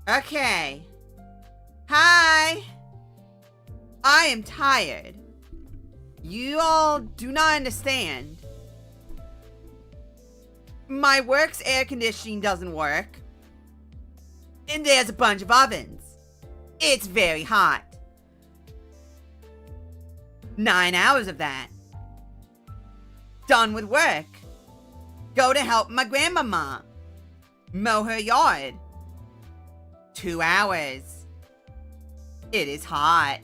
Okay. Hi. I am tired. You all do not understand. My work's air conditioning doesn't work. And there's a bunch of ovens. It's very hot. 9 hours of that. Done with work. Go to help my grandmama mow her yard. 2 hours. It is hot.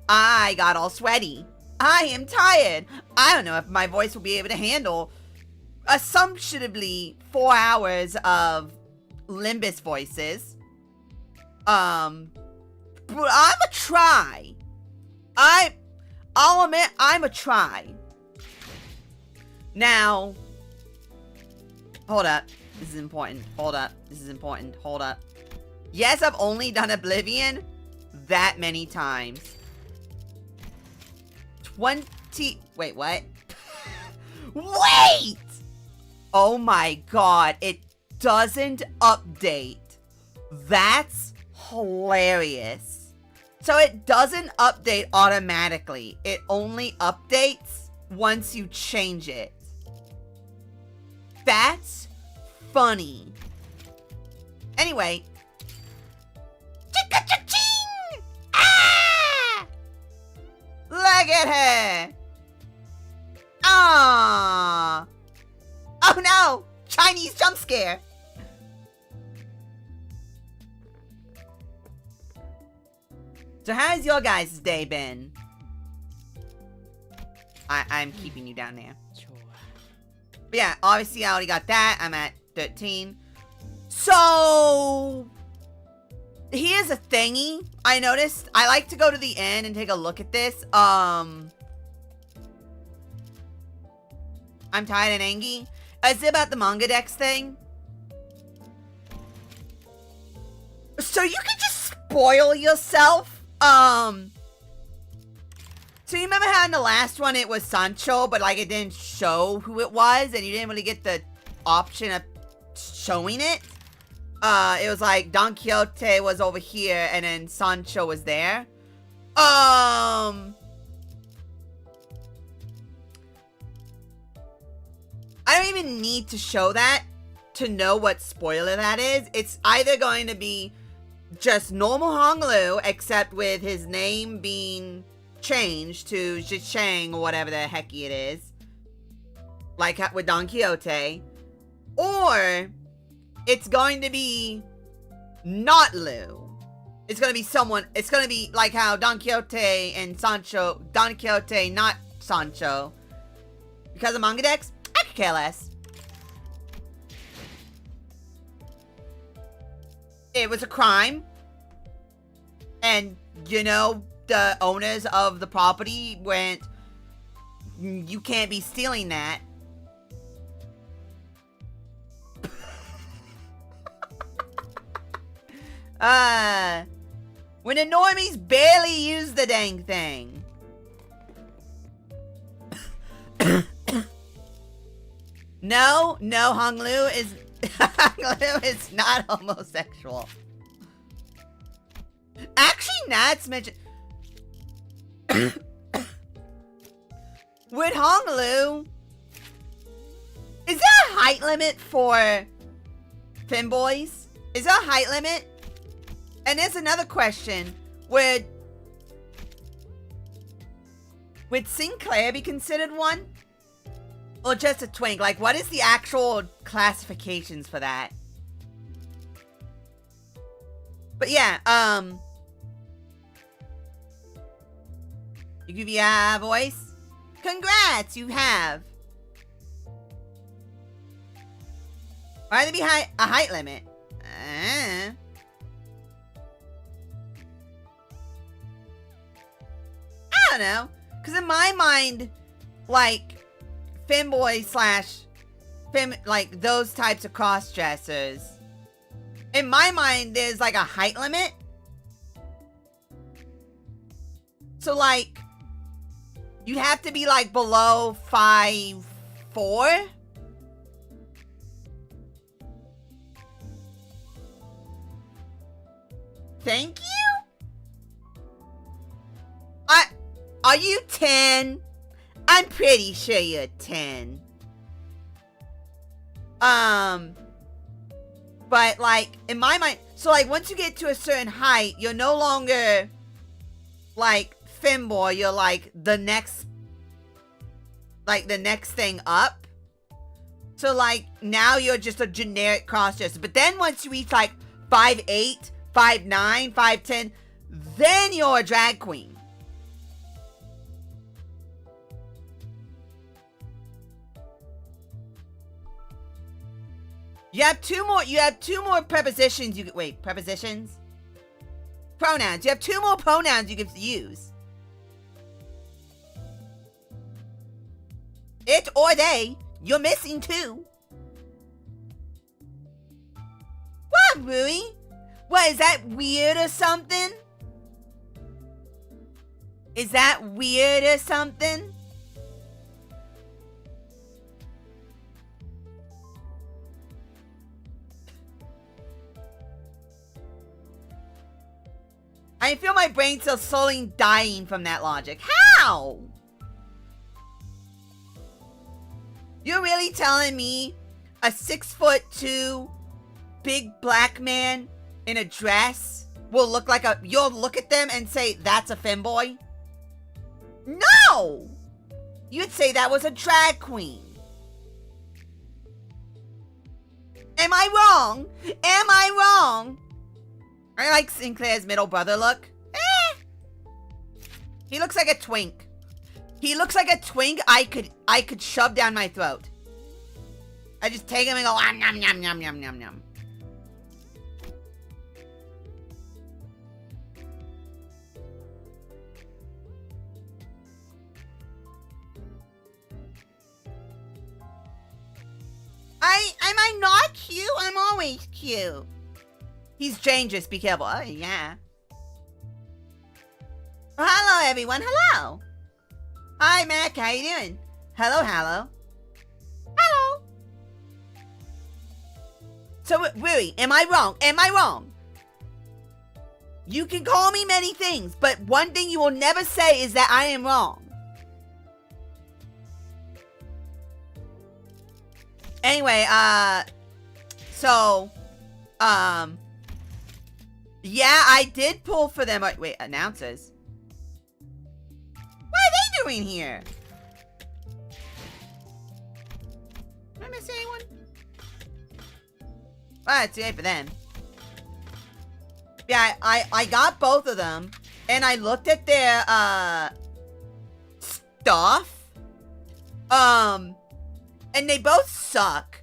I got all sweaty. I am tired. I don't know if my voice will be able to handle assumptionably 4 hours of Limbus voices. But I'ma try. I'll admit, I'ma try. Now, hold up. This is important. Hold up. This is important. Hold up. Yes, I've only done Oblivion that many times. 20... Wait, what? Wait! Oh my god, it doesn't update. That's hilarious. So it doesn't update automatically. It only updates once you change it. That's funny. Anyway. Chicka-cha-ching! Ah! Look at her. Ah! Oh no! Chinese jump scare! So how's your guys' day been? I'm keeping you down there. But yeah, obviously I already got that. I'm at 13. So here's a thingy I noticed. I like to go to the end and take a look at this. I'm tired and angry. Is it about the manga decks thing? So you can just spoil yourself. So you remember how in the last one it was Sancho, but like it didn't show who it was, and you didn't really get the option of showing it? It was like Don Quixote was over here, and then Sancho was there. I don't even need to show that to know what spoiler that is. It's either going to be just normal Honglu, except with his name being changed to Zhicheng or whatever the heck it is, like with Don Quixote, or it's going to be not Lu. It's going to be someone. It's going to be like how Don Quixote and Sancho. Don Quixote, not Sancho. Because of manga decks, I could care less. It was a crime. And, you know, the owners of the property went, you can't be stealing that. When the normies barely use the dang thing. No, Honglu is Honglu is not homosexual. Actually, Nat's mentioned. With Honglu, is there a height limit for femboys? Is there a height limit? And there's another question. Would Sinclair be considered one? Or just a twink? Like, what is the actual classifications for that? But yeah, you give you a voice? Congrats, you have. Why there be a height limit? I don't know. Because in my mind, like, femboy slash like those types of cross-dressers, in my mind, there's like a height limit. So like, you'd have to be like below 5'4". Thank you? Are you 10? I'm pretty sure you're 10. But like, in my mind, so like once you get to a certain height, you're no longer like femboy, you're like the next thing up. So, like, now you're just a generic crossdresser. But then once you reach, like, 5'8", 5'9", 5'10", then you're a drag queen. You have two more prepositions you can, wait, prepositions? Pronouns. You have two more pronouns you can use. It or they. You're missing two. What, Rui? What, is that weird or something? Is that weird or something? I feel my brain still slowly dying from that logic. How? You're really telling me a 6'2" big black man in a dress will look like a... You'll look at them and say, that's a femboy? No! You'd say that was a drag queen. Am I wrong? Am I wrong? I like Sinclair's middle brother look. He looks like a twink. He looks like a twink I could shove down my throat. I just take him and go, nom, nom, nom, nom, nom, nom. Am I not cute? I'm always cute. He's dangerous, be careful. Oh, yeah. Oh, hello, everyone. Hello. Hi, Mac. How you doing? Hello, hello. Hello. So, Rui, am I wrong? Am I wrong? You can call me many things, but one thing you will never say is that I am wrong. Anyway, yeah, I did pull for them. Wait, announcers? What are they doing here? Did I miss anyone? Well, it's great for them. Yeah, I got both of them, and I looked at their, stuff. And they both suck.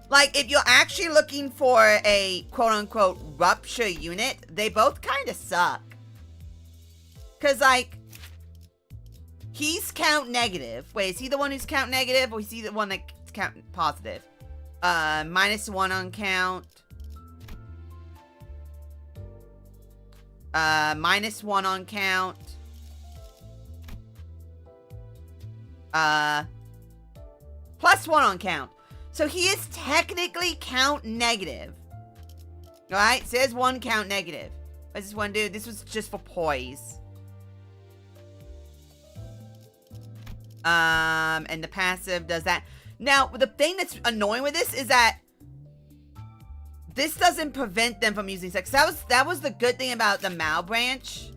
Like, if you're actually looking for a quote-unquote rupture unit, they both kind of suck. Because, like, he's count negative. Wait, is he the one who's count negative, or is he the one that's count positive? -1 on count. -1 on count. +1 on count. So he is technically count negative. Alright, so there's one count negative. What's this one do? This was just for poise. And the passive does that. Now, the thing that's annoying with this is that this doesn't prevent them from using sex. That was the good thing about the Mao branch.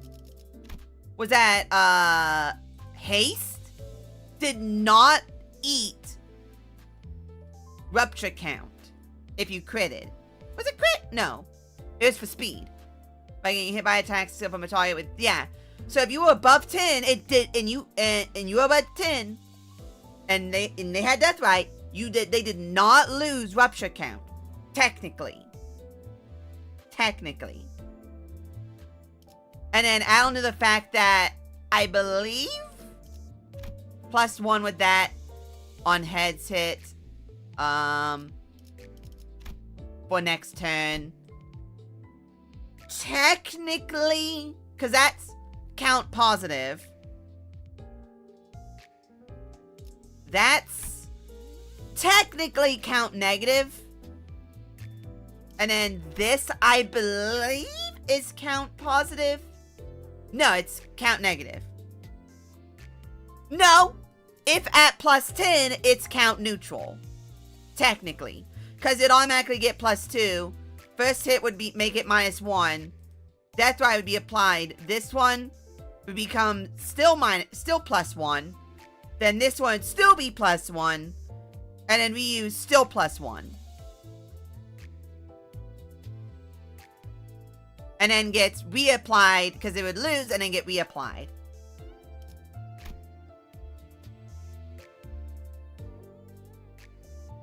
Was that, haste did not eat rupture count if you critted. Was it crit? No. It was for speed. By getting hit by attacks from a target with, yeah. So if you were above 10, it did, and you were above 10, and they had death right, they did not lose rupture count. Technically. And then add on to the fact that I believe +1 with that on heads hit. For next turn. Technically, because that's count positive. That's technically count negative. And then this, I believe, is count positive. No, it's count negative. No, if at +10, it's count neutral. Technically, because it automatically get +2. First hit would make it -1. Death right would be applied. This one would become still +1. Then this one would still be +1. And then we use still +1. And then gets reapplied, because it would lose, and then get reapplied.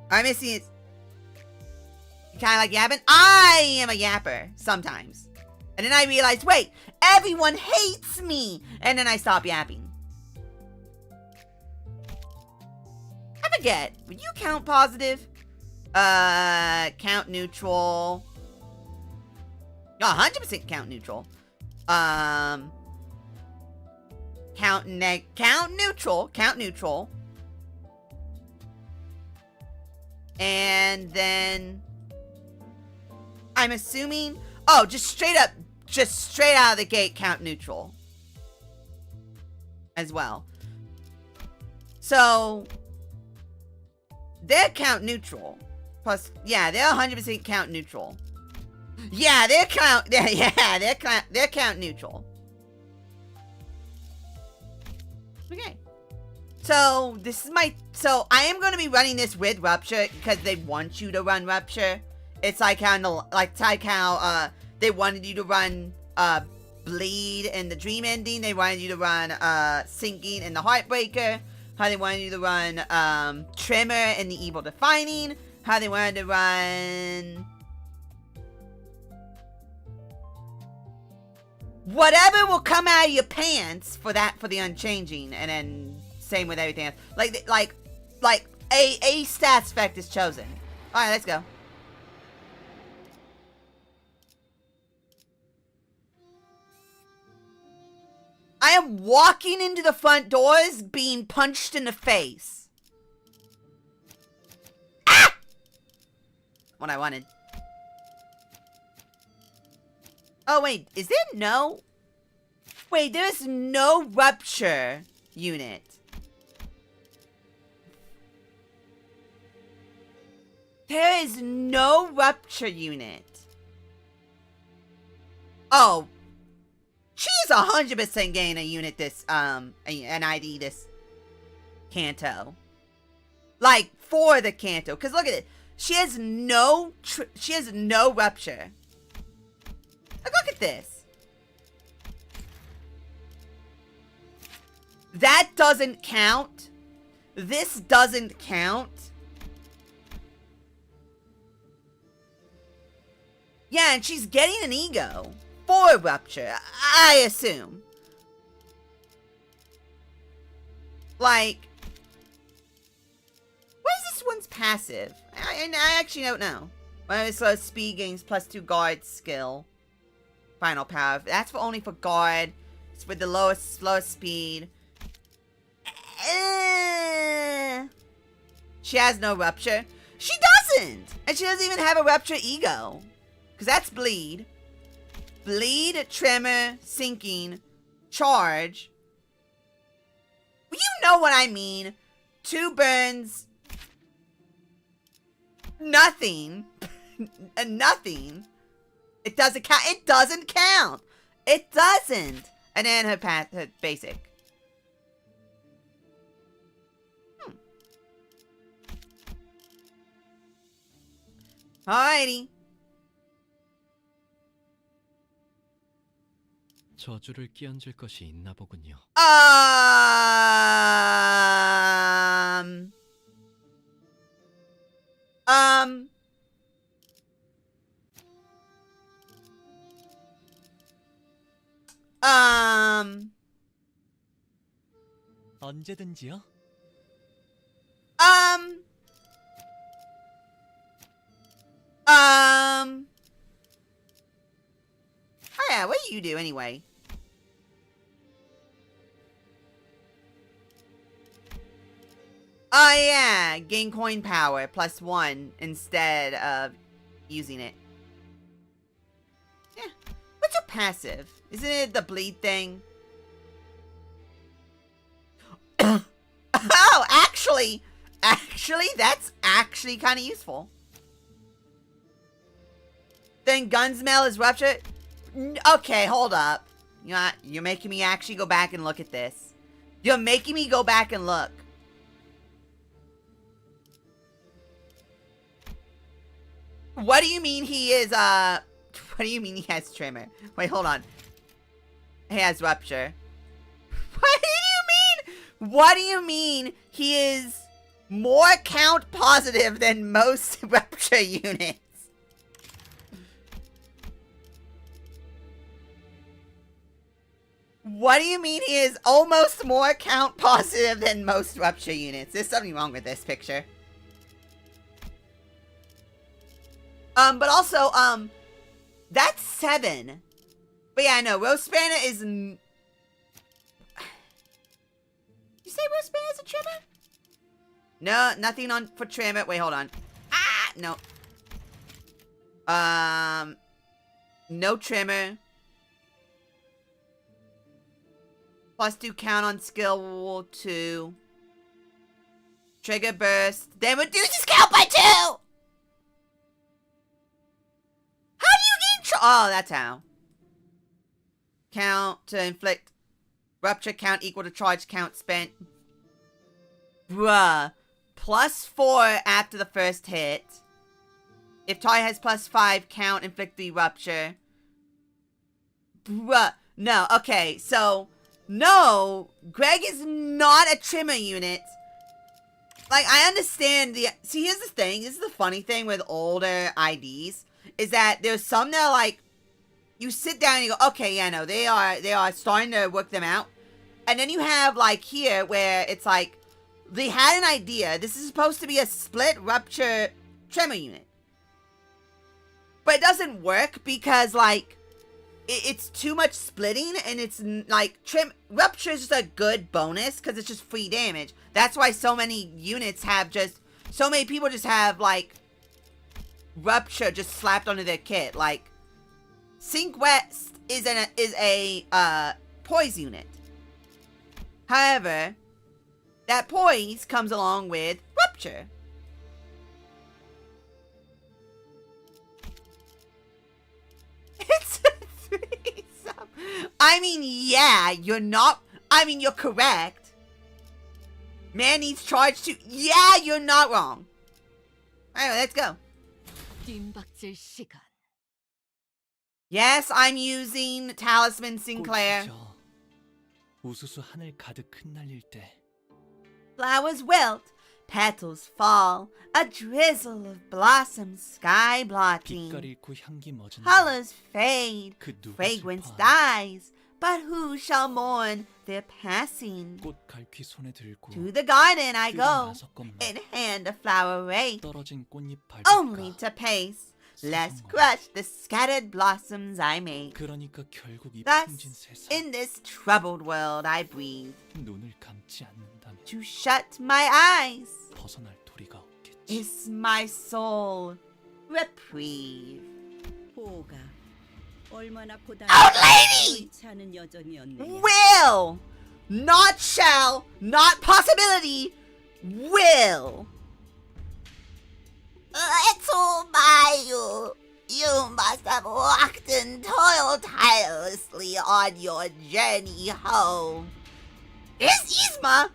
I'm missing it. You kind of like yapping? I am a yapper, sometimes. And then I realized, wait, everyone hates me! And then I stop yapping. I forget, would you count positive? Count neutral. 100% count neutral. Count neutral. And then I'm assuming, oh, just straight out of the gate, count neutral as well. So they're count neutral. Plus, yeah, they're 100% count neutral. Yeah, they're count neutral. Okay. So this is so I am going to be running this with Rupture because they want you to run Rupture. It's like how they wanted you to run Bleed in the Dream Ending. They wanted you to run Sinking in the Heartbreaker. How they wanted you to run Tremor in the Evil Defining. How they wanted to run whatever will come out of your pants for the Unchanging, and then same with everything else. Like a stats effect is chosen. All right, let's go. I am walking into the front doors being punched in the face. Ah! What I wanted. Oh, wait. Is there no... Wait, there's no Rupture unit. There is no Rupture unit. Oh. She's 100% getting a unit this, an ID this Canto. Like, for the Canto. Because look at it. She has no Rupture. Look at this. That doesn't count. This doesn't count. Yeah, and she's getting an ego for Rupture, I assume. Like, what is this one's passive? I actually don't know. Well, it's a speed gains +2 guard skill. Final power. That's only for guard. It's with the slowest speed. She has no Rupture. She doesn't! And she doesn't even have a Rupture ego. Because that's Bleed. Bleed, Tremor, Sinking, Charge. Well, you know what I mean. 2 burns. Nothing. Nothing. It doesn't count. It doesn't count. It doesn't. And then her basic. Alrighty. 저주를 끼얹을 것이 있나 보군요. 언제든지요. Oh yeah, what do you do anyway? Oh yeah, gain coin power +1 instead of using it. Yeah. What's your passive? Isn't it the bleed thing? Oh, actually, that's actually kind of useful. Then Gunsmell is Rupture. Okay, hold up. You're making me actually go back and look at this. You're making me go back and look. What do you mean he is, what do you mean he has tremor? Wait, hold on. He has rupture. What do you mean? What do you mean he is more count positive than most rupture units? What do you mean he is almost more count positive than most rupture units? There's something wrong with this picture. But also, that's 7. But yeah, no, Roast Banner is... You say Roast Banner is a trimmer? No, nothing on for trimmer. Wait, hold on. Ah, no. No trimmer. +2 count on skill 2. Trigger burst. Then reduces count by 2! How do you gain oh, that's how. Count to inflict. Rupture count equal to charge count spent. Bruh. +4 after the first hit. If Ty has +5, count inflict the rupture. Bruh. No, okay, so... No, Greg is not a trimmer unit. Like, I understand the... See, here's the thing. This is the funny thing with older IDs. Is that there's some that are like... You sit down and you go, okay, yeah, no, they are starting to work them out. And then you have, like, here, where it's like... They had an idea. This is supposed to be a split rupture trimmer unit. But it doesn't work because, like... It's too much splitting, and it's like rupture is just a good bonus because it's just free damage. That's why so many units have so many people just have like rupture just slapped onto their kit. Like Sync West is a poise unit. However, that poise comes along with rupture. It's I mean, yeah, you're not... I mean, you're correct. Man needs charge too. Yeah, you're not wrong. Alright, let's go. Yes, I'm using Talisman Sinclair. 우수수 하늘 가득 흩날릴 때 Flowers wilt, petals fall, a drizzle of blossoms sky blotting. 빛깔 잃고 향기 멎은 Colors fade, 그 누가 fragrance 슬퍼하나. dies, but who shall mourn their passing? 꽃 갈퀴 손에 들고 To the garden I go, 나섰건만 in hand a flower wreath, 떨어진 꽃잎 only 밟을까 to pace, lest crush the scattered blossoms I make. 그러니까 결국 이 Thus, 풍진 세상 in this troubled world I breathe, 눈을 감지 않는다면 to shut my eyes 벗어날 도리가 없겠지. is my soul reprieve. 보가 얼마나 고단 Old lady! 않은 여정이었느냐. Will! Not shall, not possibility, will! Little Mayu, you must have walked and toiled tirelessly on your journey home. Is Yzma?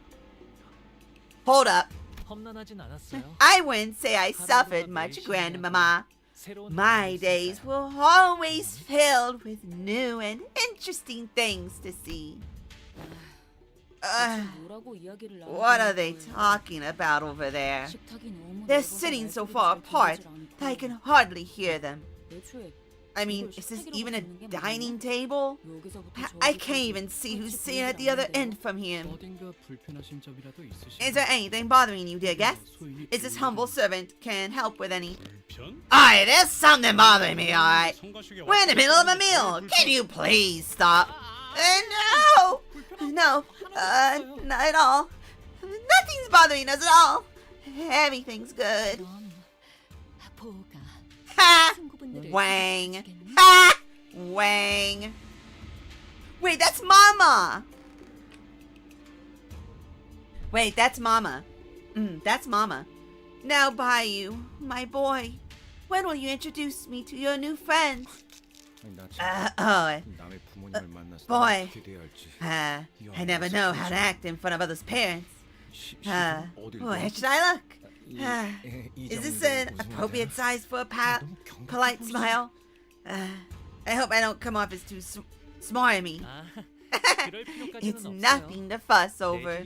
Hold up. 험난하진 않았어요. I wouldn't say I suffered much, Grandmama. 새로운 My 경험이 days 있었어요. were always filled with new and interesting things to see. 뭐라고 이야기를 What are they talking about over there? They're sitting so far apart that I can hardly hear them. I mean, is this even a dining table? I can't even see who's sitting at the other end from here. 어딘가 불편하신 점이라도 있으신가요? Is there anything bothering you, dear guest? 소인이 Is this humble servant can help with any? 편? Alright, there's something bothering me, alright. 성가시게 We're in the middle of a meal. Can you please stop? No! No, not at all. Nothing's bothering us at all. Everything's good. 보가 Ha! 친구분들을 Wang. 부탁드리겠니? Ha! Wang. Wait, that's Mama. Wait, that's Mama. That's Mama. Now, Bayou, my boy, when will you introduce me to your new friends? 남의 부모님을 만나서 boy. 어떻게 돼야 할지. I never know how to act in front of others' parents. 어딜 Where should I look? Is this an appropriate size for a polite smile? I hope I don't come off as too smarmy. It's nothing to fuss over.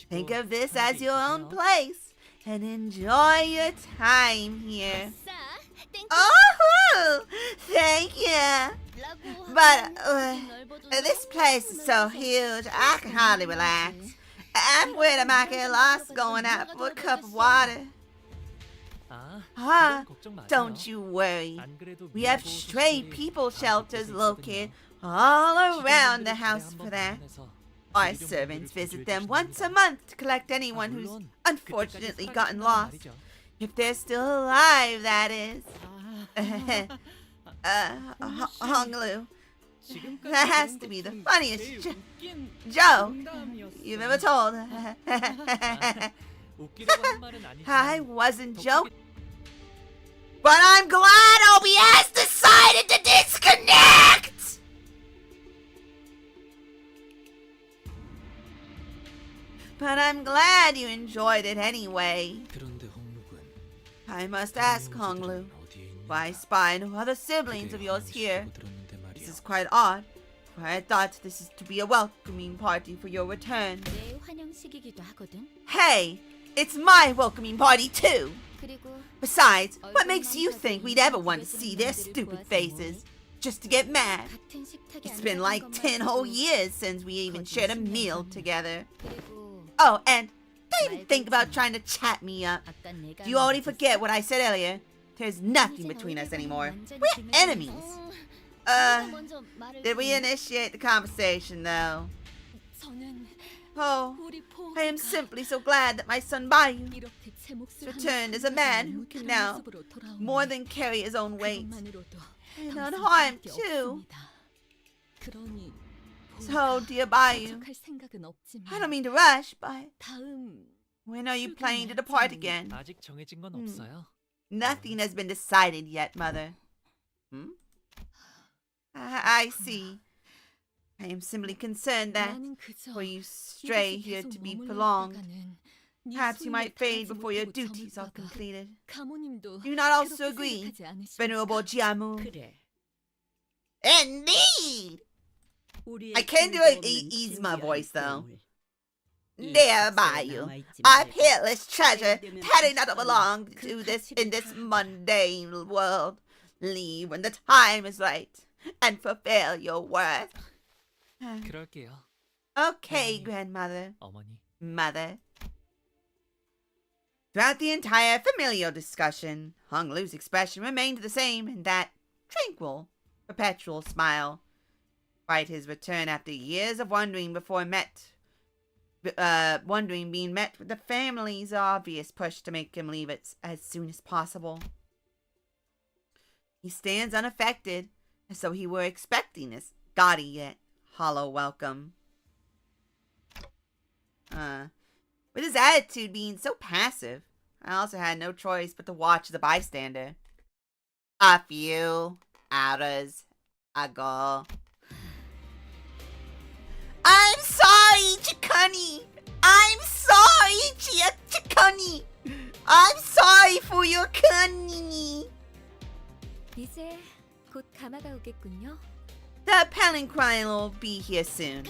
Think of this as your own place and enjoy your time here. Oh, thank you. But this place is so huge, I can hardly relax. I'm worried I might get lost going out for a cup of water. Don't you worry. We have stray people shelters located all around the house for that. Our servants visit them once a month to collect anyone who's unfortunately gotten lost. If they're still alive, that is. Honglu. That has to be the funniest joke you've ever told. I wasn't joking. But I'm glad OBS decided to disconnect! But I'm glad you enjoyed it anyway. I must ask, Honglu, why I spy no other siblings of yours here? This is quite odd, for I thought this is to be a welcoming party for your return. Hey, it's my welcoming party too! Besides, what makes you think we'd ever want to see their stupid faces? Just to get mad? It's been like 10 whole years since we even shared a meal together. Oh, and don't even think about trying to chat me up. Do you already forget what I said earlier? There's nothing between us anymore. We're enemies. Did we initiate the conversation though? Oh, I am simply so glad that my son Bayu returned as a man who can now more than carry his own weight. And unharmed too. So, dear Bayu, I don't mean to rush, but when are you planning to depart again? Nothing has been decided yet, Mother. I see. I am simply concerned that, for you stray here to be prolonged, perhaps you might fade before your duties are completed. Do you not also agree, Venerable Jiamu? Indeed! I can do an Yzma voice, though. There, Bayu, our peerless treasure, petty not belong to this in this mundane world. Leave when the time is right, and fulfill your worth. Okay, grandmother. Mother. Throughout the entire familial discussion, Honglu's expression remained the same in that tranquil, perpetual smile. Despite his return after years of wandering being met with the family's obvious push to make him leave it as soon as possible. He stands unaffected, as though he were expecting this gaudy yet hollow welcome. With his attitude being so passive, I also had no choice but to watch as a bystander. A few hours ago. I'm sorry, Chikani! I'm sorry, Chikani! I'm sorry for your cunning! 이제 곧 가마가 오겠군요. The palanquin will be here soon.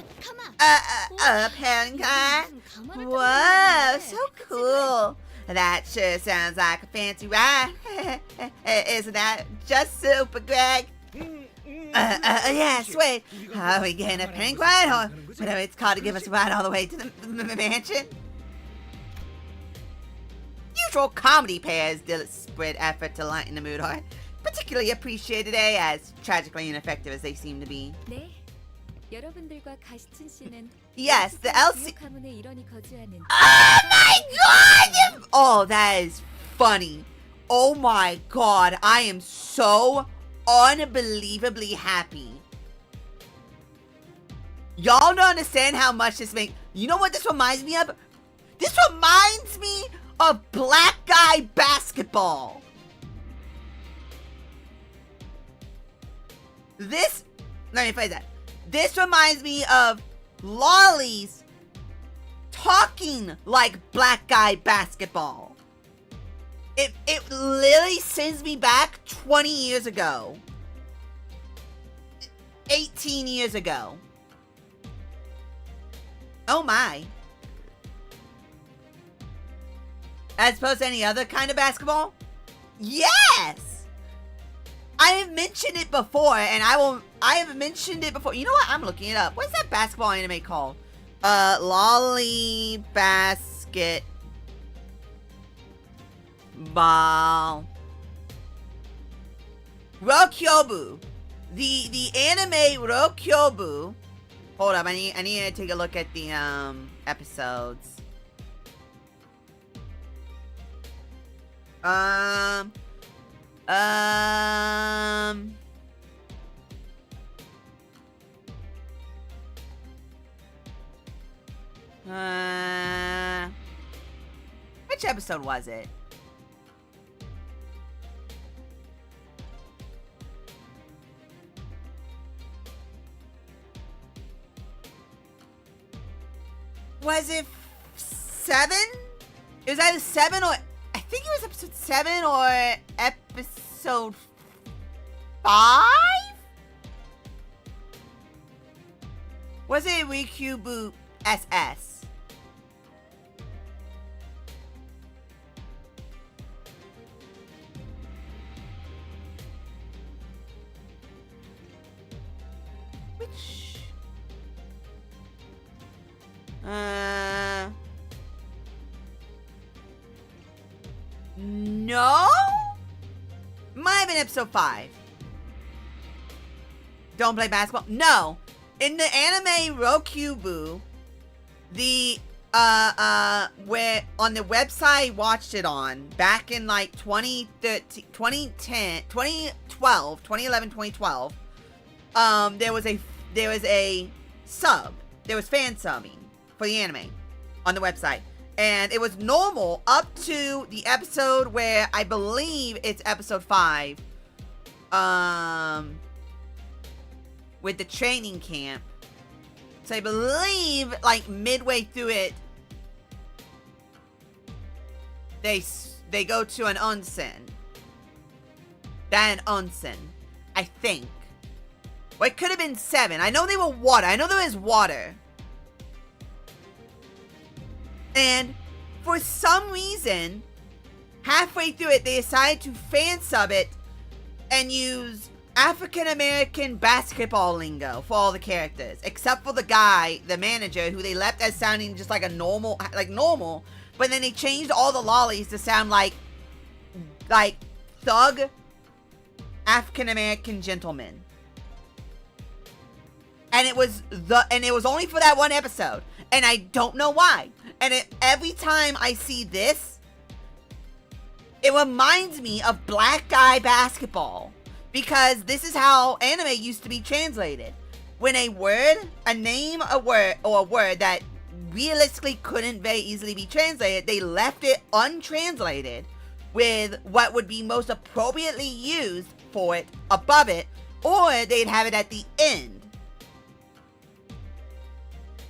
Palanquin? Whoa, so cool. That sure sounds like a fancy ride. Isn't that just super, Greg? Yes, wait. Are we getting a palanquin or whatever it's called to give us a ride all the way to the mansion? Usual comedy pairs desperate effort to lighten the mood are particularly appreciated today, as tragically ineffective as they seem to be. 네. 여러분들과 가시춘 씨는 Yes, the LC. 가문의 일원이 거주하는. Oh my god! Oh, that is funny. Oh my god, I am so unbelievably happy. Y'all don't understand how much this makes. You know what this reminds me of? This reminds me of black guy basketball. Let me phrase that. This reminds me of lollies talking like black guy basketball. It literally sends me back 20 years ago. 18 years ago. Oh my. As opposed to any other kind of basketball? Yes! I have mentioned it before, and I have mentioned it before. You know what? I'm looking it up. What's that basketball anime called? Lolly Basket Ball. Rokyobu. The anime Rokyobu. Hold up, I need to take a look at the episodes. Which episode was it? Was it 7? It was either 7 or I think it was episode 7 or episode 5? Was it Rikubu SS? Which? No? Might have been episode 5. Don't play basketball? No. In the anime Rokubu, the where on the website I watched it on back in like 2013, 2010, 2012, 2011, 2012, there was a sub. There was fan subbing for the anime on the website. And it was normal up to the episode where I believe it's episode 5. With the training camp. So I believe like midway through it, they go to an onsen. Then onsen, I think. Well, it could have been 7. I know they were water. I know there was water. And for some reason, halfway through it, they decided to fan sub it and use African American basketball lingo for all the characters, except for the guy, the manager, who they left as sounding just like a normal, but then they changed all the lollies to sound like thug African American gentlemen. And it was only for that one episode, and I don't know why. And every time I see this, it reminds me of black guy basketball. Because this is how anime used to be translated. When a word, a name, a word, or a word that realistically couldn't very easily be translated, they left it untranslated with what would be most appropriately used for it above it, or they'd have it at the end.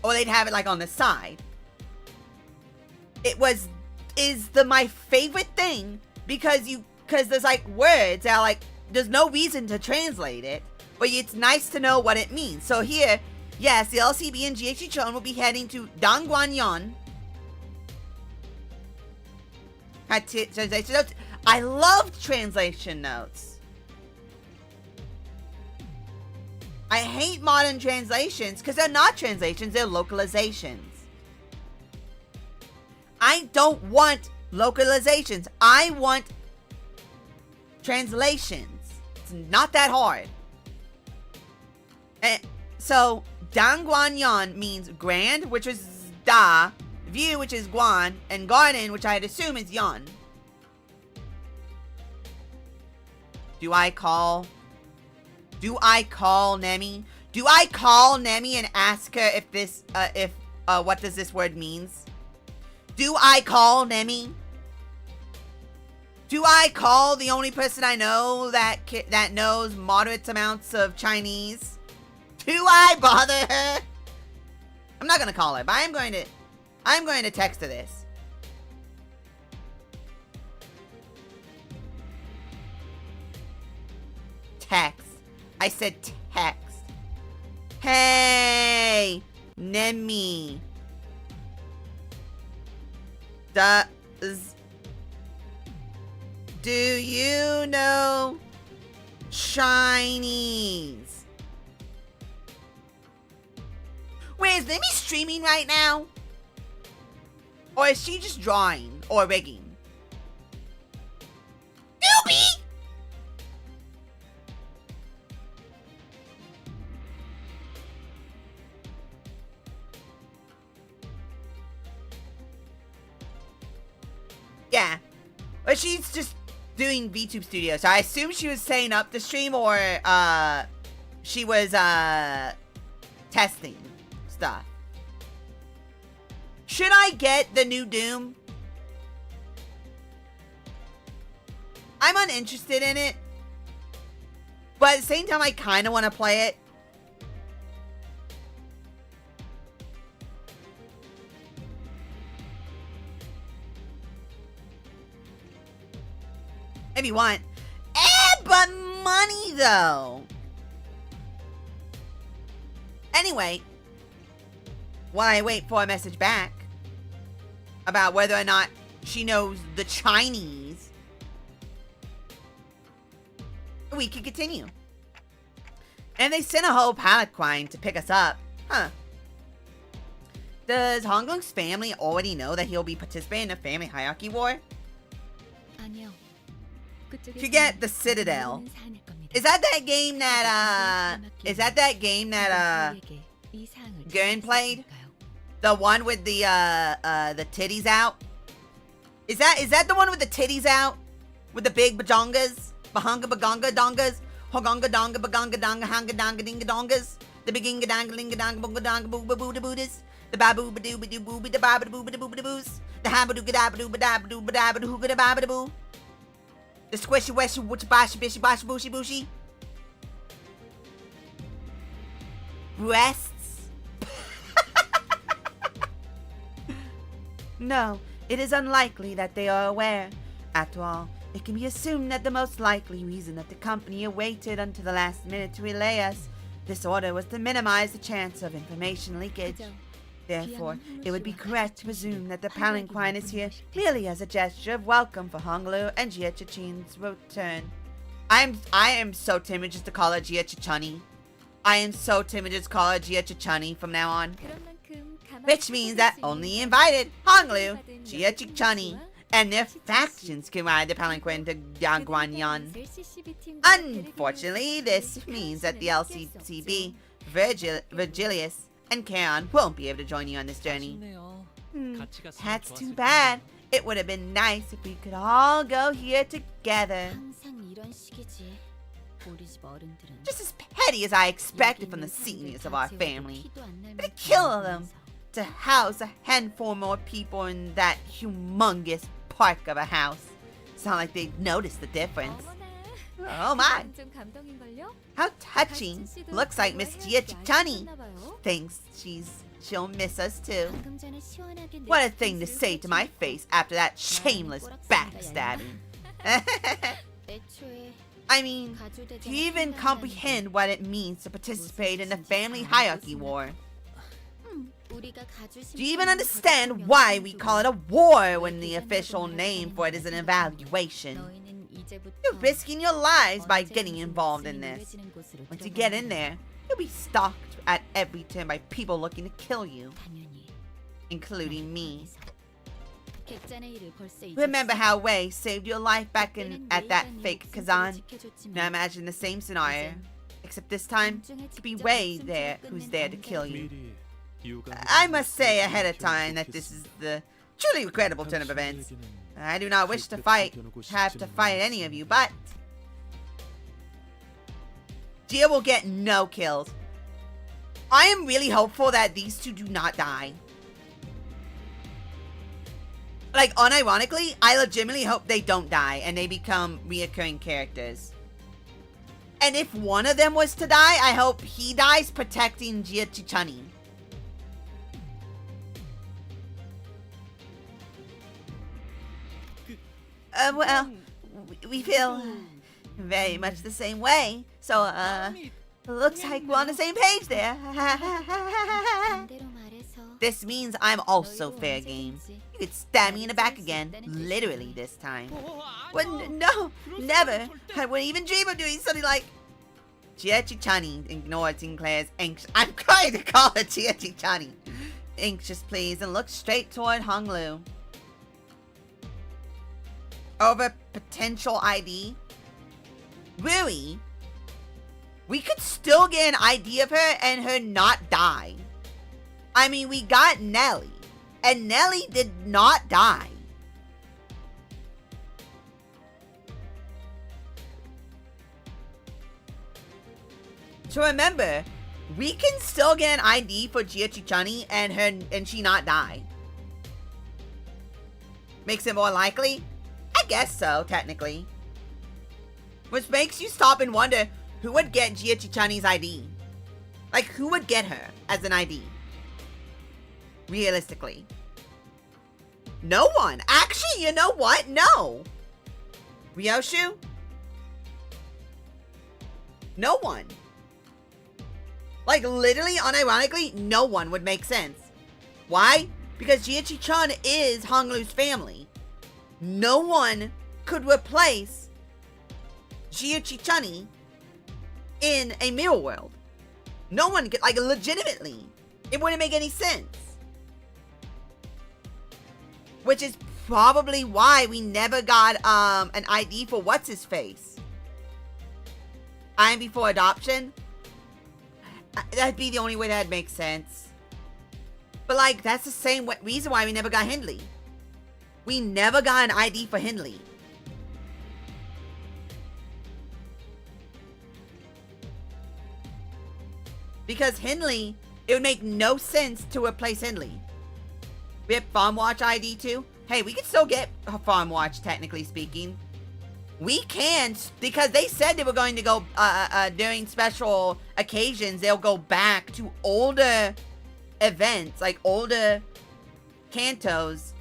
Or they'd have it like on the side. My favorite thing because there's like words that are like, there's no reason to translate it, but it's nice to know what it means. So here, yes, the LCB and GHC Chon will be heading to Dangguanyon. Translation notes. I love translation notes. I hate modern translations because they're not translations, they're localizations. I don't want localizations. I want translations. It's not that hard. And so, Dangguanyon means grand, which is Da, view, which is Guan, and garden, which I'd assume is Yon. Do I call Nemi? Do I call Nemi and ask her if what does this word means? Do I call Nemi? Do I call the only person I know that knows moderate amounts of Chinese? Do I bother her? I'm not gonna call her, but I'm going to text her this. I said text. Hey, Nemi. Do you know Chinese? Wait, is Nemi streaming right now? Or is she just drawing or rigging? Doobie! Yeah. But she's just doing VTube Studio. So I assume she was setting up the stream or she was testing stuff. Should I get the new Doom? I'm uninterested in it. But at the same time, I kind of want to play it. If you want. But money, though. Anyway, while I wait for a message back about whether or not she knows the Chinese, we can continue. And they sent a whole palanquin to pick us up. Huh. Does Honglung's family already know that he'll be participating in a family hierarchy war? Forget the Citadel. Is that game that Gurren played? The one with the titties out? Is that the one with the titties out? With the big bajongas? Bahanga bagonga dongas? Hogonga donga bagonga donga hanga donga dinga dongas? The beginga donga linga donga bunga donga booba booda boodas? The babu badoo badoo booby the baba booba booba boos? The habadoo gadabadoo badabadoo badabadoo gadabadoo? The squishy weshy witchy bashy bishy bashy booshy booshy? Breasts? No, it is unlikely that they are aware. After all, it can be assumed that the most likely reason that the company awaited until the last minute to relay us this order was to minimize the chance of information leakage. Therefore, it would be correct to presume that the palanquin is here merely as a gesture of welcome for Honglu and Jia Chichin's return. I am so timid just to call her Jia Chichani. I am so timid just to call her Jia Chichani from now on. Which means that only invited Honglu, Jia Chichani, and their factions can ride the palanquin to Yangguanyan. Unfortunately, this means that the LCCB, Virgilius, and Kaon won't be able to join you on this journey. That's too bad. It would have been nice if we could all go here together. Just as petty as I expected from the seniors of our family. To kill them, to house a handful more people in that humongous park of a house. It's not like they'd notice the difference. Oh my! How touching! Looks like Miss Jia Chichani thinks she'll miss us too. What a thing to say to my face after that shameless backstabbing. I mean, do you even comprehend what it means to participate in the family hierarchy war? Do you even understand why we call it a war when the official name for it is an evaluation? You're risking your lives by getting involved in this. Once you get in there, you'll be stalked at every turn by people looking to kill you, including me. Remember how Wei saved your life back at that fake Kazan? Now imagine the same scenario, except this time it could be Wei there who's there to kill you. I must say ahead of time that this is the truly regrettable turn of events. I do not wish to have to fight any of you, but Jia will get no kills. I am really hopeful that these two do not die. Like, unironically, I legitimately hope they don't die and they become reoccurring characters. And if one of them was to die, I hope he dies protecting Jia Chichani. Well, we feel very much the same way. So, looks like we're on the same page there. 반대로 말해서 This means I'm also fair game. You could stab me in the back again, literally this time. Well, no, never. I wouldn't even dream of doing something like... Chia-Chi-Chani ignored Sinclair's anxious... I'm going to call her Chia-Chi-Chani. Anxious please, and looked straight toward Honglu. Over potential ID? Really? We could still get an ID of her and her not die. I mean, we got Nelly, and Nelly did not die. So remember, we can still get an ID for Chia-Chi-Chani and she not die. Makes it more likely? I guess so, technically. Which makes you stop and wonder who would get Chia-Chi-Chani's ID. Like, who would get her as an ID? Realistically. No one. Actually, you know what? No. Ryoshu? No one. Like, literally, unironically, no one would make sense. Why? Because Chia-Chi-Chun is Honglu's family. No one could replace Chia-Chi-Chani in a mirror world. No one could, like, legitimately. It wouldn't make any sense. Which is probably why we never got an ID for what's-his-face. I'm before adoption. That'd be the only way that'd make sense. But, like, that's the same reason why we never got Hindley. We never got an ID for Hindley. Because Hindley, it would make no sense to replace Hindley. We have Farm Watch ID too. Hey, we could still get a Farm Watch, technically speaking. We can, because they said they were going to go, during special occasions, they'll go back to older events, like older Cantos,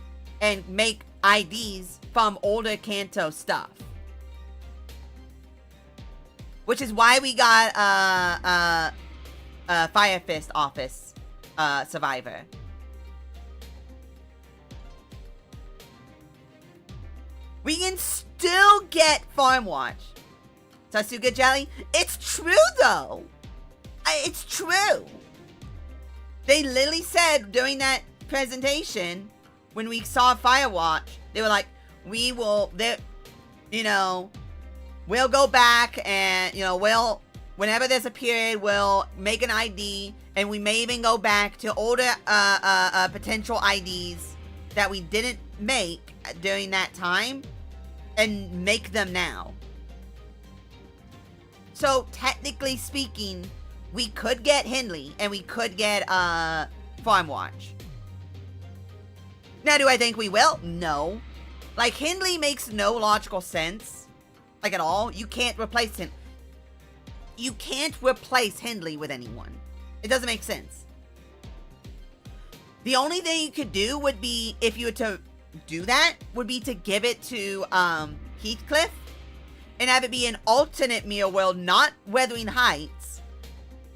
and make IDs from older Canto stuff. Which is why we got, Fire Fist Office, Survivor. We can still get Farm Watch. Sasuga Jelly? It's true, though. It's true. They literally said during that presentation, when we saw Firewatch, they were like, we will, you know, we'll go back and, you know, whenever there's a period, we'll make an ID, and we may even go back to older potential IDs that we didn't make during that time and make them now. So technically speaking, we could get Hindley and we could get Farm Watch. Now, do I think we will? No. Like, Hindley makes no logical sense. Like, at all. You can't replace him. You can't replace Hindley with anyone. It doesn't make sense. The only thing you could do would be, if you were to do that, would be to give it to Heathcliff and have it be an alternate mirror world, not Wuthering Heights,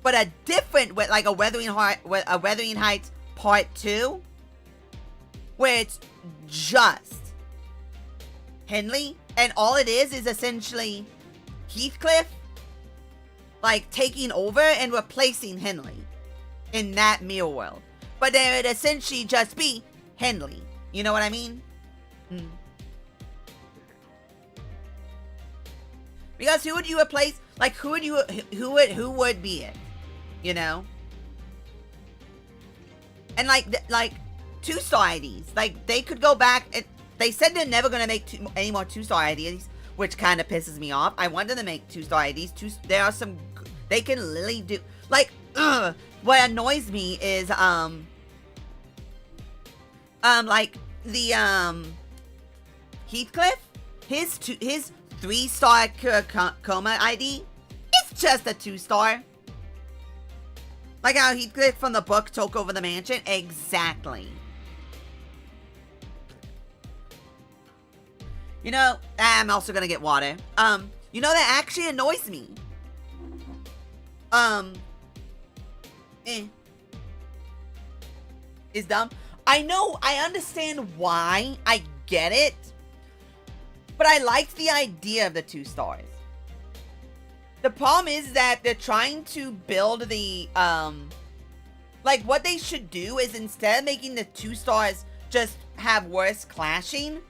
but a different, like a Wuthering Heights Part 2, where it's just Hindley, and all it is essentially Heathcliff, like, taking over and replacing Hindley in that mirror world. But there would essentially just be Hindley. You know what I mean? Because who would you replace? Like, who would be it? You know? And like 2-star IDs. Like, they could go back and they said they're never gonna make any more 2-star IDs, which kind of pisses me off. I want them to make 2-star IDs. There are some they can literally do. Like, what annoys me is like the Heathcliff, his 3-star coma ID, it's just a 2-star. Like how Heathcliff from the book took over the mansion. Exactly. You know, I'm also gonna get water. You know, that actually annoys me. is dumb. I know, I understand why, I get it, but I liked the idea of the 2 stars. The problem is that they're trying to build the, like, what they should do is instead of making the 2 stars just have worse clashing,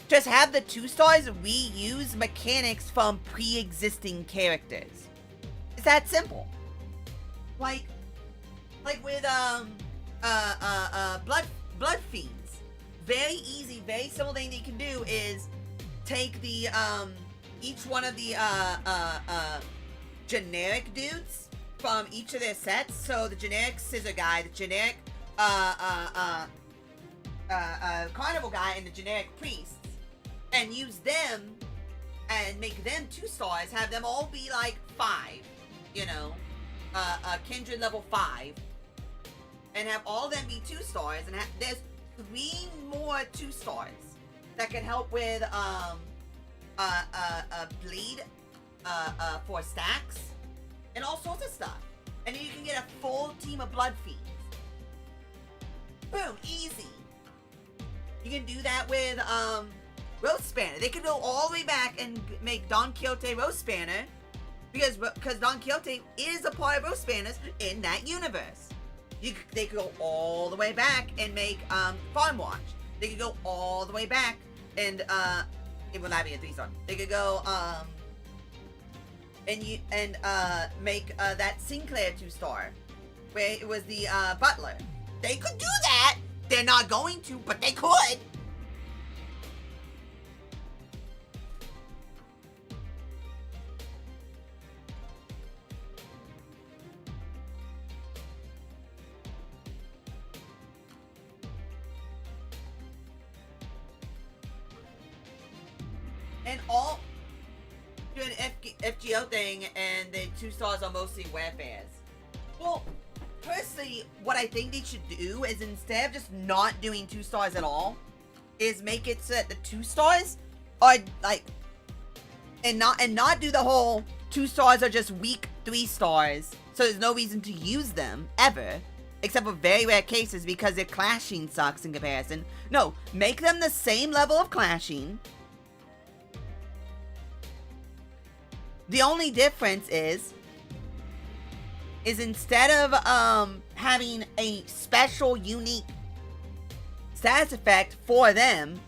just have the 2 stars reuse mechanics from pre-existing characters. It's that simple. Like with, blood fiends. Very easy, very simple thing that you can do is take the, each one of the, generic dudes from each of their sets. So the generic scissor guy, the generic, carnival guy, and the generic priests, and use them and make them 2 stars, have them all be like 5, you know, kindred level 5, and have all of them be 2 stars, and there's 3 more 2 stars that can help with bleed for stacks and all sorts of stuff, and then you can get a full team of blood fiends. Boom, easy. You can do that with Roast Spanner. They could go all the way back and make Don Quixote Roast Spanner, because Don Quixote is a part of Roast Spanners in that universe. They could go all the way back and make Farm Watch. They could go all the way back and it will not be a 3-star. They could go make that Sinclair 2-star, where it was the butler. They could do that. They're not going to, but they could. And all do an FGO thing, and the 2 stars are mostly warfares. Well, personally, what I think they should do is, instead of just not doing 2 stars at all, is make it so that the 2 stars are like, and not do the whole 2 stars are just weak 3 stars, so there's no reason to use them ever, except for very rare cases because their clashing sucks in comparison. No, make them the same level of clashing. The only difference is instead of having a special unique status effect for them,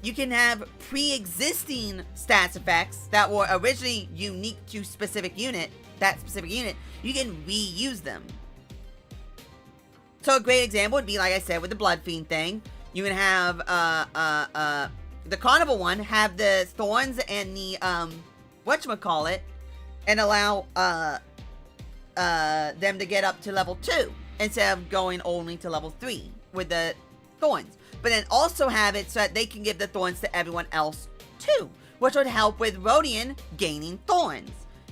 you can have pre-existing stats effects that were originally unique to specific unit, you can reuse them. So a great example would be, like I said, with the Blood Fiend thing. You can have the Carnival one have the thorns and the whatchamacallit, and allow them to get up to level 2 instead of going only to level 3 with the thorns. But then also have it so that they can give the thorns to everyone else too, which would help with Rodian gaining thorns,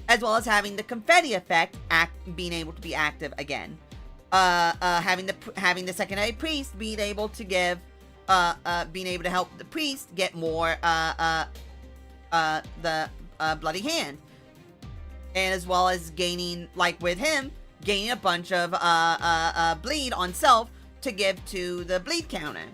as well as having the confetti effect being able to be active again. Having the secondary priest being able to give being able to help the priest get more the bloody hand, and as well as gaining, like with him, gaining a bunch of bleed on self to give to the bleed counter.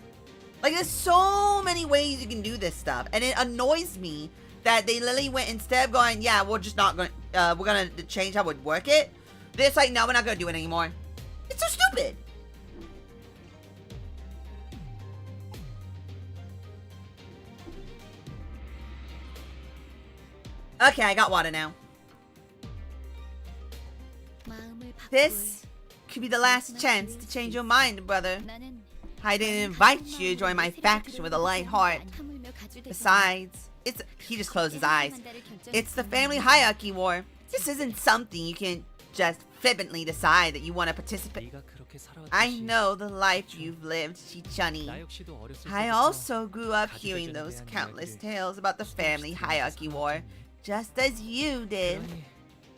Like, there's so many ways you can do this stuff, and it annoys me that they literally went, instead of going, yeah, we're just not going, we're gonna change how we work it, they're just like, no, we're not gonna do it anymore. It's so stupid. Okay, I got water now. This could be the last chance to change your mind, brother. I didn't invite you to join my faction with a light heart. Besides, he just closed his eyes. It's the family hierarchy war. This isn't something you can just flippantly decide that you want to participate. I know the life you've lived, Shichani. I also grew up hearing those countless tales about the family hierarchy war, just as you did.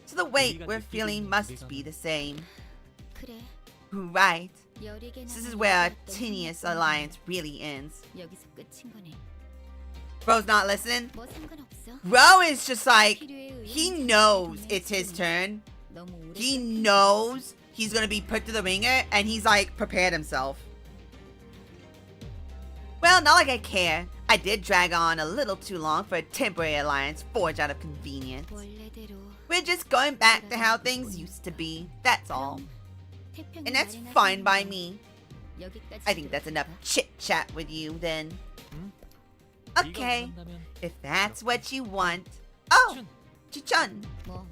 So the weight we're feeling must be the same. Right. This is where our tenuous alliance really ends. Bro's not listening. 뭐 상관없어. Bro is just like, 필요에 he 의한 knows 자세를 it's his 보내지. turn. 너무 오래 He 끌 knows he's gonna be put to the ringer, and he's like prepared himself. Well, not like I care. I did drag on a little too long for a temporary alliance forged out of convenience. 원래대로. We're just going back to how things used to be. That's all. 태평이 And that's 마련하신 fine by 건 me. 여기까지 I think that's enough 들었으니까. chit chat with you then. 네가 Okay, 원한다면 if that's what you want. Oh, 춘, Chichun. 뭐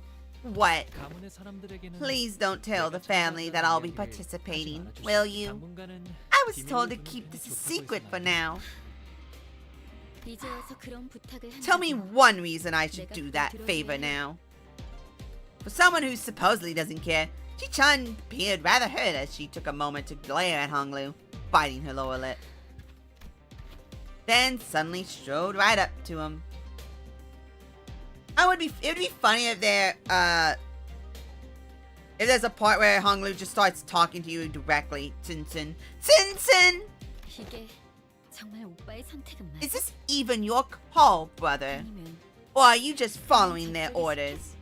What? 가문의 사람들에게는 Please don't tell the family that I'll be participating, will you? 당분간은 I was told to 비밀로 keep this a 두는 게 secret 좋다고 for 해서 now. 이제 와서 그런 부탁을 Tell me 한다고. one reason I should do that favor now. For someone who supposedly doesn't care, Chi-Chun appeared rather hurt as she took a moment to glare at Honglu, biting her lower lip. Then suddenly strode right up to him. It would be funny if if there's a part where Honglu just starts talking to you directly. Tsin-Tsin. Tsin-Tsin! 이게 정말 오빠의 선택은 맞아? Is this even your call, brother? 아니면 Or are you just following their orders?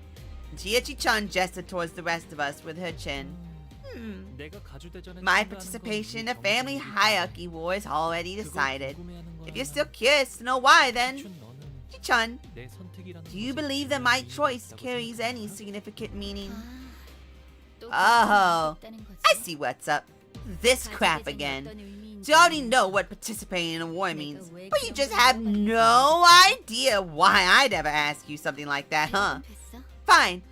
Jia-Chi-Chun gestured towards the rest of us with her chin. 내가 가주대전에 My 참가하는 participation in a 건 family 정해진 hierarchy war is already 그걸 decided. 궁금해하는 If you're 거라면 still curious to know why, then, 춘, 너는 Chi-Chun, 내 선택이라는 do you 것을 believe that my 중요한 choice 이유가 있다고 carries 생각할까? any significant meaning? 또 Oh, 있다는 거지? I see what's up. This crap again. So you already know what participating in a war means, but you just have no idea why I'd ever ask you something like that, huh? 됐어? Fine.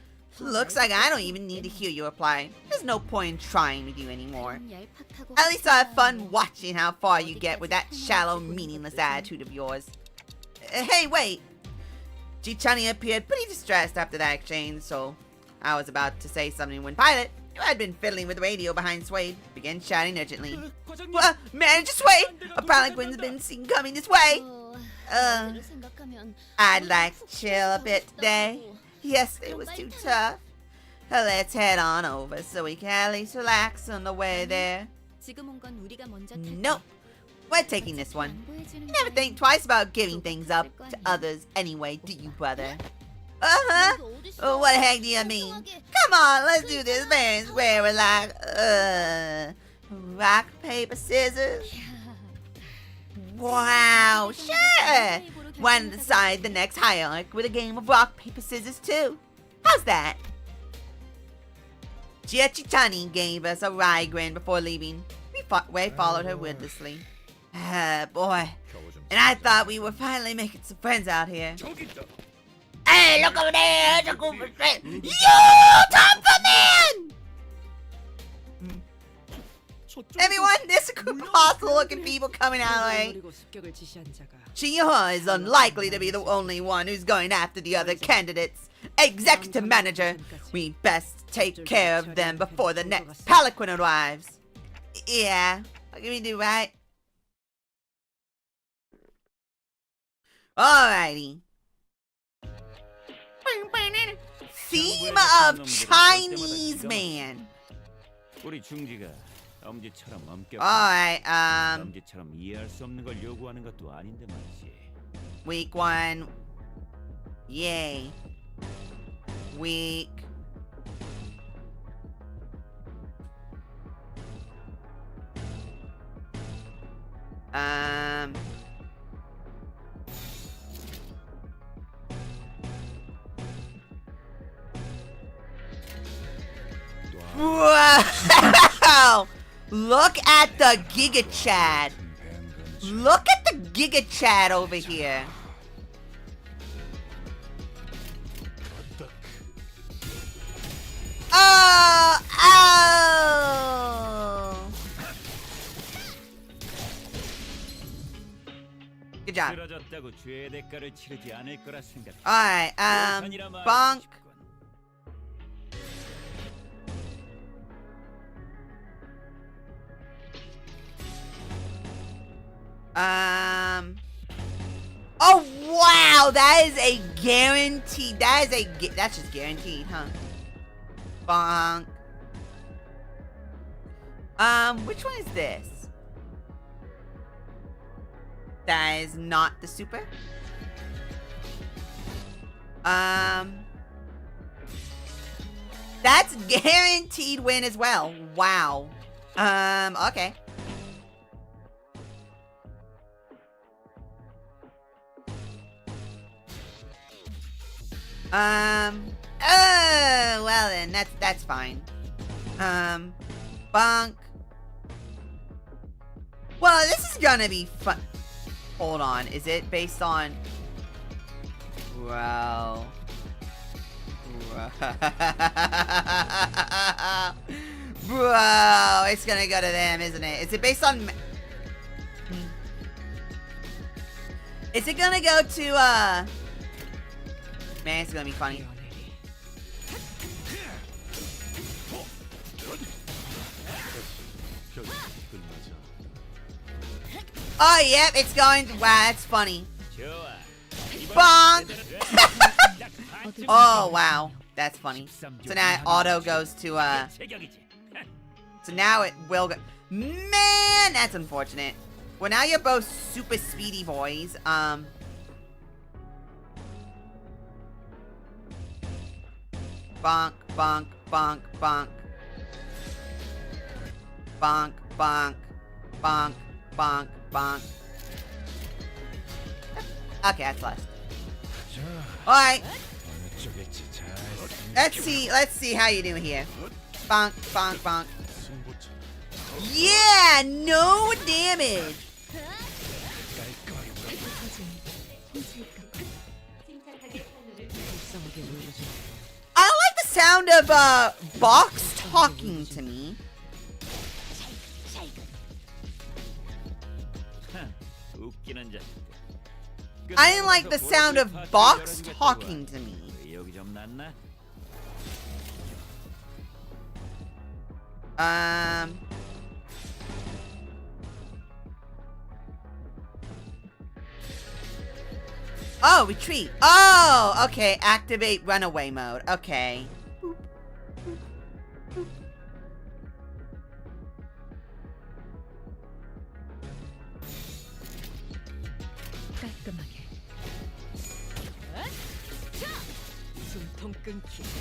Looks like I don't even need to hear your reply. There's no point in trying with you anymore. 그런 얄팍하고 At least I have fun 화사한 watching how far you get with that shallow, meaningless attitude of yours. Hey, wait! Jichani appeared pretty distressed after that exchange, so I was about to say something when Pilot, who had been fiddling with the radio behind Swade, began shouting urgently. 과장님, Manager Swade! A palanquin's been seen coming this way! 어, 반대로 생각하면 I'd 오히려 like to 푹 chill a 쉬어가고 bit today. 싶다고. Yesterday was too tough. Let's head on over so we can at least relax on the way there. 지금 온 건 우리가 먼저 탈 Nope. We're taking this one. 안 보여주는 You never 게 think twice about giving things up to others anyway, do you, brother? Uh-huh. 어딨어? What the heck do you mean? Come on, let's do this man square with like, rock, paper, scissors. Wow, sure. Why not decide the next hierarchy with a game of rock, paper, scissors too? How's that? Chiachitani gave us a wry grin before leaving. We followed her wordlessly. Boy. And I thought we were finally making some friends out here. Hey, look over there! It's a group of friends! You, Tom the Man! Everyone, there's a group of hostile-looking people coming our way. 노리고 습격을 지시한 자가 Chiyoha is unlikely to be the only one who's going after the other candidates. Executive Manager, we best take care of them before the next palanquin arrives. Yeah, what can we do, right? Alrighty. Theme of Chinese man. 우리 중지가 엄지처럼 엄격. Alright, 엄지처럼 이해할 수 없는 걸 요구하는 것도 아닌데 말이지. week 1. Yay. Week. Wow! Look at the Giga Chad. Look at the Giga Chad over here. Oh! Good job. 쓰러졌다고 죄의 대가를 치르지 않을 거라 생각. Alright, bonk. Oh wow, that is a guarantee. That's just guaranteed, huh? Bonk. Which one is this? That is not the super. That's guaranteed win as well. Wow. Okay. Oh, well then, that's fine. Bonk. Well, this is gonna be fun. Hold on, is it based on... Bro. Bro, it's gonna go to them, isn't it? Is it based on... Is it gonna go to, Man, it's gonna be funny. Oh, yep, it's going... Wow, that's funny. Bonk! Oh, wow. That's funny. So now auto goes to, So now it will go... Man, that's unfortunate. Well, now you're both super speedy boys. Bonk, bonk, bonk, bonk. Bonk, bonk, bonk, bonk, bonk. Okay, that's less. Alright. Let's see how you do here. Bonk, bonk, bonk. Yeah, no damage. I like the sound of Box talking to me. I didn't like the sound of Box talking to me. Oh, retreat. Oh, okay. Activate runaway mode. Okay.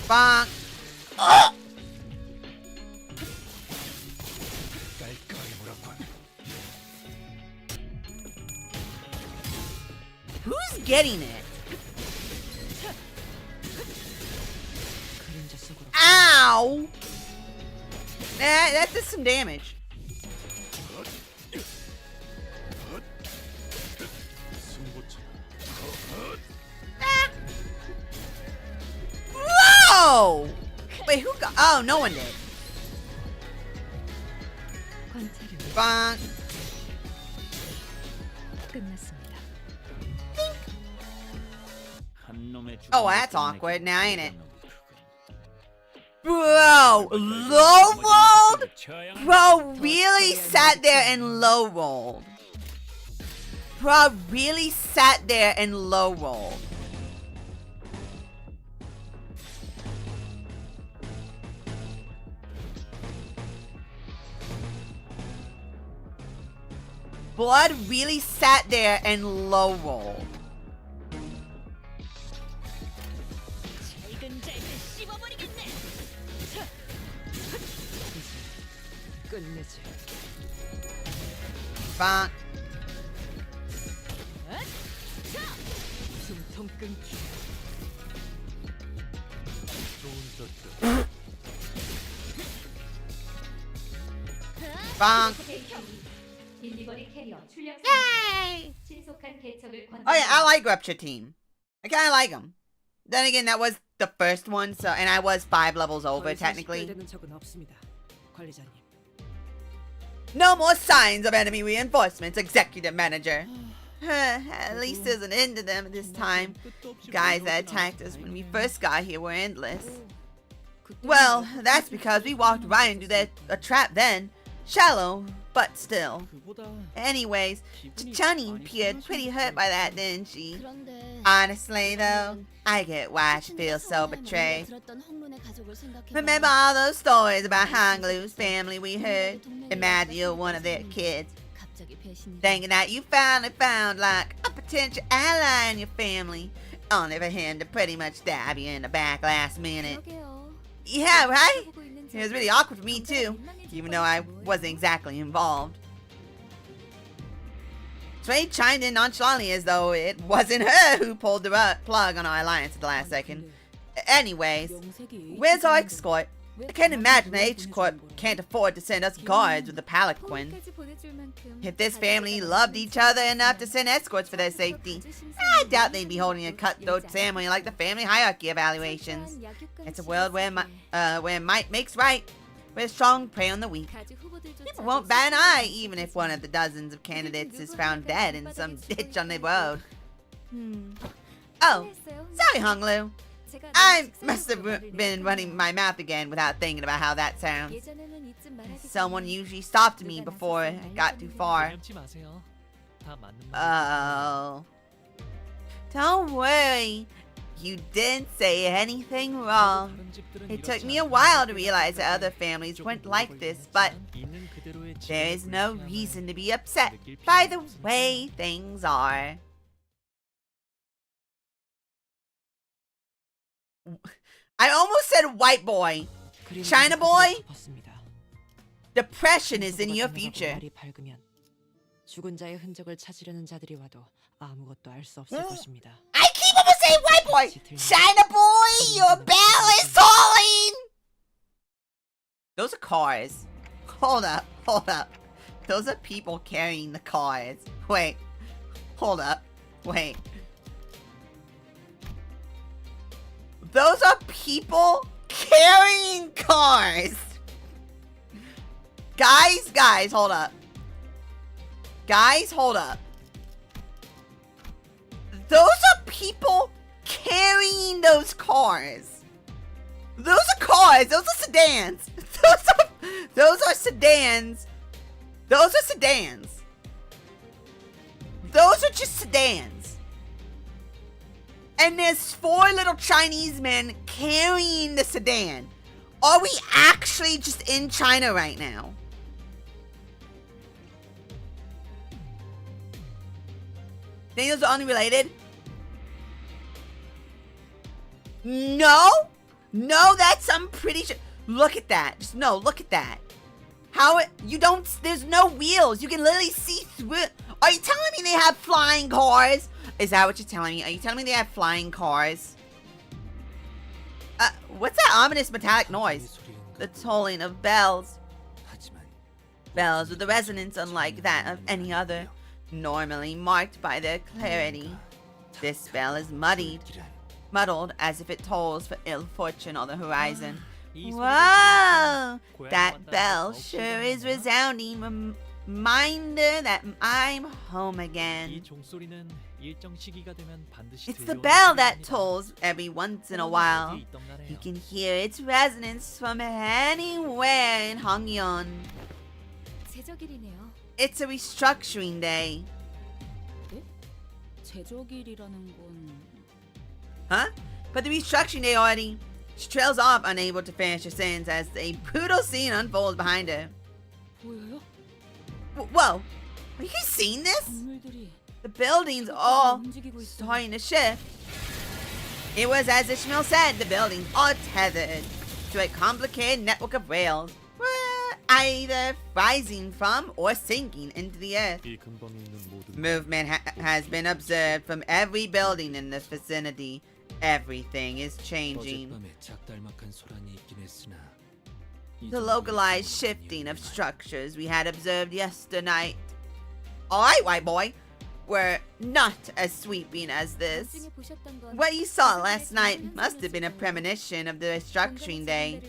Bonk. Oh! Who's getting it? Ow! That did some damage. Whoa! Wait, who got... Oh, no one did. Bonk. Oh, that's awkward now, ain't it? Bro, low rolled? Bro really sat there and low rolled. Bro really sat there and low rolled. Blood really sat there and low rolled. Bonk. Bonk. Yay! Oh yeah, I like Rupture Team. I kind of like them. Then again, that was the first one, so and I was 5 levels over technically. No more signs of enemy reinforcements, Executive Manager. At least there's an end to them at this time. Guys that attacked us when we first got here were endless. Well, that's because we walked right into a trap then. Shallow, but still. Anyways, Chani appeared pretty hurt by that, didn't she? Honestly, though, I get why she feels so betrayed. Remember all those stories about Hanglu's family we heard? Imagine you're one of their kids. Thinking that you finally found, like, a potential ally in your family. only for him to pretty much stab you in the back last minute. 그러게요. Yeah, right? 보고 있는 It was 제가 really awkward for me 정말 too, 민망해질 even though I 뻔했지 wasn't 뭐예요. exactly involved. Sway chimed in nonchalantly as though it wasn't her who pulled the plug on our alliance at the last second. Anyways, where's our escort? I can't imagine the H-Corp can't afford to send us guards with a palanquin. 거기까지 보내줄 만큼 If this family loved each other enough to send escorts for their safety, I doubt they'd be holding a cutthroat ceremony like the family hierarchy evaluations. It's a world where might makes right, where the strong prey on the weak. People won't bat an eye, even if one of the dozens of candidates is found dead in some ditch on the road. Oh, sorry, Hung Lu. I must have been running my mouth again without thinking about how that sounds. Someone usually stopped me before I got too far. 염치 마세요. 다 맞는 말. Oh. Don't worry. You didn't say anything wrong. It took me a while to realize that other families weren't like this, but there is no reason to be upset by the way things are. I almost said white boy. China boy? Depression is in your future. 죽은 자의 흔적을 찾으려는 자들이 와도 아무것도 알 수 없을 것입니다. I keep almost saying white boy. China boy, your bell is tolling. Those are cars. Hold up, hold up. Those are people carrying the cars. Wait, hold up, wait. Those are people carrying cars. Guys, hold up. Guys, hold up. Those are people carrying those cars. Those are cars. Those are sedans. Those are sedans. Those are sedans. Those are just sedans. And there's 4 little Chinese men carrying the sedan. Are we actually just in China right now? Think those are unrelated? No? No, that's, I'm pretty sure. Look at that. Just no, look at that. How it, you don't, there's no wheels. You can literally see through it. Are you telling me they have flying cars? Is that what you're telling me? Are you telling me they have flying cars? What's that ominous metallic noise? The tolling of bells. Bells with a resonance unlike that of any other, normally marked by their clarity. This bell is muddled as if it tolls for ill fortune on the horizon. Whoa! That bell sure is resounding reminder that I'm home again. It's the bell that tolls every once in a while. You can hear its resonance from anywhere in Hongyeon. It's a restructuring day. 제적일이라는 건 Huh? But the restructuring day already. She trails off, unable to finish her sentence as a brutal scene unfolds behind her. 보여요? Whoa! Are you seeing this? 건물들이 The buildings all 움직이고 있어. starting to shift. It was as Ishmael said, the buildings are tethered to a complicated network of rails, either rising from or sinking into the earth. Movement has been observed from every building in the vicinity. Everything is changing. The localized shifting of structures we had observed yesternight. Alright, white boy. Were not as sweeping as this. What you saw last night must have been a premonition of the restructuring day,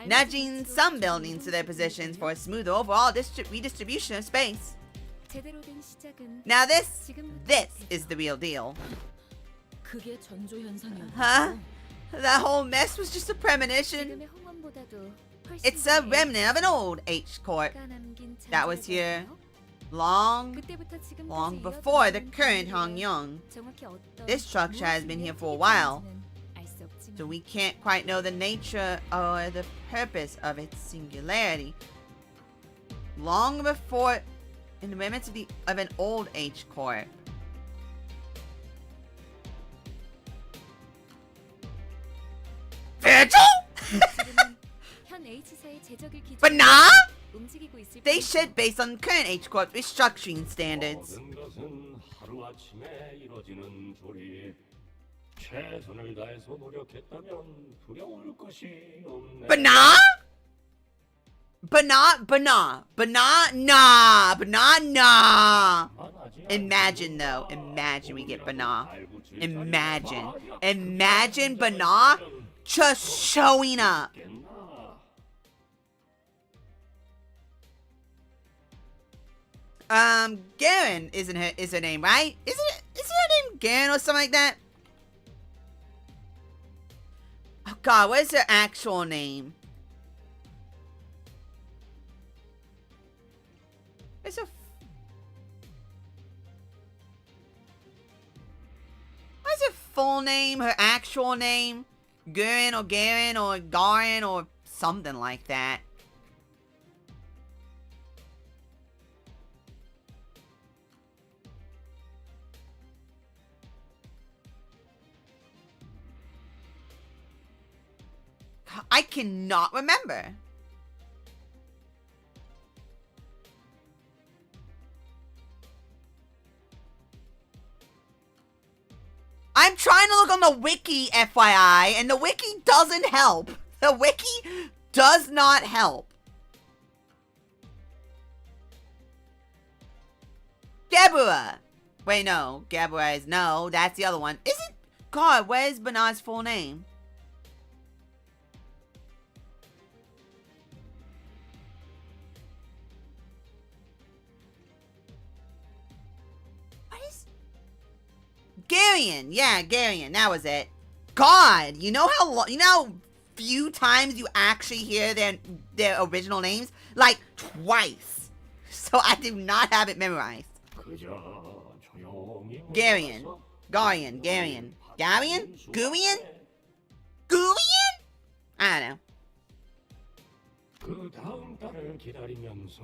nudging some buildings to their positions for a smoother overall redistribution of space. Now this is the real deal. 그게 전조 현상이었고. Huh? That whole mess was just a premonition. It's a remnant of an old H-Corp that was here long before the current Hongyeong. This structure has been here for a while, so we can't quite know the nature or the purpose of its singularity. Long before, in the remnants of an old H-Corp. Turtle? 지금은 현 H사의 제적을 기준으로 Banana? 움직이고 있을 They 뿐이다. should based on current H Corp restructuring standards. 모든 것은 하루아침에 이루어지는 조립. 최선을 다해서 노력했다면 두려울 것이 없네. Banana? Banana. Imagine though, imagine we get Banana. Imagine Banana just showing up. Garen is her name, right? Is her name Garen or something like that? Oh god, what is her actual name? What's her full name? Her actual name? Garen or Garen or Garen or something like that. I cannot remember. I'm trying to look on the wiki, FYI, and the wiki doesn't help. The wiki does not help. Deborah. Wait, no. Deborah is no. That's the other one. Is it? God, where's Banana's full name? Garion, yeah, Garion, that was it. God, you know how few times you actually hear their original names? Like twice. So I do not have it memorized. Garion, Garion, Garion, Garion, Gurion, Gurion? I don't know. 그 다음 달을 기다리면서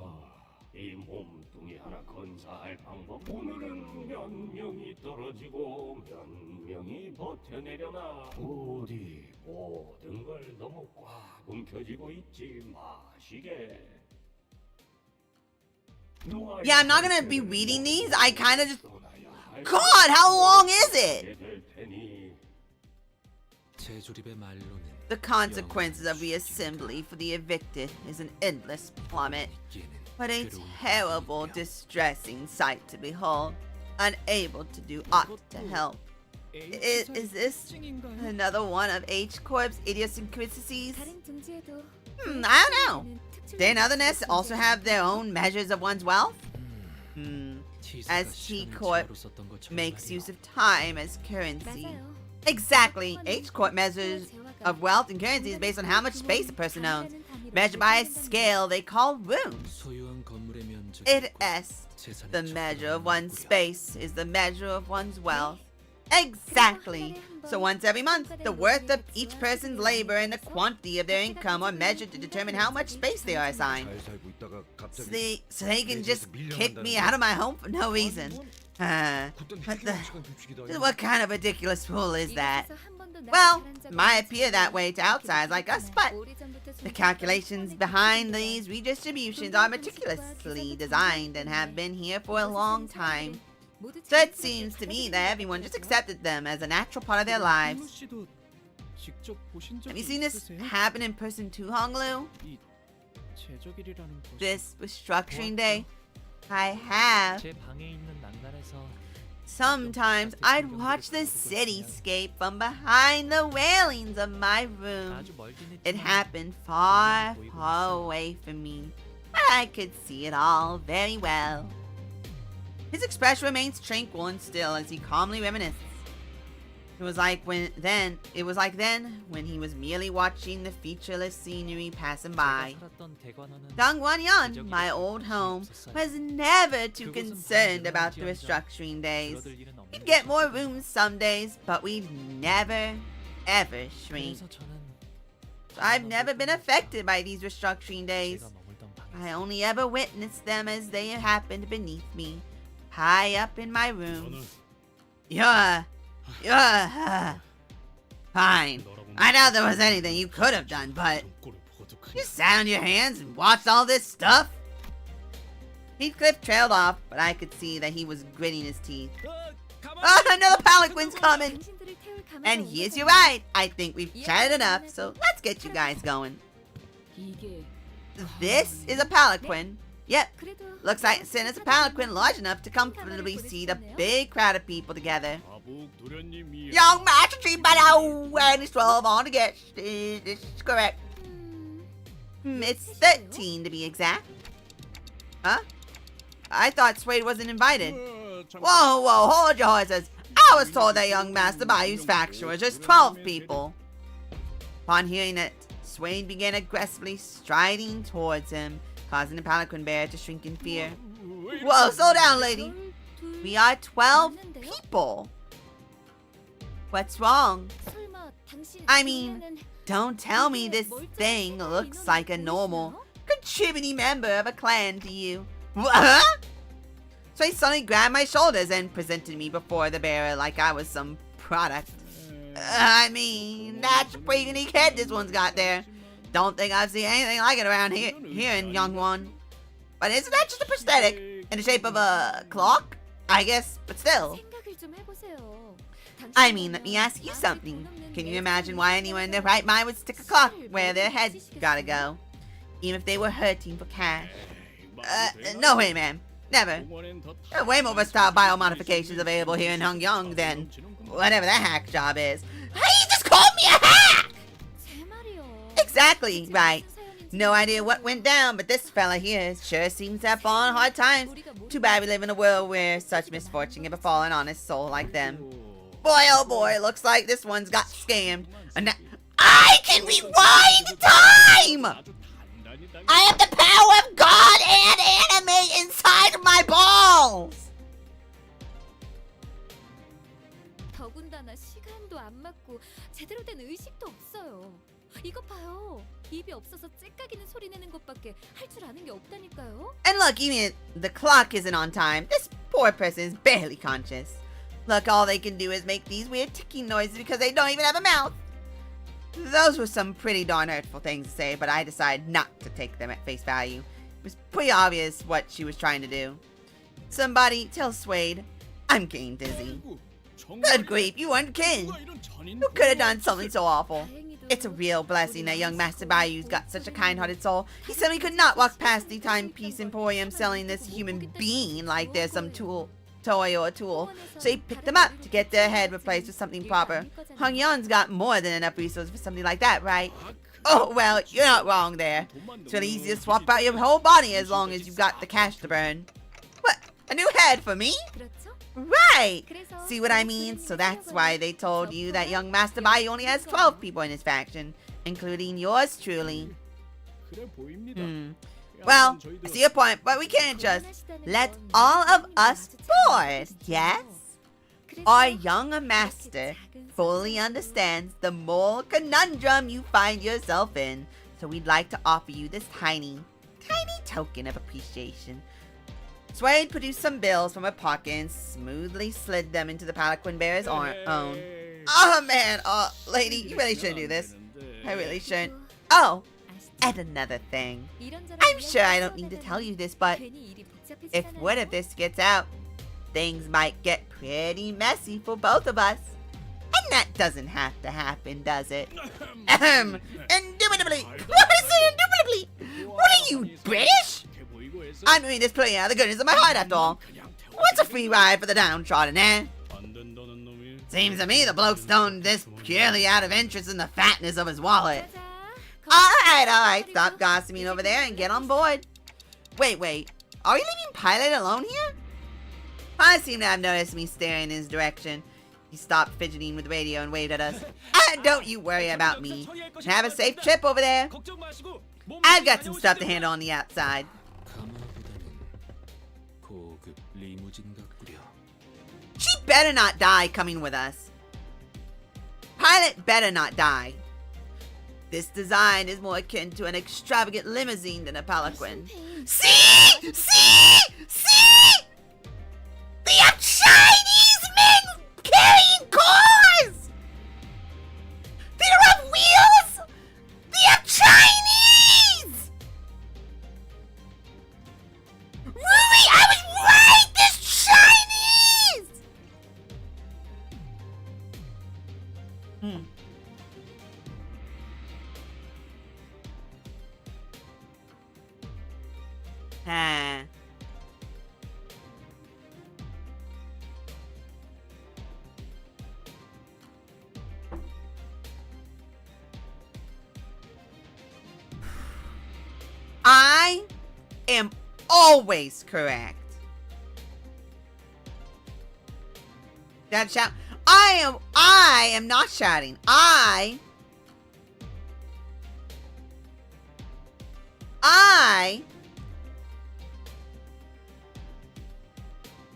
이 몸뚱이 하나 건사할 방법. 오늘은 몇 명이 떨어지고 몇 명이 버텨내려나. 부디 모든 걸 너무 꽉 움켜쥐고 있지 마시게. Yeah, I'm not gonna be reading these. I kind of just... God, how long is it? 재조립의 말로는 The consequences of reassembly for the evicted is an endless plummet. What a terrible, distressing sight to behold, unable to do aught to help. Is this another one of H Corp's idiosyncrasies? 다른 둥지에도 I don't know. Didn't other nests also have their own measures of one's wealth? As T Corp makes use of time as currency. 맞아요. Exactly. H Corp measures of wealth and currency is based on how much space a person owns, measured by a scale they call rooms. 소유한 건물의 면적. It est. The measure of one's space is the measure of one's wealth. Exactly. So once every month, the worth of each person's labor and the quantity of their income are measured to determine how much space they are assigned. So they can just kick me out of my home for no reason. What kind of ridiculous rule is that? Well, it might appear that way to outsiders like us, but the calculations behind these redistributions are meticulously designed and have been here for a long time. So it seems to me that everyone just accepted them as a natural part of their lives. Have you seen this happen in person too, Honglu? This restructuring day? I have. 제 방에 있는 난간에서 Sometimes I'd watch the cityscape from behind the railings of my room. 아주 멀긴 It 했지만 happened far, far away from me, but I could see it all very well. His expression remains tranquil and still as he calmly reminisces. It was like then when he was merely watching the featureless scenery passing by. 살았던 대관원은 Dongwon-yeon, my old home, was never too concerned about the restructuring days. 줄어들 일은 없는 We'd get 것이었고. more rooms some days, but we'd never, ever shrink. 그래서 저는 So I've never been affected by these restructuring days. 제가 머물던 방에서 I only ever witnessed them as they happened beneath me, high up in my room. You're fine. I doubt there was anything you could have done, but you sat on your hands and watched all this stuff? Heathcliff trailed off, but I could see that he was gritting his teeth. Oh, another palanquin's coming! 당신들을 태울 감화가 And 온 here's 거잖아요. your ride. I think we've chatted enough, so let's get you guys going. 이게 This is a palanquin. Yep, 그래도 looks like Santa's a palanquin large enough to comfortably seat a big crowd of people together. Young Master Chief, and it's 12 on the guest. This is correct. It's 13 to be exact. Huh? I thought Suede wasn't invited. Whoa, hold your horses. I was told that young Master Bayou's faction was just 12 people. Upon hearing it, Suede began aggressively striding towards him, causing the palanquin bear to shrink in fear. Whoa, slow down, lady. We are 12 people. What's wrong? 설마 당신 I mean, 그녀는 don't tell me this thing looks like a normal, contributing member of a clan to you. What? So he suddenly grabbed my shoulders and presented me before the bearer like I was some product. I mean, that's a pretty unique head this one's got there. Don't think I've seen anything like it around here in young one. But isn't that just a prosthetic in the shape of a clock? I guess, but still. 생각을 좀 해보세요. I mean, let me ask you something. Can you imagine why anyone in their right mind would stick a clock where their head's gotta go? Even if they were hurting for cash. No way, ma'am. Never. There are way more versatile biomodifications available here in Hong than whatever that hack job is. He just called me a hack! 제 말이요. Exactly, right. No idea what went down, but this fella here sure seems to have fallen hard times. Too bad we live in a world where such misfortune can befall an honest soul like them. Boy, oh boy, looks like this one's got scammed. And now I can rewind time! I have the power of God and anime inside of my balls! 더군다나 시간도 안 맞고 제대로 된 의식도 없어요. 이것 봐요. 입이 없어서 째까기는 소리 내는 것밖에 할 줄 아는 게 없다니까요. And look, even the clock isn't on time. This poor person is barely conscious. Look, all they can do is make these weird ticking noises because they don't even have a mouth. Those were some pretty darn hurtful things to say, but I decided not to take them at face value. It was pretty obvious what she was trying to do. Somebody tell Suede I'm getting dizzy. Good grief, you weren't kidding. Who could have done something so awful? It's a real blessing that young Master Bayou's got such a kind-hearted soul. He said he could not walk past the timepiece emporium selling this human being like there's some toy or a tool. So he picked them up to get their head replaced with something proper. Hong Yun's got more than enough resources for something like that, right? Oh, well, you're not wrong there. It's really easy to swap out your whole body as long as you've got the cash to burn. What? A new head for me? 그렇죠? Right! See what I mean? So that's why they told you that young Master Bayou only has 12 people in his faction, including yours truly. Well, I see your point, but we can't just let all of us board, yes? Our young master fully understands the moral conundrum you find yourself in, so we'd like to offer you this tiny token of appreciation. Suede produced some bills from her pocket and smoothly slid them into the palanquin bearer's own. Oh man, lady, you really shouldn't do this. I really shouldn't. Oh, and another thing. I'm sure I don't need to tell you this, but if word of this gets out, things might get pretty messy for both of us. And that doesn't have to happen, does it? Indubitably! What is it, indubitably? What are you, British? I mean this playing out of the goodness of my heart, after all. What's a free ride for the downtrodden, eh? Seems to me the bloke's done this purely out of interest in the fatness of his wallet. Alright, stop gossiping over there and get on board. Wait, are we leaving Pilot alone here? I seem to have noticed me staring in his direction. He stopped fidgeting with the radio and waved at us. Don't you worry about me. Have a safe trip over there. I've got some stuff to handle on the outside. She better not die coming with us. Pilot better not die. This design is more akin to an extravagant limousine than a palanquin. See! They have Chinese men carrying cars! They don't have am always correct. That shout. I am not shouting. I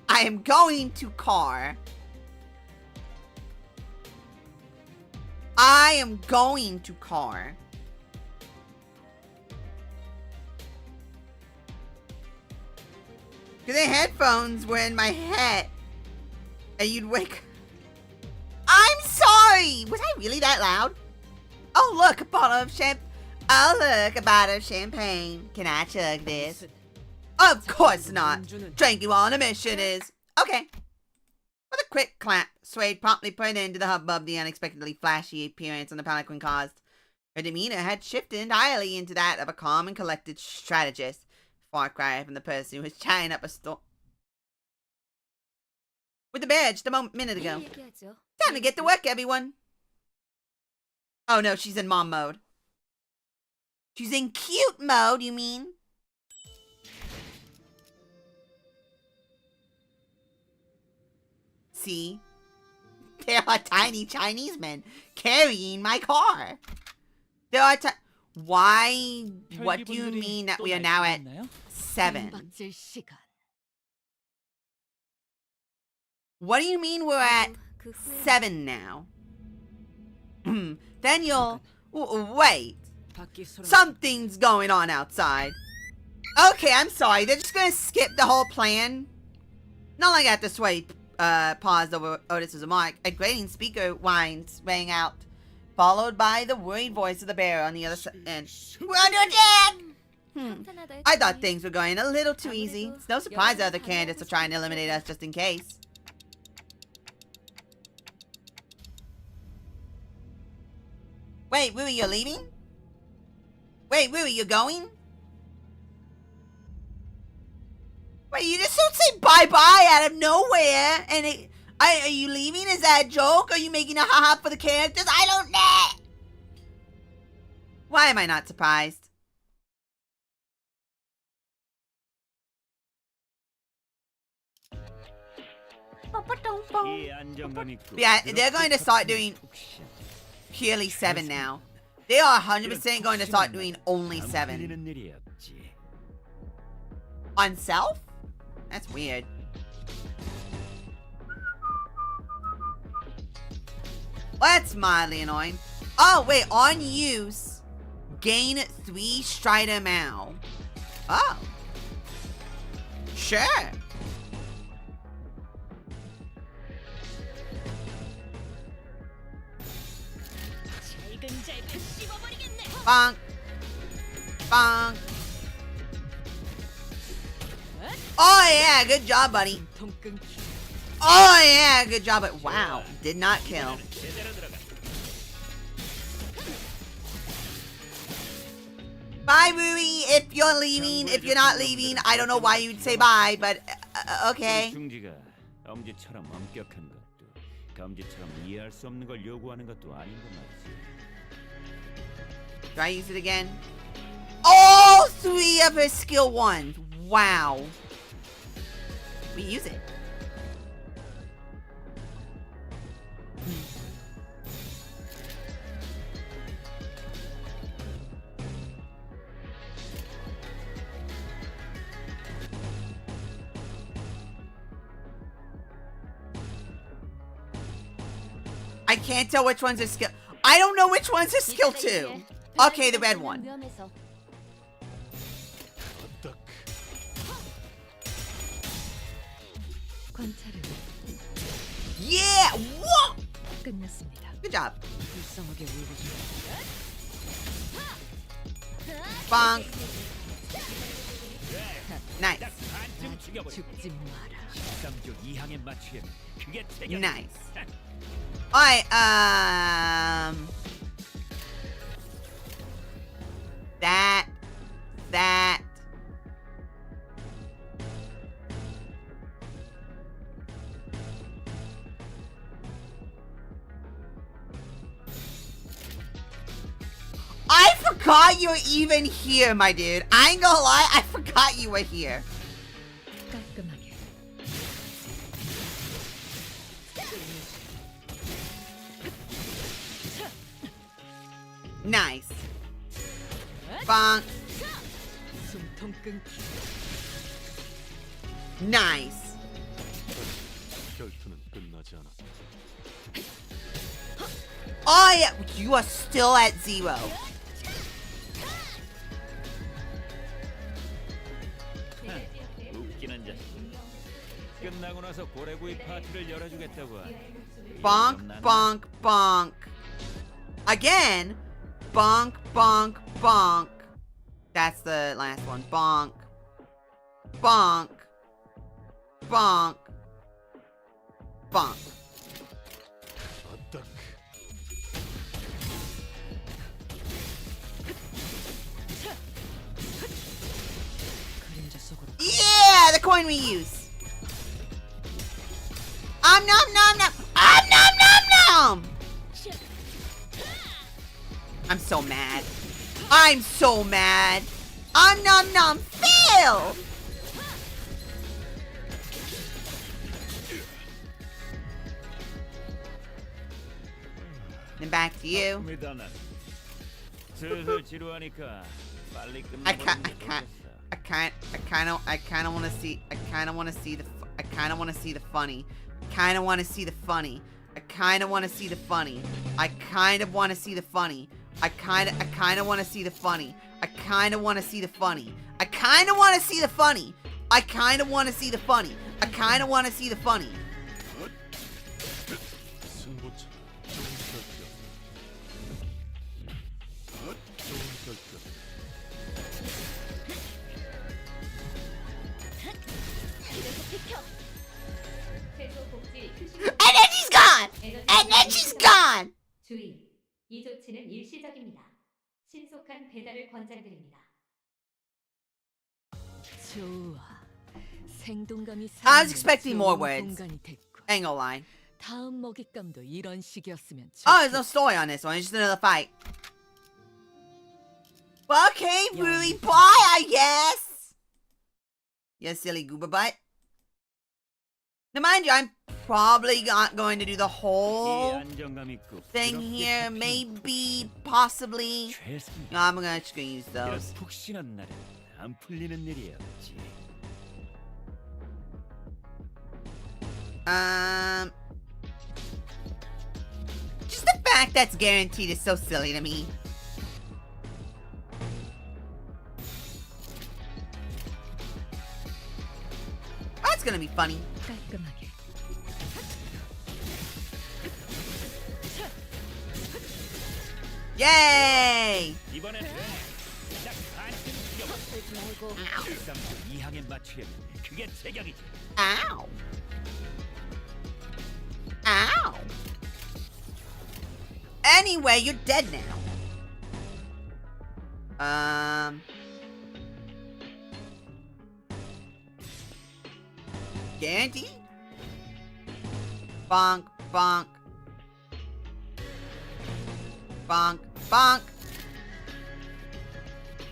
am going to car. I am going to car. Because the headphones were in my head. And you'd wake. I'm sorry! Was I really that loud? Oh, look, a bottle of champagne. Oh, look, a bottle of champagne. Can I chug this? Of course not. Drinking while on a mission is. Okay. With a quick clap, Suede promptly put an end to the hubbub the unexpectedly flashy appearance on the palanquin caused. Her demeanor had shifted entirely into that of a calm and collected strategist. Far cry from the person who was chatting up a storm. With the bear just a minute ago. 얘기하죠. Time to get to work, everyone. Oh no, she's in mom mode. She's in cute mode, you mean? See? There are tiny Chinese men carrying my car. There are Why? What do you mean that we are now at 7? 박질 시간. What do you mean we're at 7 now? Daniel, wait. Something's going on outside. Okay, I'm sorry. They're just gonna skip the whole plan. Not like I have to sway paused over Otis's remark. A grating speaker whines rang out, followed by the worried voice of the bear on the other end. We're under attack! I thought things were going a little too easy. It's no surprise the other candidates are trying to eliminate us just in case. Wait, Rui, you're leaving? Wait, Rui, you're going? Wait, you just don't say bye-bye out of nowhere, and are you leaving? Is that a joke? Are you making a haha for the characters? I don't know! Why am I not surprised? Yeah, they're going to start doing purely 7 now. They are 100% going to start doing only 7. On self? That's weird. Well, that's mildly annoying. Oh, wait, on use, gain 3 Strider Mao. Oh. Sure. Bonk. Bonk. Oh yeah, good job, buddy. Oh yeah, good job. But wow, did not kill. Bye, Rui. If you're leaving, if you're not leaving, I don't know why you'd say bye, but okay. 중지가 엄지처럼 엄격한 것도 검지처럼 이해할 수 없는 걸 요구하는 것도 아닌 것 말이지. Do I use it again? All 3 of her skill 1s. Wow. We use it. I can't tell which ones are skill. I don't know which ones are skill 2. Okay, the red one. Yeah! Whoa! Good job. Bonk. Nice. Nice. Alright, that. I forgot forgot you're even here, my dude. I ain't gonna lie, I forgot you were here. 깔끔하게. Nice. Bonk. 숨통 끊기. Nice. 결투는 끝나지 않았다. Oh yeah, you are still at 0. 웃기는 자식. 끝나고 나서 고래구이 파티를 열어주겠다고 하네. Bonk, bonk, bonk. Again. Bonk, bonk, bonk. That's the last one. Bonk. Bonk. Bonk. Bonk. 아딱. 그림자 속으로. Yeah, the coin we use. Nom nom nom. Nom nom nom. I'm so mad. I'm so mad. Nom nom. Fail. Then back to you. 바쁩니다, 난. 슬슬 지루하니까 빨리 I 끝내버리는 can't. 게 좋겠어. I kind of want to see. I kind of want to see the funny. I kind of want to see the funny. I kind of want to see the funny. I kind of want to see the funny. I kind of want to see the funny. I kind of want to see the funny. I kind of want to see the funny. I kind of want to see the funny. I kind of want to see the funny. I kind of want to see the funny. 승부처. 좋은 결정. 좋은 결정. And then she's gone. And then she's gone. 주의, 이 조치는 일시적입니다. 신속한 배달을 권장드립니다. 좋아. 생동감이 I was expecting more words. 공간이 됐고. Ain't gonna lie. 다음 먹잇감도 이런 식이었으면 Oh, there's no story on this one. It's just another fight. Okay, really, bye, I guess. You silly goober butt. Now, mind you, I'm probably not going to do the 이 whole 안정감 있고 thing 부드럽게 here. 씹히는 Maybe, possibly. 최선. No, I'm just gonna use 이런 those. 푹신한 날엔 안 풀리는 일이 없지. Just the fact that's guaranteed is so silly to me. That's gonna be funny. 깔끔하게. Yay! 이번엔 딱 반쯤 뛰어봐. 일삼도 이항에 맞추려면 그게 제격이지. Ow. Ow. Anyway, you're dead now. Guarantee? Bonk, bonk. Bonk, bonk.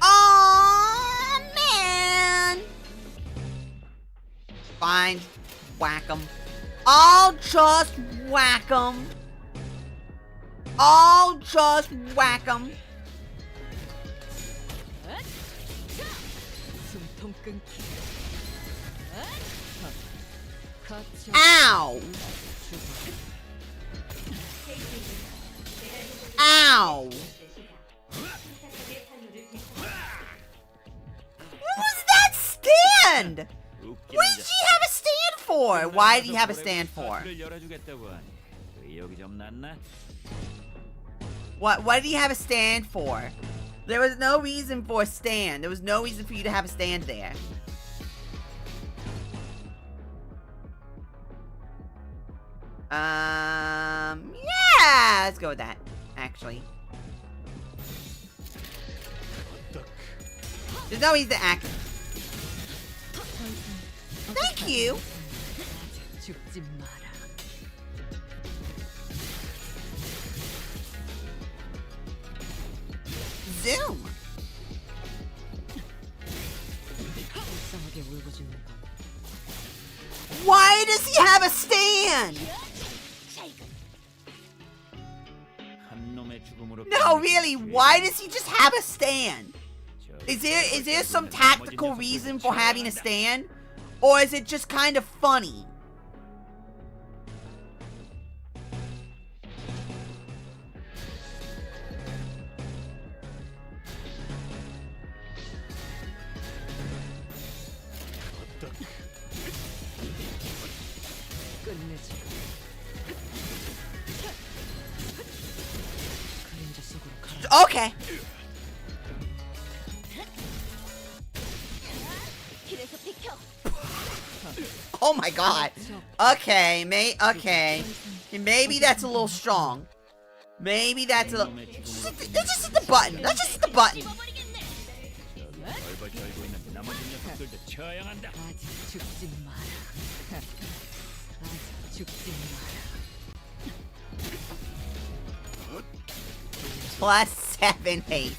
Oh man. Fine. Whack 'em. I'll just whack 'em. I'll just whack 'em. 숨통 끊기. 같이 Ow. Ow. What was that stand? 웃기는 What did 자식. she have a stand for? Why did he have a stand for? 파티를 열어주겠다고 하네. 의욕이 좀 났나? What did he have a stand for? There was no reason for a stand. There was no reason for you to have a stand there. Yeah, let's go with that, actually. There's no reason to act. Thank you. 죽지 마라. Zoom. Why does he have a stand? 한 놈의 죽음으로 No, really, why does he just have a stand? Is there some tactical reason for having a stand? Or is it just kind of funny? 끝내지. 그림자 속으로 가라. Okay. Oh my god. Okay, okay. Maybe that's a little strong. Maybe that's a little... Let's just hit the button. Let's just hit the button. 벌벌 떨고 있는 나머지 녀석들도 처형한다. 아직 죽지 마라. 아직 죽지 마라. +7 hate.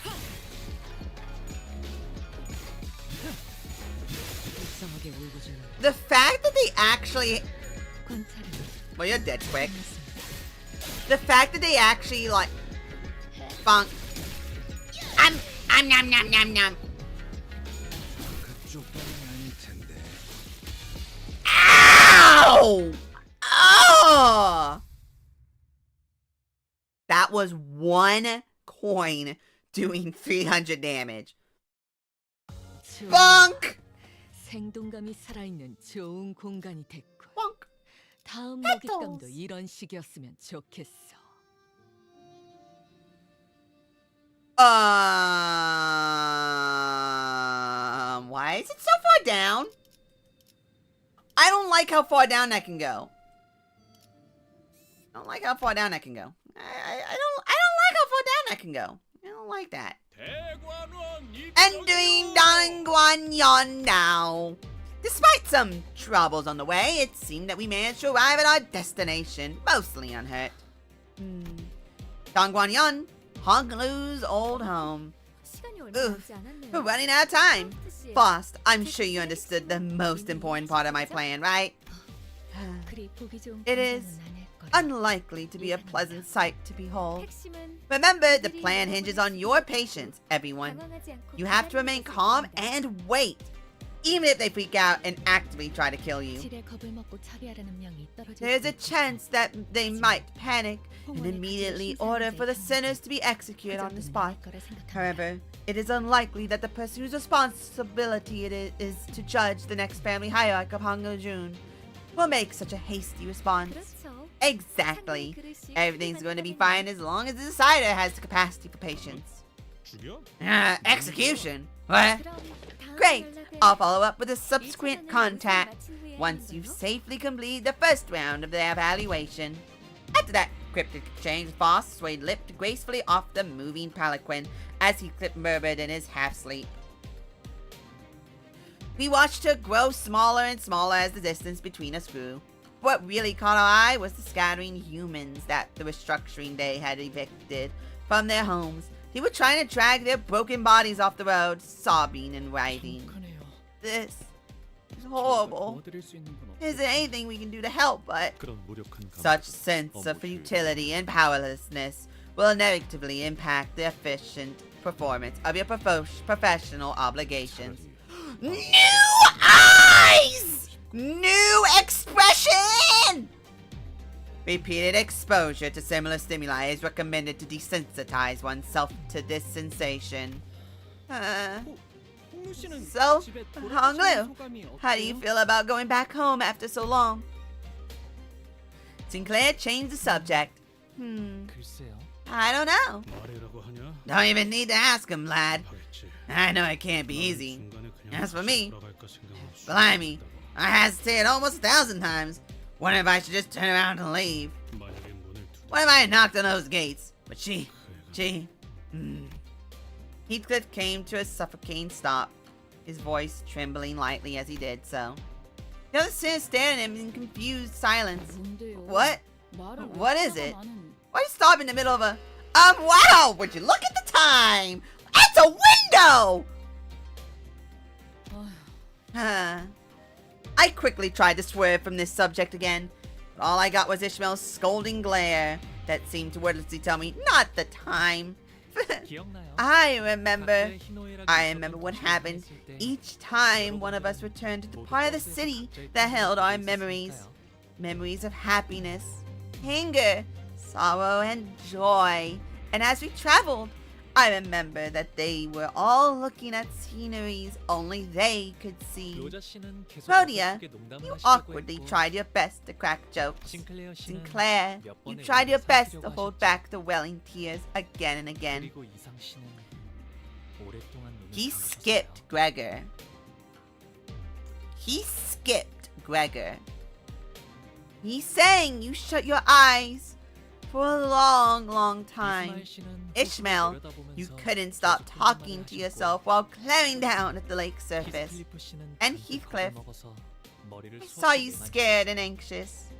불쌍하게 울고주는. The fact that they actually... 관찰은 Well, you're dead quick. The fact that they actually, like... Funk. I'm nom nom nom nom. Ow! Oh! That was one coin doing 300 damage. Funk! 생동감이 살아있는 좋은 공간이 됐고 Funk. 다음 Petals. 먹잇감도 이런 식이었으면 좋겠어. Why is it so far down? I don't like how far down that can go. I don't like how far down that can go. I don't like how far down that can go. I don't like that. Entering Dangguanyon now. Despite some troubles on the way, it seemed that we managed to arrive at our destination, mostly unhurt. Dangguanyon, Honglu's old home. 시간이 얼마 Oof, 남지 않았네요. we're running out of time. 크로프트 씨의 Faust, I'm sure you understood the most important part of my plan, right? 그리 보기 좋은 It is 광경은 아닐 거라. unlikely to be a pleasant sight to behold. 핵심은 Remember, the plan hinges on your patience, everyone. 당황하지 않고 You have to remain calm and wait, even if they freak out and actively try to kill you. 질의 겁을 먹고 처리하라는 명이 떨어질 There's a 수 있죠. chance that they might panic and immediately order for the sinners to be executed on the spot. However, it is unlikely that the person whose responsibility it is to judge the next family hierarch of Hangul-jun will make such a hasty response. 그렇죠. Exactly. Everything's going to be fine as long as the decider has the capacity for patience. Execution? What? 그럼 다음 Great. 연락은 I'll follow up with a subsequent 1차전을 contact 마친 후에 once 하는 you've 걸로? safely completed the first round of their evaluation. After that cryptic exchange, Faust swayed lipped gracefully off the moving palanquin as he clipped murmured in his half-sleep. We watched her grow smaller and smaller as the distance between us grew. What really caught our eye was the scattering humans that the restructuring day had evicted from their homes. They were trying to drag their broken bodies off the road, sobbing and writhing. This is horrible. Isn't anything we can do to help, but such sense of futility and powerlessness will inevitably impact the efficient performance of your professional obligations. New eyes! New expression! Repeated exposure to similar stimuli is recommended to desensitize oneself to this sensation. So, Honglu, how do you feel about going back home after so long? Sinclair changed the subject. 글쎄요. I don't know. 말해라고 하냐? Don't even need to ask him, lad. 하겠지. I know it can't be easy. 중간에 그냥 As for me, 돌아갈까 생각할 수 blimey, 있다고. I hesitated almost 1,000 times. Wonder if I should just turn around and leave. 만약에 문을 What if I knocked on those gates? But she... Heathcliff came to a suffocating stop, his voice trembling lightly as he did so. The other sinners stared at him in confused silence. 뭔데요? What? 말을 왜 What is 하다가 it? 나는 Why you stop in the middle of a... wow! Would you look at the time? It's a window! I I quickly tried to swerve from this subject again, but all I got was Ishmael's scolding glare that seemed to wordlessly tell me, not the time. 기억나요? I remember 각자의 희노애락이 what 있었던 곳이 happened 있을 때 each time one of us returned to the part of the city that held our memories. 있었을까요? Memories of happiness, anger, sorrow, and joy. And as we traveled, I remember that they were all looking at sceneries only they could see. 로자 씨는 계속 Rhodia, 어설프게 농담을 you 하시려고 awkwardly 했고, tried your best to crack jokes. 싱클레어 씨는 Sinclair, 몇 you 번의 tried your 연애를 best to 삼키려고 hold 하셨죠. back the welling tears again and again. 그리고 이상 씨는 오랫동안 눈을 He 감으셨어요. skipped Gregor. He skipped Gregor. He's saying you shut your eyes for a long, long time. 이스마엘 씨는 Ishmael, 호수를 you 들여다보면서 couldn't stop 계속 talking 혼잣말을 to 하셨고, yourself while glaring down at the lake surface. 히스클리프 씨는 And 잔뜩 Heathcliff, 겁먹어서 머리를 I saw you 수없이 scared and anxious,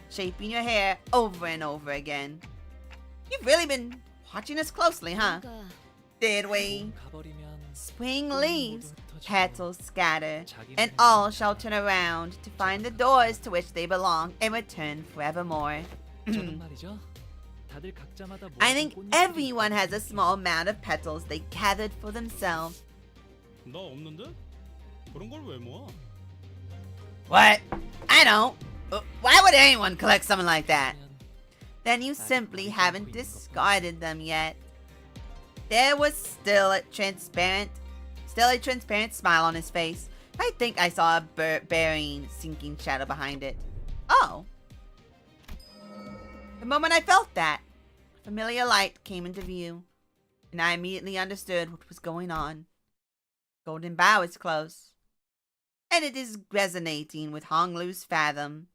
shaping your hair over and over again. You've really been watching us closely, huh? 뭔가 Did we? 가버리면 Spring leaves, 모두 흩어지고 petals scatter, 자기 and 몸에 all 있는 shall turn around to find the doors to which they belong and return forevermore. 저는 말이죠. 다들 각자마다 I 모아둔 think 꽃잎들이 everyone has a 있거든요. small amount of petals they gathered for themselves. 나 없는데? 그런 걸 왜 모아? What? I don't. Why would anyone collect something like that? Then you 아직 simply 버리지 haven't 않고 있는 discarded them yet. There was still a transparent smile on his face. I think I saw a burying, sinking shadow behind it. Oh. The moment I felt that, a familiar light came into view, and I immediately understood what was going on. Golden Bow is close, and it is resonating with Honglu's fathom.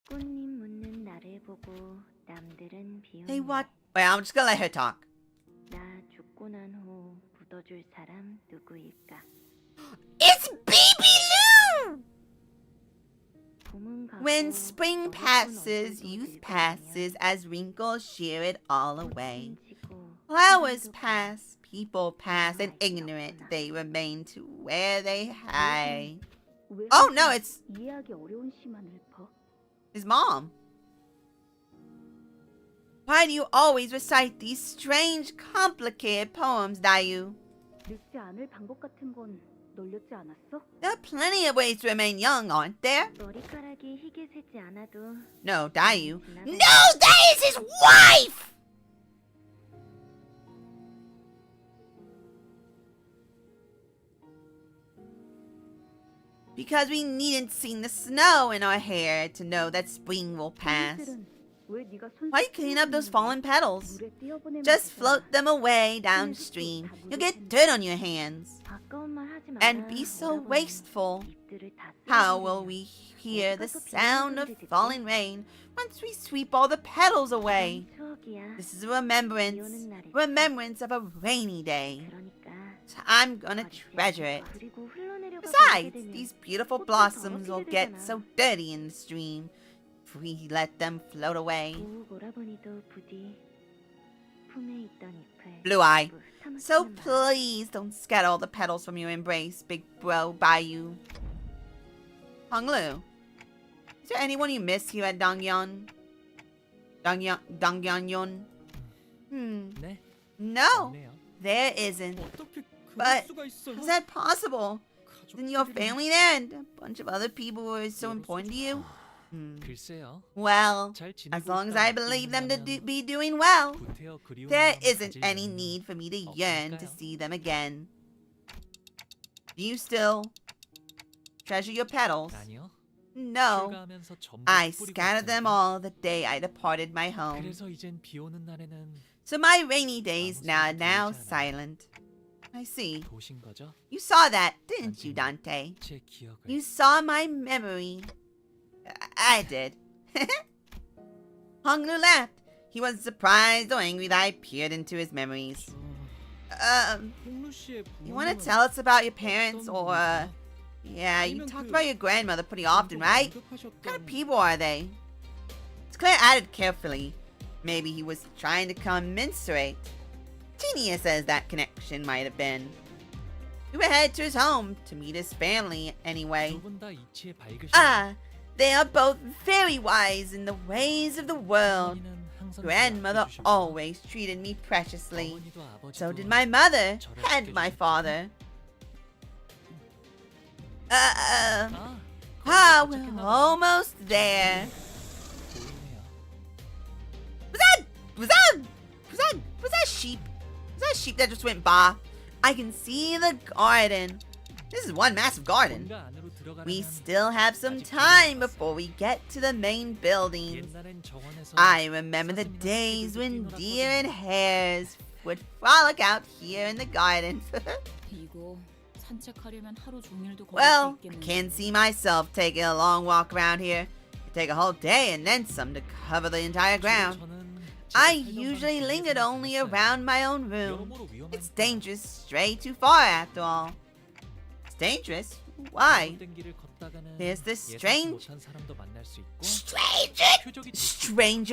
꽃잎 묻는 나를 보고 남들은 Hey, 비웃는 what? Wait, I'm just gonna let her talk. 나 죽고 난 후 묻어줄 사람 누구일까? It's Baby Lou! 봄은 가고 When spring 어두운 passes, 어둠도 youth 들끓으면 passes as wrinkles shear it all away. 꽃은 지고 Flowers 사람도 pass, people pass, and ignorant they remain to where they hide. 왜 Oh no, 항상 it's 이해하기 어려운 시만 읊어? his mom. Why do you always recite these strange, complicated poems, Dayu? 늙지 않을 방법 같은 건 놀렸지 않았어? There are plenty of ways to remain young, aren't there? 머리카락이 희게 새지 않아도 No, Dayu. 지나가는 No, that is his wife! Because we needn't seen the snow in our hair to know that spring will pass. 꽃들은 왜 네가 손 Why clean up those fallen petals? 물에 띄어보내면 Just 되잖아. float them away downstream. You'll get dirt on your hands. 아까운 말 하지 마라. And be so 오라버니. wasteful. 잎들을 다 How 쓸어버리면 will we hear the 어디가서 비오는 sound of 소리를 듣지? falling rain once we sweep all the petals away? 그건 추억이야. This is a remembrance of a rainy day. 그러니까 So I'm gonna treasure it. 그리고 흘러내려가 Besides, 버리게 되면 these beautiful 꽃도 blossoms will 더럽게 get 되잖아. so dirty in the stream if we let them float away. 오, 오라버니도 부디 품에 있던 잎을 Blue Eye. 전부 So 흩어놓지는 마. please don't scatter all the petals from your embrace, big bro Bayou. Honglu, is there anyone you miss here at Dongyeon? Dongyeon? 네, No, 없네요. there isn't. 어떻게 그럴 But 수가 있어요? How's that possible? Isn't your 가족들이랑- family there and a bunch of other people who are so important to you? 글쎄요. Well, 잘 지내고 as long as 있다고 I believe them to 믿는다면 be doing well, 구태여 그리운 there 마음을 isn't 가질 any 이유는 need for me to yearn to 없으니까요. see them again. Do you still treasure your petals? 아니요. No, 출가하면서 전부 I 뿌리고 scattered them 있었는데, all the day I departed my home. 그래서 이젠 비 오는 날에는 So my rainy days 아무 now 소리도 now 들리지 않아요. silent. I see. 보신 거죠? You saw that, didn't you, Dante? 제 기억을. You saw my memory. I did. Honglu laughed. He wasn't surprised or angry that I peered into his memories. 홍루 씨의 You want to 부모님은 tell us about your parents 어떤 or, 분일까? yeah, you 아니면 talked 그 about your grandmother pretty often, right? What kind of people are they? Claire added carefully, maybe he was trying to commensurate. Tinia says that connection might have been. We would head to his home to meet his family anyway. They are both very wise in the ways of the world. Grandmother always treated me preciously. So did my mother and my father. We're almost there. Was that sheep? Was that sheep that just went by? I can see the garden. This is one massive garden. We still have some time before we get to the main buildings. I remember the days when deer and hares would frolic out here in the garden. Well, I can't see myself taking a long walk around here. It'd take a whole day and then some to cover the entire ground. I usually lingered only around my own room. It's dangerous to stray too far after all. It's dangerous? Why? There's this stranger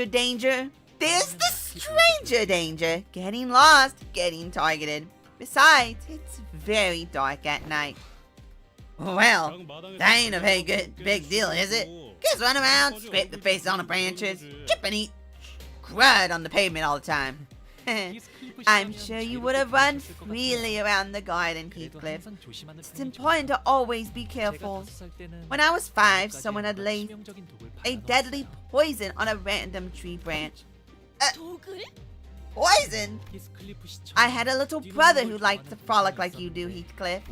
danger. There's the stranger danger. Getting lost, getting targeted. Besides, it's very dark at night. Well, that ain't a very big deal, is it? Just run around, scrape the face on the branches, chip and eat crud on the pavement all the time. I'm sure you would have run freely around the garden, Heathcliff. It's important to always be careful. When I was 5, someone had laid a deadly poison on a random tree branch. Poison? I had a little brother who liked to frolic like you do, Heathcliff.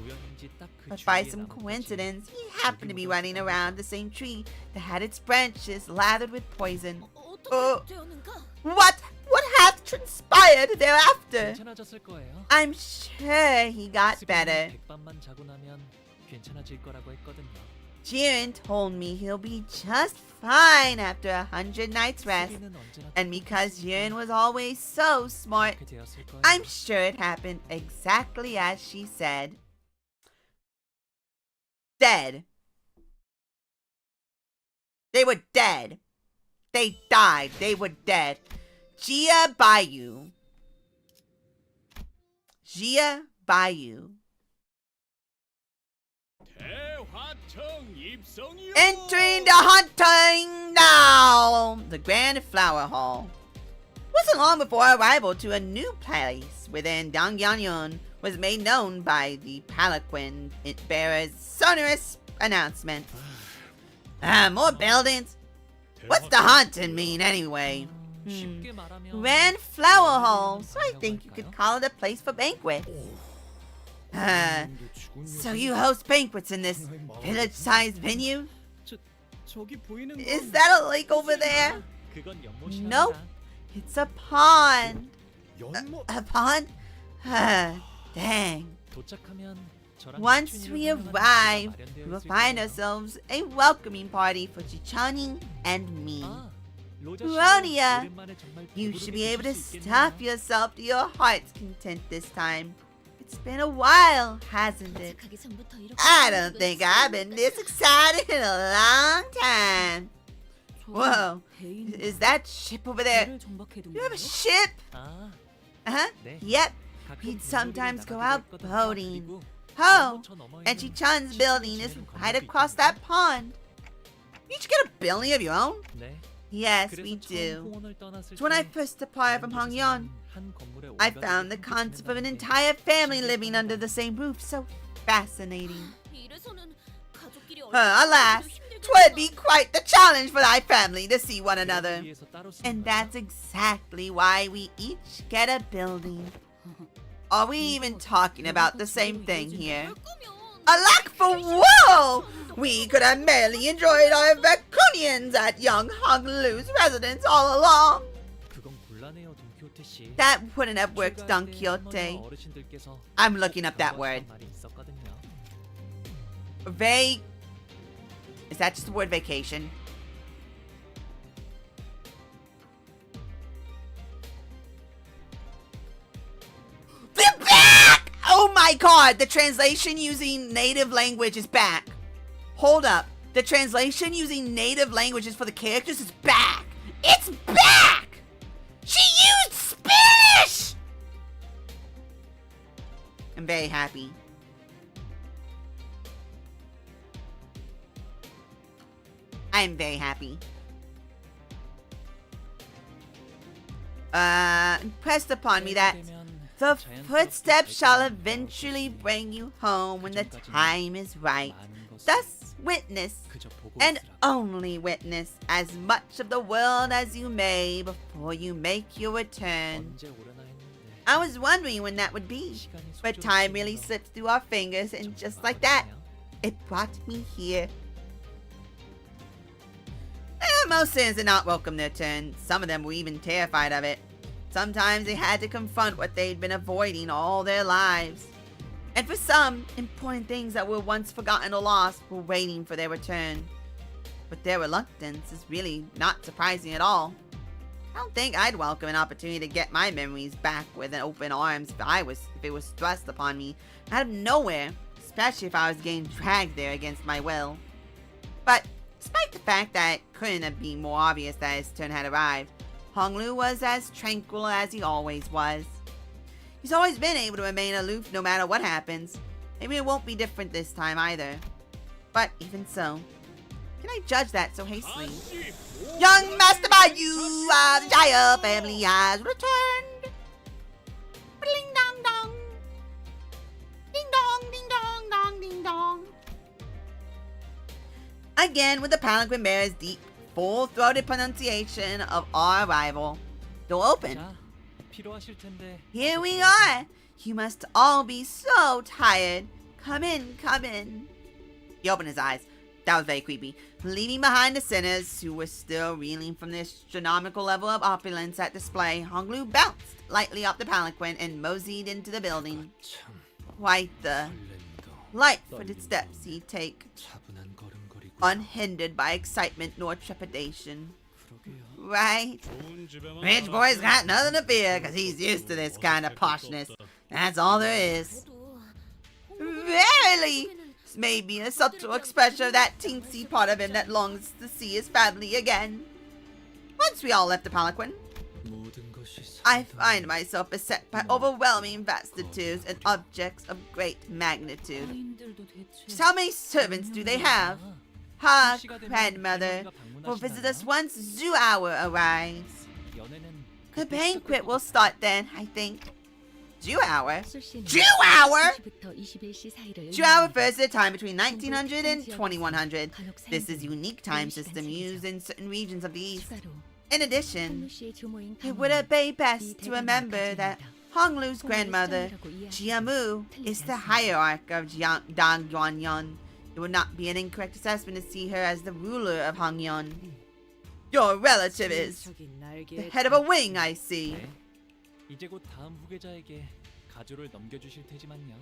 But by some coincidence, he happened to be running around the same tree that had its branches lathered with poison. What hath transpired thereafter? I'm sure he got better. Jiren told me he'll be just fine after 100 nights rest. And because Jiren was always so smart, I'm sure it happened exactly as she said. Dead. They were dead. They died. They were dead. Jia Bayou. Jia Bayou. Entering the hunting now! The Grand Flower Hall. Wasn't long before our arrival to a new place within Dangyangyun was made known by the palanquin bearer's sonorous announcement. More buildings? What's the hunting mean anyway? Grand Flower Hall, so I think you could call it a place for banquets. So you host banquets in this village-sized venue? Is that a lake over there? Nope, it's a pond. A pond? Dang. Once we arrive, we will find ourselves a welcoming party for Chichani and me. Rhodia, you should be able to stuff yourself to your heart's content this time. It's been a while, hasn't it? I don't think I've been this excited in a long time. Whoa, is that ship over there? You have a ship? Yep, we'd sometimes go out boating. Oh, and Chichan's building is right across that pond. You should get a building of your own? Yes, we do. So when I first departed from Hongyeon, I found the concept of an entire family living under the same roof so fascinating. Alas, 'twould be quite the challenge for thy family to see one another. And that's exactly why we each get a building. Are we even talking about the same thing here? Alack for woe! We could have merely enjoyed our vacations at young Honglu's residence all along. That wouldn't have worked, Don Quixote. I'm looking up that word. Is that just the word vacation? They're back! Oh my god, the translation using native language is back. Hold up. The translation using native languages for the characters is back. It's back! She used Spanish! I'm very happy. I'm very happy. Impressed upon me that the footsteps shall eventually bring you home when the time is right. Thus witness, and only witness, as much of the world as you may before you make your return. I was wondering when that would be, but time really slipped through our fingers, and just like that, it brought me here. Most sinners did not welcome their turn. Some of them were even terrified of it. Sometimes they had to confront what they'd been avoiding all their lives. And for some, important things that were once forgotten or lost were waiting for their return. But their reluctance is really not surprising at all. I don't think I'd welcome an opportunity to get my memories back with open arms if it was thrust upon me out of nowhere, especially if I was getting dragged there against my will. But despite the fact that it couldn't have been more obvious that his turn had arrived, Honglu was as tranquil as he always was. He's always been able to remain aloof no matter what happens. Maybe it won't be different this time either. But even so, can I judge that so hastily? Young Master Bayou of the Jaya family has returned. Ding dong dong. Ding dong, ding dong, dong, ding dong. Again with the palanquin bearer's deep, full-throated pronunciation of our arrival. Door open. Here we are. You must all be so tired. Come in, come in. He opened his eyes. That was very creepy. Leaving behind the sinners, who were still reeling from the astronomical level of opulence at display, Honglu bounced lightly up the palanquin and moseyed into the building. Quite the light-footed steps he'd take, unhindered by excitement nor trepidation. Right? Rich boy's got nothing to fear, because he's used to this kind of poshness. That's all there is. Verily! This may be a subtle expression of that teensy part of him that longs to see his family again. Once we all left the palanquin, I find myself beset by overwhelming vastitudes and objects of great magnitude. Just how many servants do they have? Ha, grandmother, will visit us once zoo hour arrives. The banquet will start then, I think. Jew hour? Jew hour? Jew hour refers to the time between 1900 and 2100. This is a unique time system used in certain regions of the East. In addition, it would be best to remember that Honglu's grandmother, Jiamu, is the hierarch of Dang Yuanyan. It would not be an incorrect assessment to see her as the ruler of Hongyon. Your relative is the head of a wing, I see. 이제 곧 다음 후계자에게 가조를 넘겨주실 테지만요.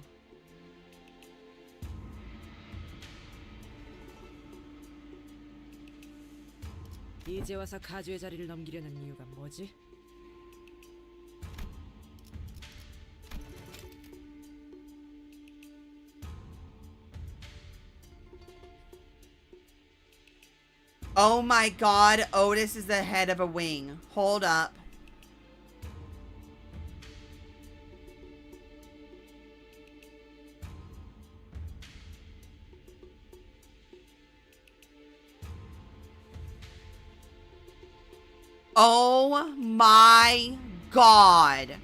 이제 와서 가주의 자리를 넘기려는 이유가 뭐지? Oh my god, Otis is the head of a wing. Hold up. Oh my god.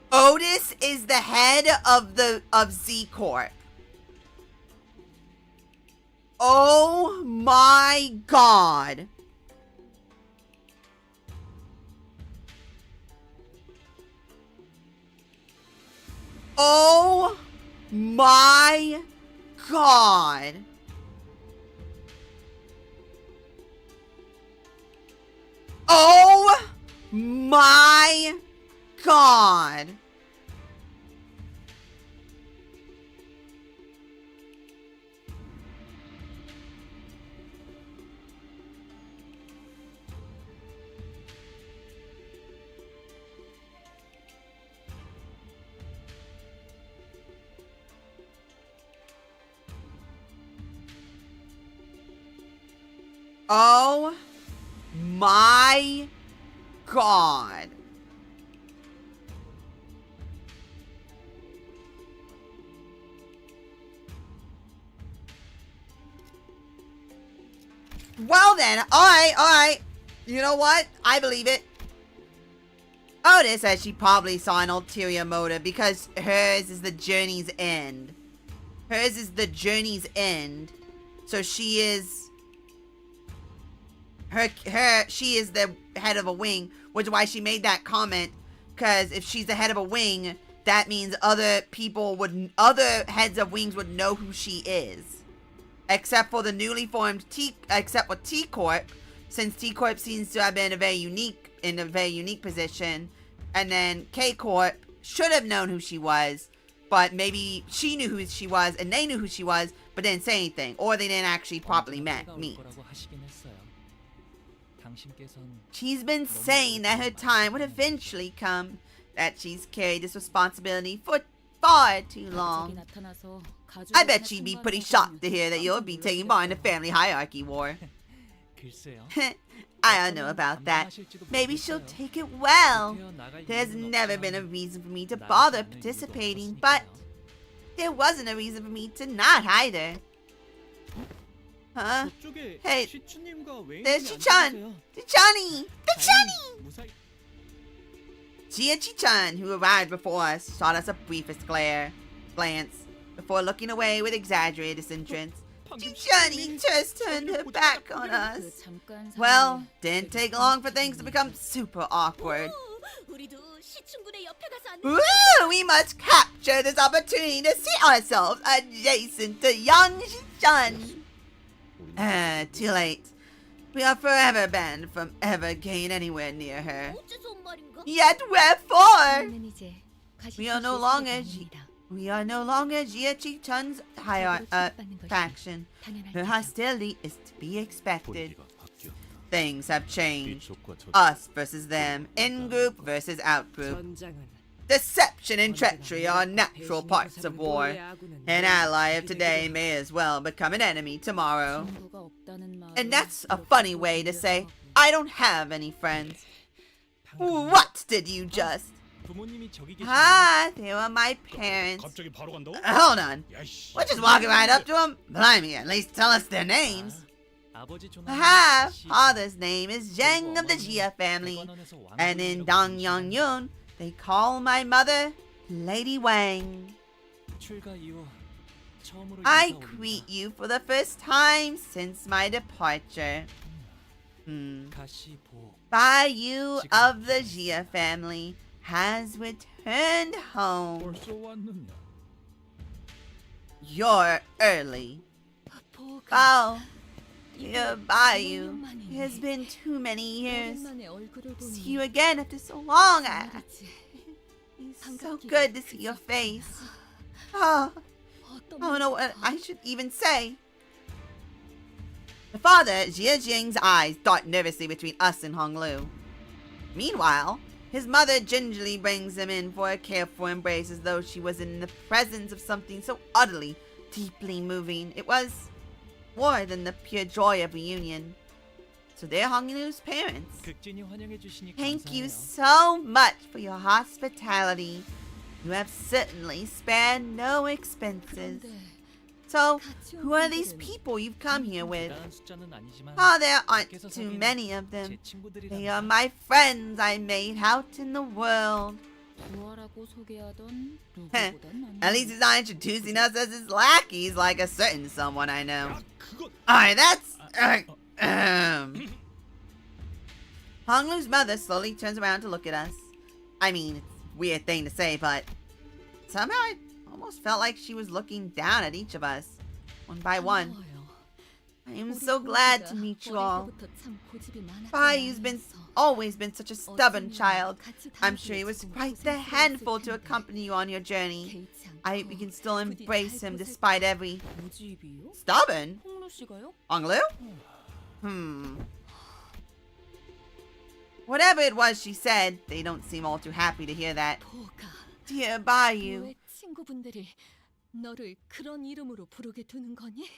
Otis is the head of Z Corp. Oh my god. Oh my god. Oh my god. Oh my god. Well then, alright. You know what? I believe it. Otis says she probably saw an ulterior motive because hers is the journey's end. Hers is the journey's end. So she is she is the head of a wing, which is why she made that comment. Because if she's the head of a wing, that means other heads of wings would know who she is. Except for the newly formed T Corp, since T Corp seems to have been in a very unique position, and then K Corp should have known who she was, but maybe she knew who she was and they knew who she was, but didn't say anything, or they didn't actually properly meet. She's been saying that her time would eventually come, that she's carried this responsibility for far too long. I bet she'd be pretty shocked to hear that you'll be taking part in the family hierarchy war. I don't know about that. Maybe she'll take it well. There's never been a reason for me to bother participating, but there wasn't a reason for me to not either. Huh? Hey, there's Chichan! Chichani! Gia Chichan, who arrived before us, shot us a briefest glance before looking away with exaggerated disinterest. Chichani just turned her back on us. Well, didn't take long for things to become super awkward. Ooh, we must capture this opportunity to see ourselves adjacent to young Chichan. Too late. We are forever banned from ever getting anywhere near her. Yet wherefore? We are no longer Gia Chichan's faction. Her hostility is to be expected. Things have changed. Us versus them. In-group versus out-group. Deception and treachery are natural parts of war. An ally of today may as well become an enemy tomorrow. And that's a funny way to say, I don't have any friends. What did you just? They were my parents. Hold on. We're just walking right up to them? Blimey, at least tell us their names. Father's name is Zheng of the Jia family. And in Dongyongyun, they call my mother Lady Wang. I greet you for the first time since my departure. Bayu of the Jia family has returned home. You're early. Oh, dear Bayu, it has been too many years. See you again after so long. It's so good to see your face. Oh, I don't know what I should even say. The father, Jia Jing's eyes dart nervously between us and Hong Lu. Meanwhile, his mother gingerly brings him in for a careful embrace as though she was in the presence of something so utterly, deeply moving. It was more than the pure joy of reunion. So they're Hong Lu's parents. Thank you so much for your hospitality. You have certainly spared no expenses. So, who are these people you've come here with? Oh, there aren't too many of them. They are my friends I made out in the world. At least he's not introducing us as his lackeys like a certain someone I know. Alright, that's... Hong Lu's mother slowly turns around to look at us. I mean, it's a weird thing to say, but somehow I almost felt like she was looking down at each of us, one by one. I am so glad to meet you all. Bayu's always been such a stubborn child. I'm sure he was quite the handful to accompany you on your journey. I hope you can still embrace him despite every... Stubborn? Hong Lu? Whatever it was she said, they don't seem all too happy to hear that. Dear Bayu. 친구분들이 너를 그런 이름으로 부르게 두는 거니?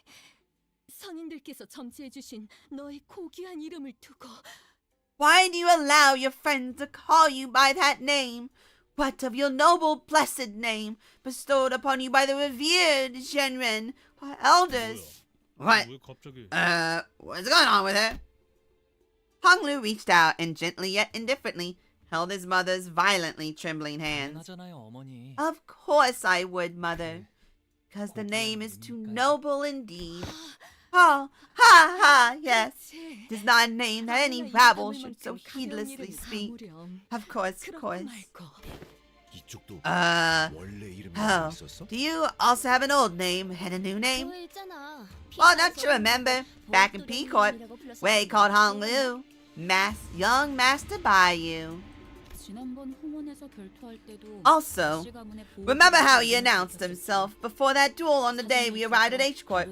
선인들께서 점지해 주신 너의 고귀한 이름을 두고 Why do you allow your friends to call you by that name? What of your noble, blessed name, bestowed upon you by the revered Genren, our elders? What? 왜 갑자기? What's going on with her? Honglu reached out and gently yet indifferently held his mother's violently trembling hands. 당연하잖아요, 어머니. Of course I would, mother, because the name is too noble indeed. Oh, ha ha, yes. It is not a name that any rabble should so heedlessly speak. Of course. 이쪽도 Oh, do you also have an old name and a new name? Well, don't you remember, back in P Corp, where he called Honglu, young Master Bayou. Also, remember how he announced himself before that duel on the day we arrived at H-Corp?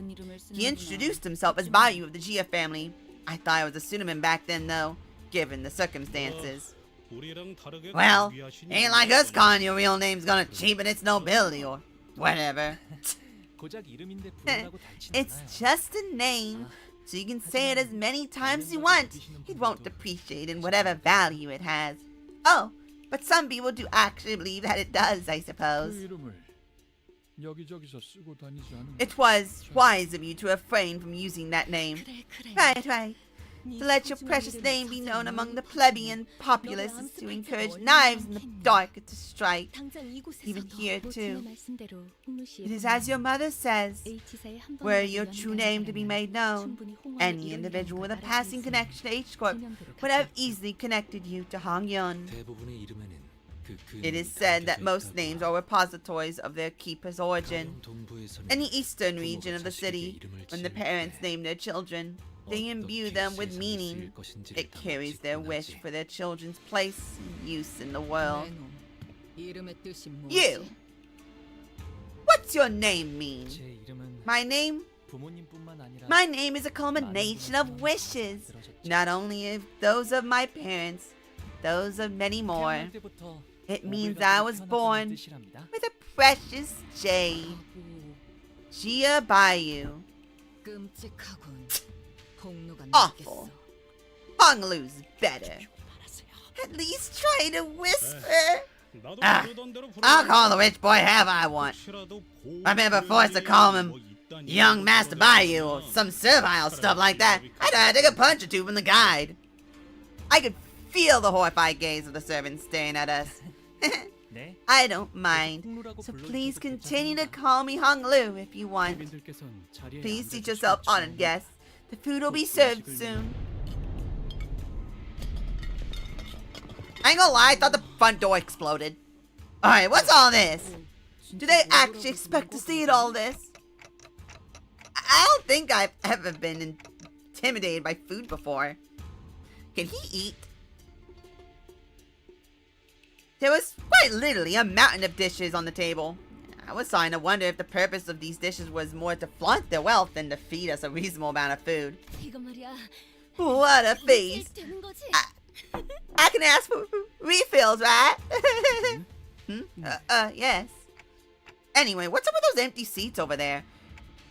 He introduced himself as Bayou of the Gia family. I thought it was a pseudonym back then, though, given the circumstances. Well, ain't like us calling your real name's gonna cheapen its nobility or whatever. 고작 이름인데 부르라고 닳진 It's 않아요. just a name, so you can say it as many times as you want. It won't depreciate in whatever value it has. Oh, but some people do actually believe that it does, I suppose. 그 이름을 여기저기서 쓰고 다니지 않은 It was wise of you to refrain from using that name. Right. To let your precious name be known among the plebeian populace is to encourage knives in the dark to strike. Even here, too. It is as your mother says. Were your true name to be made known, any individual with a passing connection to H-Corp would have easily connected you to Hong-Yun. 대부분의 이름에는 It is said that most names are repositories of their keeper's origin. In the eastern region of the city, when the parents name their children, they imbue them with meaning. It carries their wish for their children's place and use in the world. You! What's your name mean? 제 이름은 My name? 부모님뿐만 아니라 My name is a culmination of wishes, not only of those of my parents, those of many more. 태어날 때부터 It means 오글거리고 I was 태어났다는 born 뜻이랍니다. with a precious jade. Gia Bayou. Awful. Honglu's better. At least try to whisper. 나도 Ah, 그러던 대로 I'll call the rich boy however I want. I've never forced to call him Young Master Bayou or some servile stuff like that. I'd have to take a punch or two from the guide. I could feel the horrified gaze of the servants staring at us. 네. I don't mind, so please continue to call me Honglu if you want. 주민들께서는 자리에 Please 앉아 seat yourself, honored guests. The food will be served soon. I ain't gonna lie, I thought the front door exploded. Alright, what's all this? Do they actually expect to see it all this? I don't think I've ever been intimidated by food before. Can he eat? There was quite literally a mountain of dishes on the table. I was starting to wonder if the purpose of these dishes was more to flaunt their wealth than to feed us a reasonable amount of food. What a feast! I can ask for refills, right? Yes. Anyway, what's up with those empty seats over there?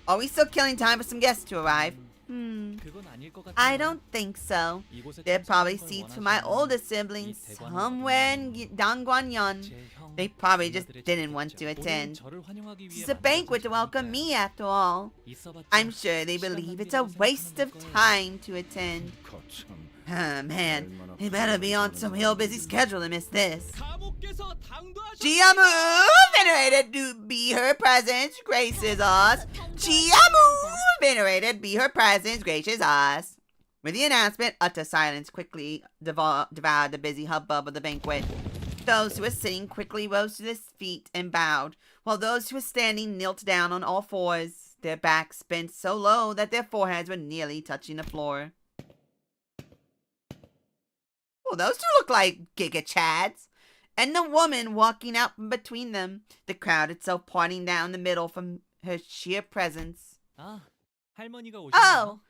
Are we still killing time for some guests to arrive? 그건 아닐 것 같아요. I don't think so. 이곳에 There are probably 참석하는 걸 seats for my 원하시는 older siblings 이 대관은 somewhere in Dangguanyon. 제 형, They probably just 누나들의 didn't want to 집이겠죠. attend. 오늘은 저를 환영하기 This 위해 is a banquet to 만들어진 welcome 자리니까요. me, after all. 있어봤자 I'm sure they 시간 believe it's a 낭비라고 waste of 생각하는 거예요. time to attend. Man, they better be on some real busy schedule to miss this. 가목께서 당도하셨 Jiamu, venerated to be her presence, graces us. Jiamu, venerated be her presence, gracious us. With the announcement, utter silence quickly devoured the busy hubbub of the banquet. Those who were sitting quickly rose to their feet and bowed, while those who were standing knelt down on all fours, their backs bent so low that their foreheads were nearly touching the floor. Oh, those two look like Giga Chads. And the woman walking out from between them, the crowd itself parting down the middle from her sheer presence. 아, 할머니가 오셨나요? Oh,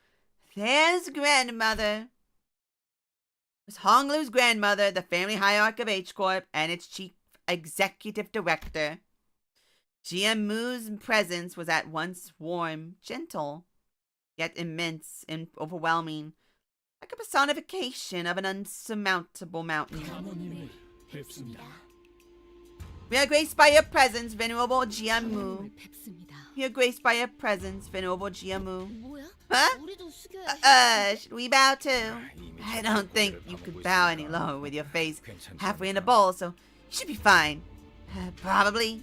there's grandmother. It was Honglu's grandmother, the family hierarch of H-Corp, and its chief executive director. Jiamu's presence was at once warm, gentle, yet immense and overwhelming. like a personification of an unsurmountable mountain. 할머님을 뵙습니다. We are graced by your presence, venerable Jiamu. 뵙습니다. We are graced by your presence, venerable Jiamu. 뭐야? Huh? 우리도 숙여야 Should we bow too? I don't think you could bow any lower with your face halfway in a bowl, so you should be fine. Probably.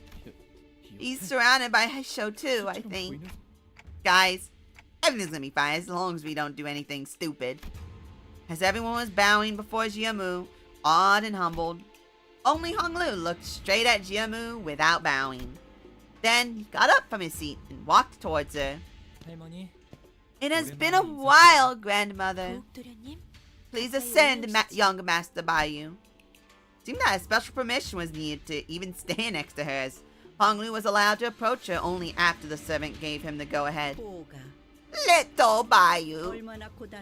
He's surrounded by Haisho too, I think. Guys, everything's gonna be fine as long as we don't do anything stupid. As everyone was bowing before Jiamu, awed and humbled, only Honglu looked straight at Jiamu without bowing. Then he got up from his seat and walked towards her. 할머니, It has been a while, grandmother. 도련님, Please ascend, young master Bayu. Seemed that a special permission was needed to even stand next to hers. Honglu was allowed to approach her only after the servant gave him the go-ahead. Little Bayu,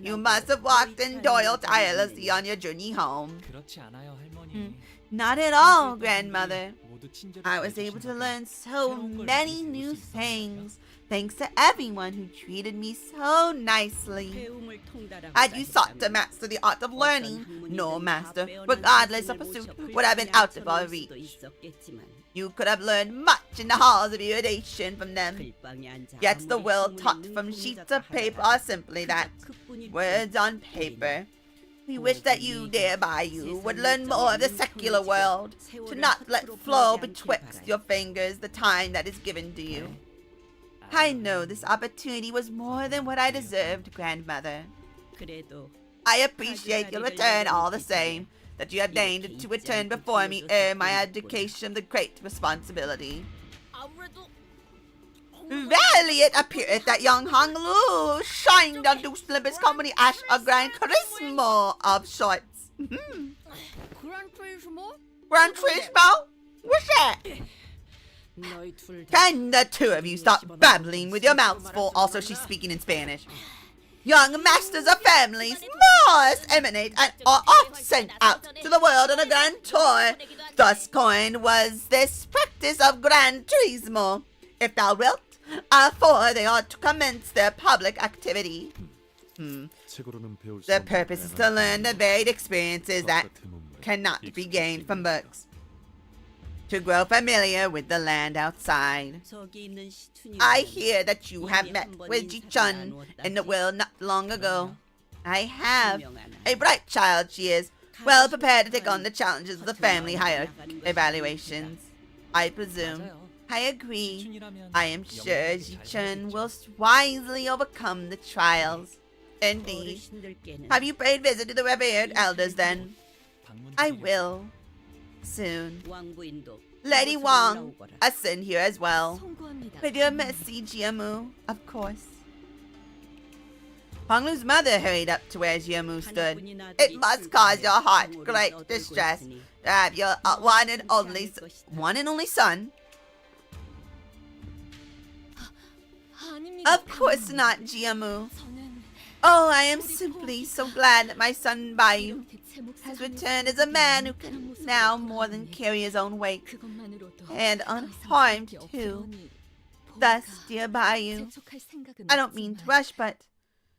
you must have walked and toiled tirelessly on your journey home. 그렇지 않아요, 할머니. Not at all, grandmother. 모두 친절히 I was able to 대해주신 learn 덕에 so 새로운 걸 many 배울 new 수 있었어요. things, thanks to everyone who treated me so nicely. Had you sought to master the art of learning, no master, regardless of pursuit, would have been out of our reach. You could have learned much in the halls of erudition from them. Yet the world taught from sheets of paper are simply that, words on paper. We wish that you, dear Bayu, would learn more of the secular world, to not let flow betwixt your fingers the time that is given to you. I know this opportunity was more than what I deserved, grandmother. I appreciate your return all the same, that you have deigned to return before me ere my abdication of the great responsibility. 아무래도 Verily it appeareth that young Honglu shined unto Limbus company as a grand charisma of sorts. 그란 트리스모? Grand Turismo? What's that? Can the two of you stop babbling with your mouths full? Also, she's speaking in Spanish. Young masters of families must emanate and are oft sent out to the world on a grand tour. Thus coined was this practice of Gran Turismo. If thou wilt, for they ought to commence their public activity. The purpose is to learn the varied experiences that cannot be gained from books. To grow familiar with the land outside. I hear that you have met with Ji-chun in the world not long ago. I have. A bright child she is, well prepared to take on the challenges of the family hierarchy evaluations. I presume. I agree. I am sure Ji-chun will wisely overcome the trials. Indeed. Have you paid visit to the revered elders then? I will. Soon. Lady Wang, ascend here as well. 송구합니다. With your mercy, Jiamu, of course. Honglu's mother hurried up to where Jiamu stood. It must cause your heart great distress to have your one and only son. 아닙니다. Of course not, Jiamu. 저는 Oh, I am simply so glad that my son Bayu 이렇게 제 몫을 has 하는 returned as a man who 그런 can 모습을 now 보고 more than 있네. carry his own weight, 그것만으로도 and 더 이상 unharmed 그럴 게 too. 없으니 Thus, 보니까 dear Bayu, 재촉할 생각은 I don't mean to 없지만 rush, but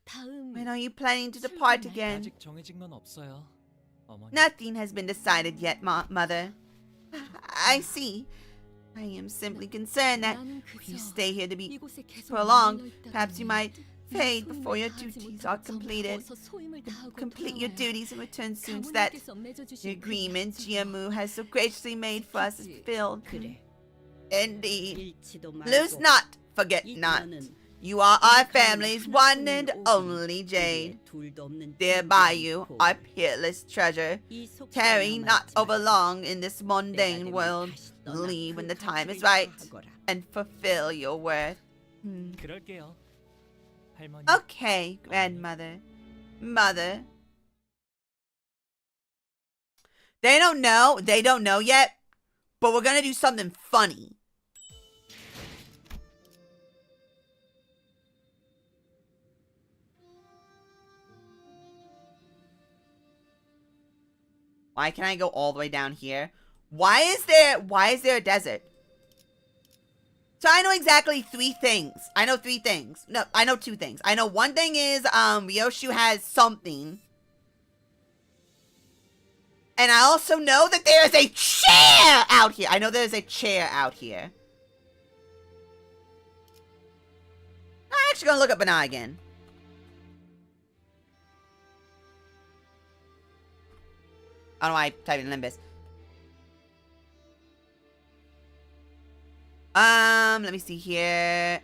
다음 when are you planning to depart again? 아직 정해진 건 없어요, 어머니. Nothing has been decided yet, Mother. I see. I am simply concerned that 나는 if you 그저 stay here to be 이곳에 계속 prolonged, 머물러 있다가 perhaps you might fade 소임을 before your 다하지 duties 못한 are completed. 어서 소임을 다하고 Complete your 돌아와야 duties and return soon so that 가문님께서 맺어주신 the 그 agreement 약속을 Jiamu has so graciously made for us is fulfilled. 그래. Indeed. 잃지도 Lose 말고 not, forget not. 너는 You are our family's one and only jade. 둘도 없는 Dear Bayu, our peerless treasure. 이 속상함을 Tarry not 알지 over 마시고 long in this 내가 mundane 되면 world. 다시 떠나 Leave when 그 the time is 가치를 right 인하하거라. and fulfill your worth. 그럴게요, 할머니. Okay, grandmother. Mother. They don't know yet, but we're gonna do something funny. Why can I go all the way down here? Why is there a desert? So I know exactly 3 things. I know 3 things. No, I know 2 things. I know one thing is Ryoshu has something And I also know that there is a chair out here. I know there's a chair out here. I'm actually gonna look up Banana again. I don't know why I typed in Limbus. Let me see here.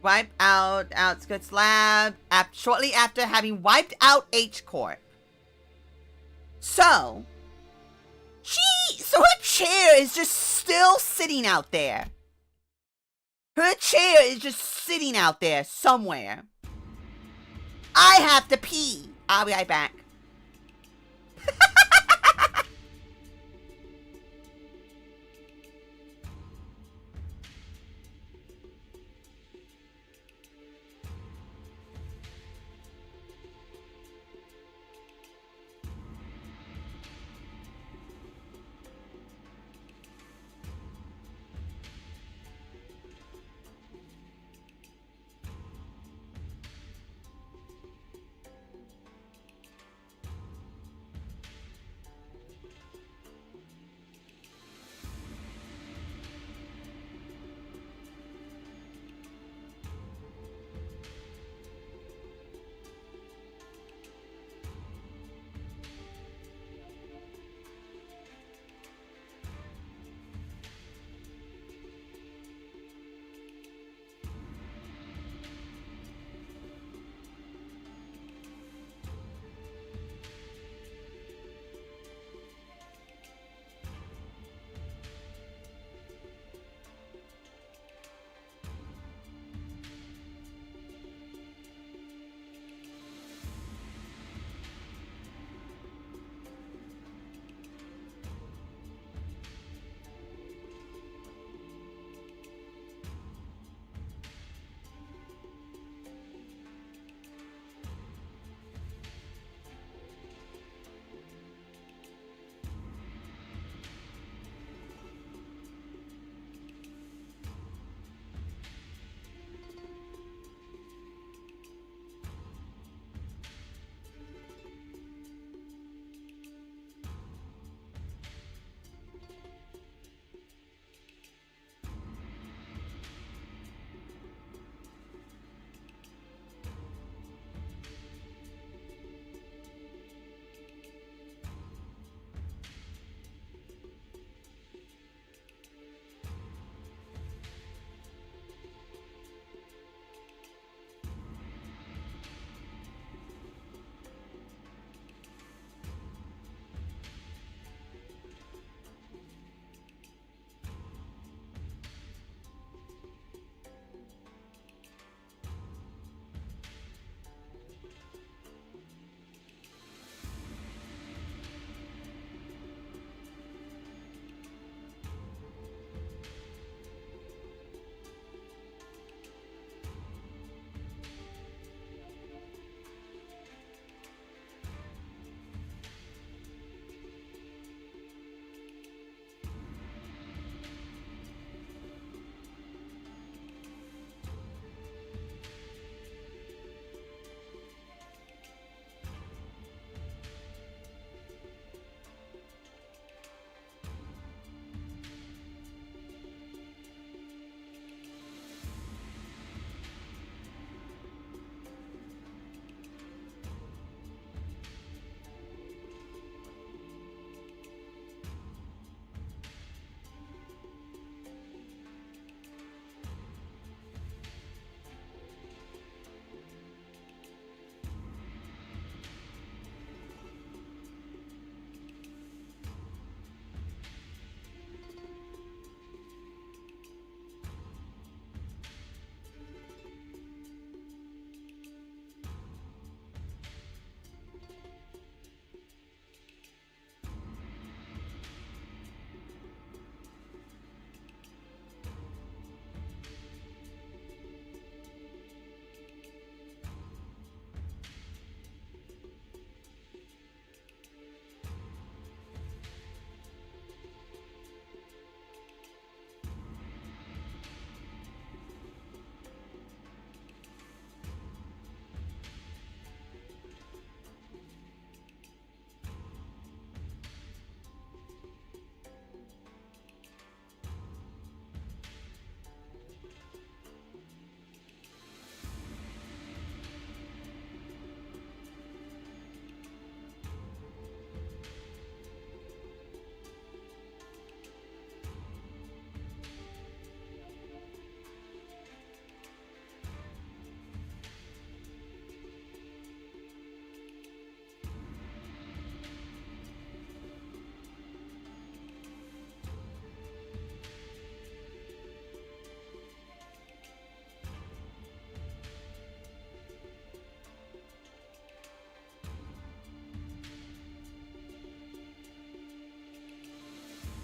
Wipe out Outskirts Lab shortly after having wiped out H Corp. So her chair is just still sitting out there. Her chair is just sitting out there somewhere. I have to pee. I'll be right back.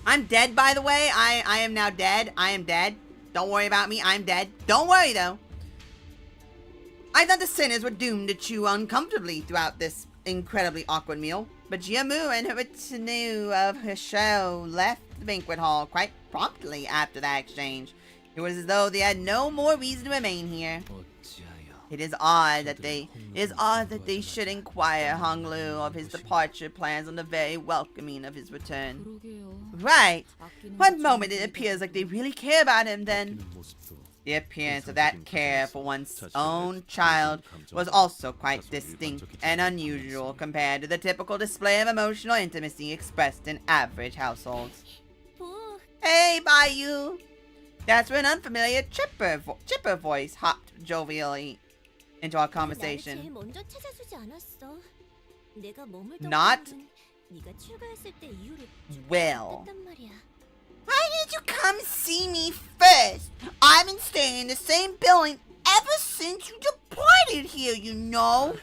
I'm dead, by the way. I am now dead. I am dead. Don't worry about me. I'm dead. Don't worry, though. I thought the sinners were doomed to chew uncomfortably throughout this incredibly awkward meal. But Jiamu and her retinue of her show left the banquet hall quite promptly after that exchange. It was as though they had no more reason to remain here. It is odd that they should inquire Honglu of his departure plans on the very welcoming of his return. Right. One moment it appears like they really care about him, then the appearance of that care for one's own child was also quite distinct and unusual compared to the typical display of emotional intimacy expressed in average households. Hey, Bayou! That's where an unfamiliar chipper voice hopped jovially into our conversation. Not well. Why did you come see me first? I've been staying in the same building ever since you departed here, you know.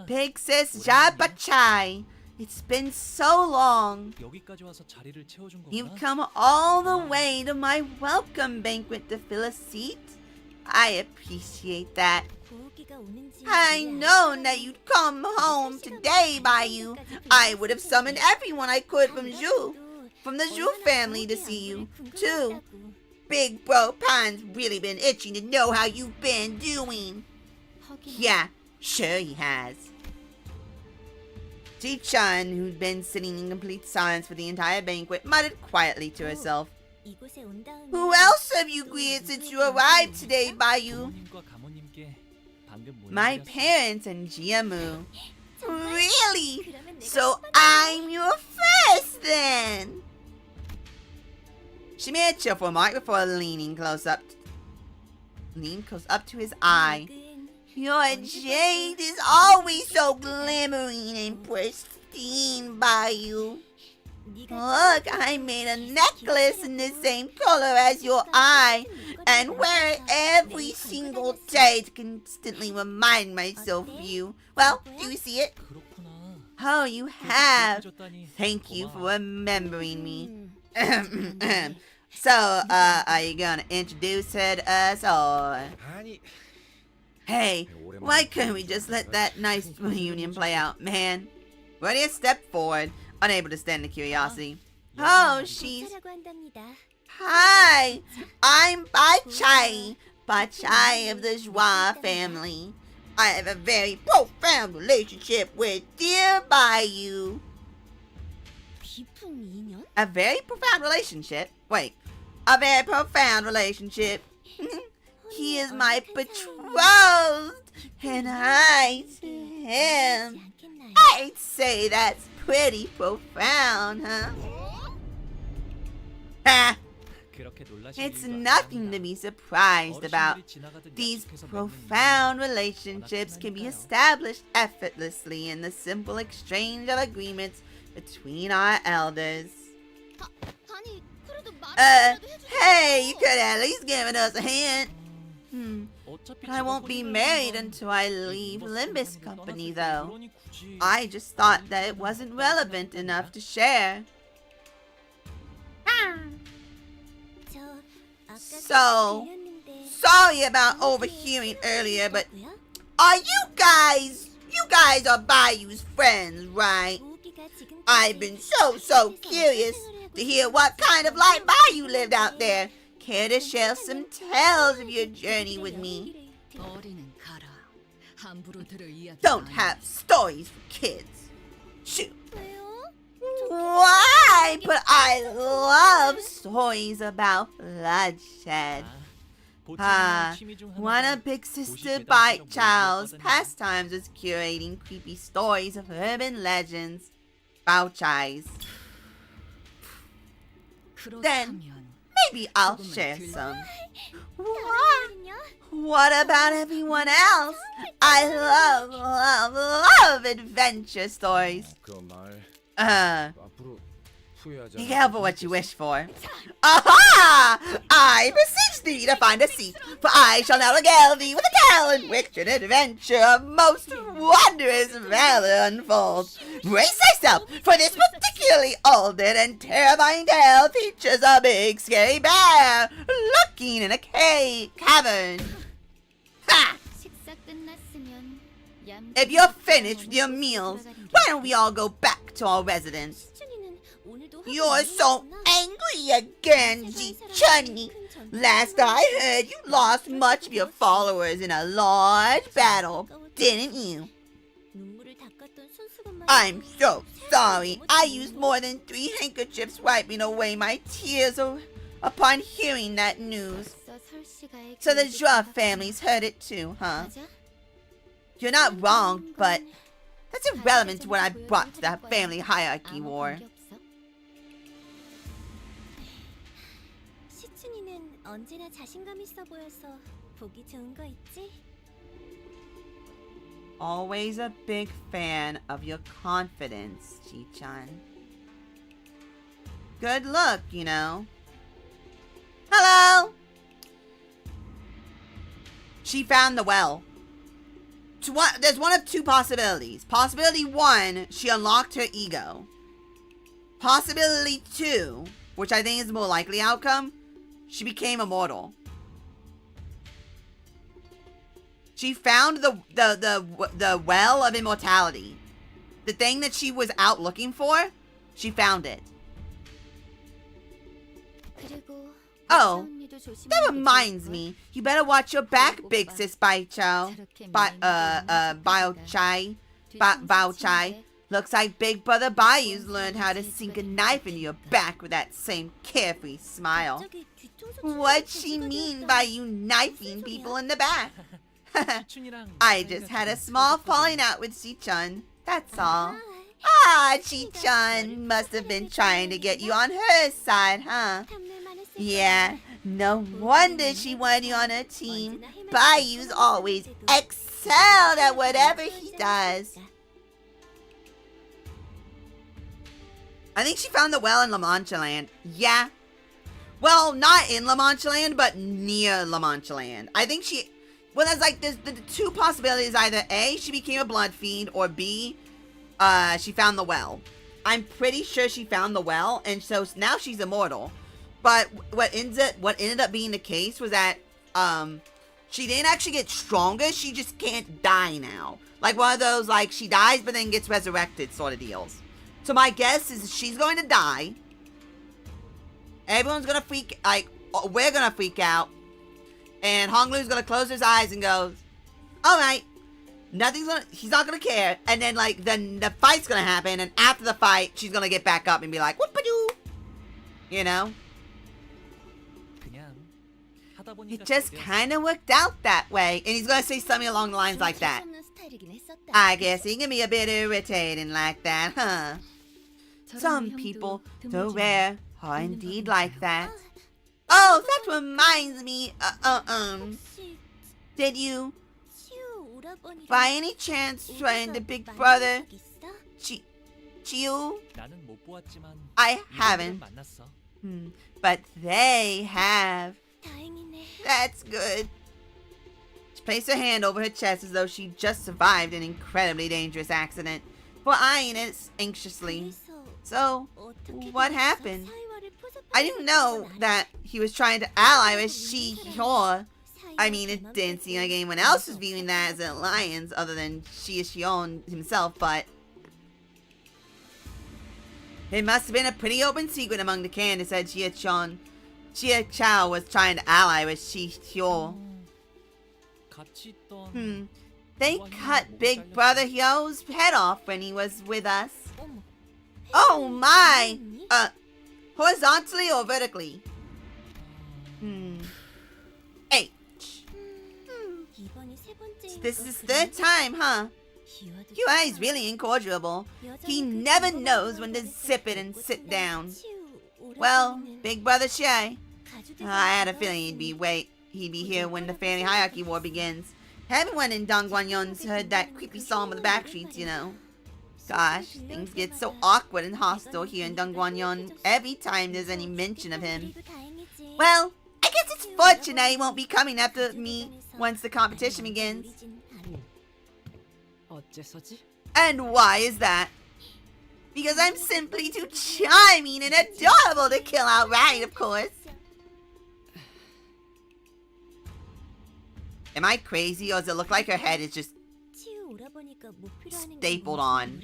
Big sis Jabachai. It's been so long. You've come all the way to my welcome banquet to fill a seat. I appreciate that. I known that you'd come home today, Bayou. I would have summoned everyone I could from the Zhu family to see you, too. Big Bro Pan's really been itching to know how you've been doing. Yeah, sure he has. Ji-chan, who'd been sitting in complete silence for the entire banquet, muttered quietly to herself. Who else have you greeted since you arrived today, Bayou? My parents and Jiamu. Really? So I'm your first then? She made a cheerful remark before leaning close up to his eye. Your jade is always so glimmering and pristine, Bayou. Look, I made a necklace in the same color as your eye and wear it every single day to constantly remind myself of you. Well, do you see it? Oh, you have. Thank you for remembering me. So, are you gonna introduce her to us, or? Hey, why couldn't we just let that nice reunion play out, man? Ready, step forward, unable to stand the curiosity. Oh, she's... Hi, I'm Bachai of the Joie family. I have a very profound relationship with dear Bayou. A very profound relationship? Wait, a very profound relationship. He is my betrothed, and I to him. I'd say that's pretty profound, huh? Ha! It's nothing to be surprised about. These profound relationships can be established effortlessly in the simple exchange of agreements between our elders. Hey, you could at least given us a hint. But I won't be married until I leave Limbus Company, though. I just thought that it wasn't relevant enough to share. So, sorry about overhearing earlier, but are you guys are Bayou's friends, right? I've been so curious to hear what kind of life Bayou lived out there. Care to share some tales of your journey with me? Don't have stories for kids. Shoot. Why? But I love stories about bloodshed. One of Big Sister Bite Chow's pastimes was curating creepy stories of urban legends. Bauchais. Then, maybe I'll share some. What about everyone else? I love adventure stories. Be careful what you wish for. Aha! I beseech thee to find a seat, for I shall now regale thee with a tale in which an adventure of most wondrous valor unfolds. Brace thyself, for this particularly altered and terrifying tale features a big scary bear lurking in a cavern. Ha! 식사 끝났으면 If you're finished with your meals, why don't we all go back to our residence? 시춘이는 오늘도 You're so angry again, Ji-chunny. Last I heard, you lost much of your followers in a large battle, didn't you? I'm so sorry. I used more than 3 handkerchiefs wiping away my tears upon hearing that news. So the Joa family's heard it too, huh? You're not wrong, but that's irrelevant to what I brought to the family hierarchy war. 시춘이는 언제나 자신감 있어 보여서 보기 좋은 거 있지? Always a big fan of your confidence, Ji-chan. Good look, you know. Hello! She found the well. There's one of 2 possibilities. Possibility 1, she unlocked her ego. Possibility 2, which I think is the more likely outcome, she became immortal. She found the well of immortality. The thing that she was out looking for, she found it. Oh, that reminds me. You better watch your back, big sis Bao Chai. Looks like Big Brother Bayou's learned how to sink a knife into your back with that same carefree smile. What'd she mean by you knifing people in the back? I just had a small falling out with Ji-chun, that's all. Ah, Ji-chun must have been trying to get you on her side, huh? Yeah, no wonder she wanted you on her team. Bayou's always excelled at whatever he does. I think she found the well in La Mancha Land. Yeah. Well, not in La Mancha Land, but near La Mancha Land. I think she... Well, there's the 2 possibilities. Either A, she became a blood fiend, or B, she found the well. I'm pretty sure she found the well, and so now she's immortal. But what ended up being the case was that she didn't actually get stronger. She just can't die now. Like one of those, like, she dies but then gets resurrected sort of deals. So my guess is she's going to die. Everyone's going to freak, like, we're going to freak out. And Honglu's going to close his eyes and goes, alright, he's not going to care. And then, like, then the fight's going to happen. And after the fight, she's going to get back up and be like, whoop-a-doo. You know? It just kind of worked out that way. And he's going to say something along the lines like that. I guess he can be a bit irritating like that, huh? Some people, though rare, are indeed like that. Oh, that reminds me, did you, by any chance, find the Big Brother, Chiu? I haven't, but they have. That's good. She placed her hand over her chest as though she just survived an incredibly dangerous accident, while eyeing it anxiously. So, what happened? I didn't know that he was trying to ally with Shi-hyo. I mean, it didn't seem like anyone else was viewing that as an alliance other than Shi-hyo himself, but it must have been a pretty open secret among the clan that said Chia-Chao was trying to ally with Shi-hyo. They cut Big Brother Hyo's head off when he was with us. Oh my! Horizontally or vertically? H. This is his 3rd time, huh? Hyo is really incorrigible. He never knows when to zip it and sit down. Well, Big Brother Shay, I had a feeling he'd be here when the family hierarchy war begins. Everyone in Dongguanyon's heard that creepy song of the Backstreets, you know. Gosh, things get so awkward and hostile here in Dongguanyon every time there's any mention of him. Well, I guess it's fortunate he won't be coming after me once the competition begins. 어째서지? And why is that? Because I'm simply too charming and adorable to kill outright, of course. Am I crazy, or does it look like her head is just stapled on?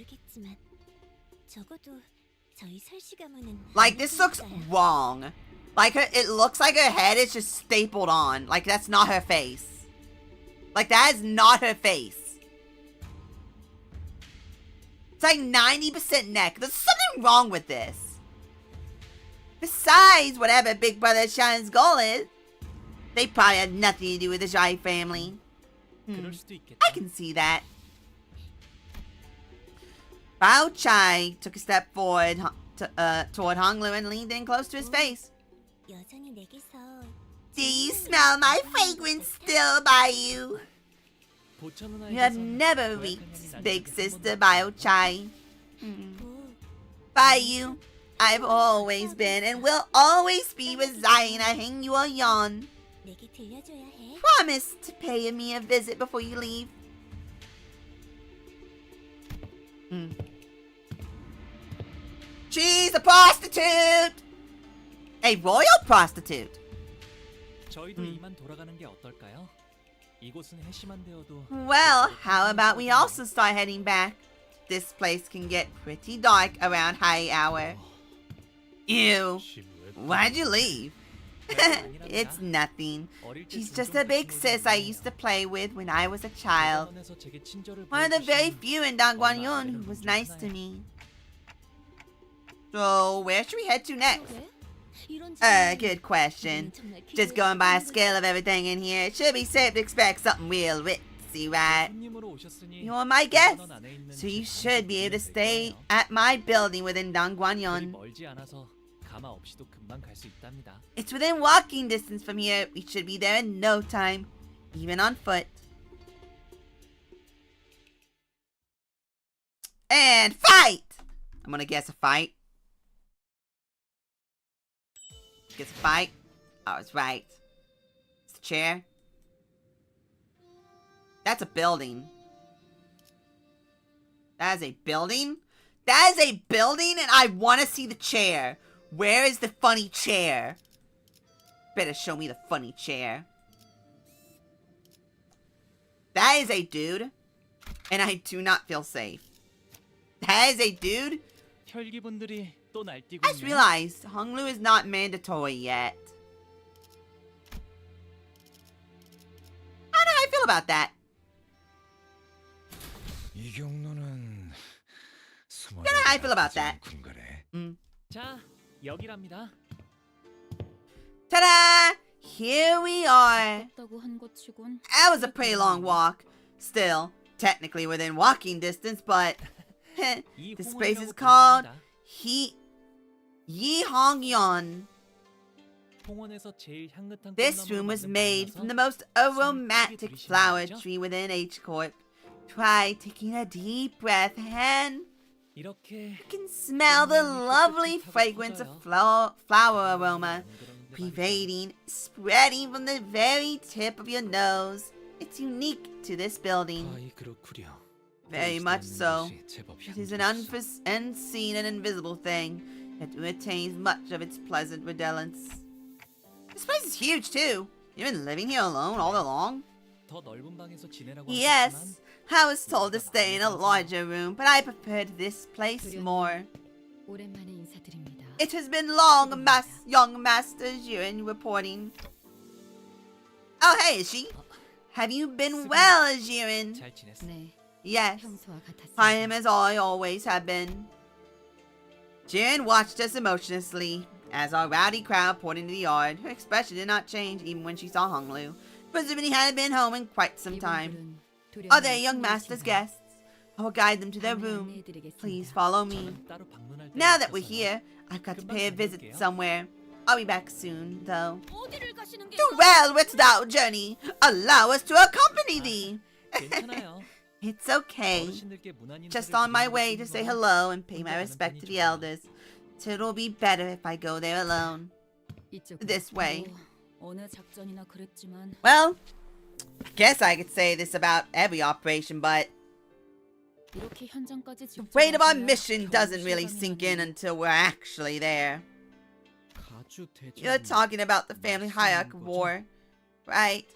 Like, this looks wrong. Like, it looks like her head is just stapled on. Like, that's not her face. Like, that is not her face. It's like 90% neck. There's something wrong with this. Besides, whatever Big Brother Shannon's goal is, they probably had nothing to do with the Jai family. I can see that. Bao Chai took a step forward toward Hong Lu and leaned in close to his face. Do you smell my fragrance still, Bayu? You have never reached Big Sister Bao Chai. Bayu, I've always been and will always be residing at Heng Yuan. Promise to pay me a visit before you leave. She's a prostitute! A royal prostitute! 저희도 이만 돌아가는 게 어떨까요? 이곳은 해시만 되어도 Well, how about we also start heading back? This place can get pretty dark around high hour. Ew. Why'd you leave? It's nothing. She's just a big sis I used to play with when I was a child. One of the very few in Dangguanyun who was nice to me. So, where should we head to next? Good question. Just going by a scale of everything in here, it should be safe to expect something real ritzy, right? You're my guest, so you should be able to stay at my building within Dangguanyun. It's within walking distance from here. We should be there in no time, even on foot. And fight! I'm gonna guess a fight. Guess a fight. I was right. It's a chair. That's a building. That is a building? That is a building, and I want to see the chair. Where is the funny chair? Better show me the funny chair. That is a dude, and I do not feel safe. That is a dude. 혈기분들이 또 날뛰고 I just realized Hong Lu is not mandatory yet. I don't know how I feel about that. 이 경로는 I don't know how I feel about that. 자, 여기랍니다. Ta-da! Here we are. That was a pretty long walk. Still, technically within walking distance, but this place is called Yihongyeon. This room was made from the most aromatic flower tree within H Corp. Try taking a deep breath and you can smell the lovely fragrance of flower aroma pervading, spreading from the very tip of your nose. It's unique to this building. Very much so. It is an unseen and invisible thing that retains much of its pleasant redolence. This place is huge too. You've been living here alone all along? Yes, I was told to stay in a larger room, but I preferred this place more. It has been long, young Master Jiren reporting. Oh, hey, is she? Have you been well, Jiren? Yes, I am as I always have been. Jiren watched us emotionlessly as our rowdy crowd poured into the yard. Her expression did not change even when she saw Hong Lu. Presumably he hadn't been home in quite some time. Are they young master's guests? I will guide them to their room. Please follow me. Now that we're here, I've got to pay a visit somewhere. I'll be back soon, though. Do well with thou journey. Allow us to accompany thee. It's okay. Just on my way to say hello and pay my respect to the elders. So it'll be better if I go there alone. This way. 어느 작전이나 그랬지만 Well, I guess I could say this about every operation, but 이렇게 현장까지 the weight of our 직접 mission 와서야 doesn't 겨우 really 실감이 sink in 나네요. until we're actually there. 가주 대전. You're talking about the family hierarchy war, right?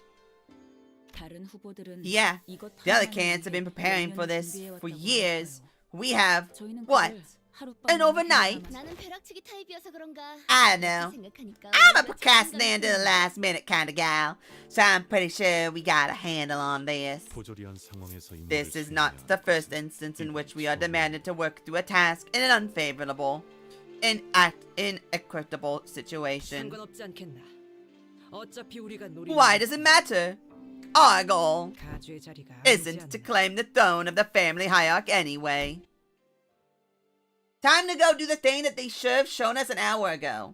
다른 후보들은 Yeah, 이것 the other 하나만을 cans have been 위해 preparing 몇 for 년을 this 준비해왔다고 for years. 하니까요. We have 저희는 what? 그걸 하룻밤 An 만에 overnight? 해내야만 나는 벼락치기 타입이어서 그런가. I know. 생각하니까 I'm a 오히려 procrastinator to the 책임감이 last minute kind of gal, so I'm pretty sure we got a handle on this. 부조리한 상황에서 임무를 This is not the first instance in which we are demanded to work through a task in an unfavorable, inequitable situation. 상관없지 않겠나. 어차피 우리가 노리는 Why does it matter? Our goal 가주의 자리가 isn't to claim the throne of the family hierarchy anyway. Time to go do the thing that they should have shown us an hour ago.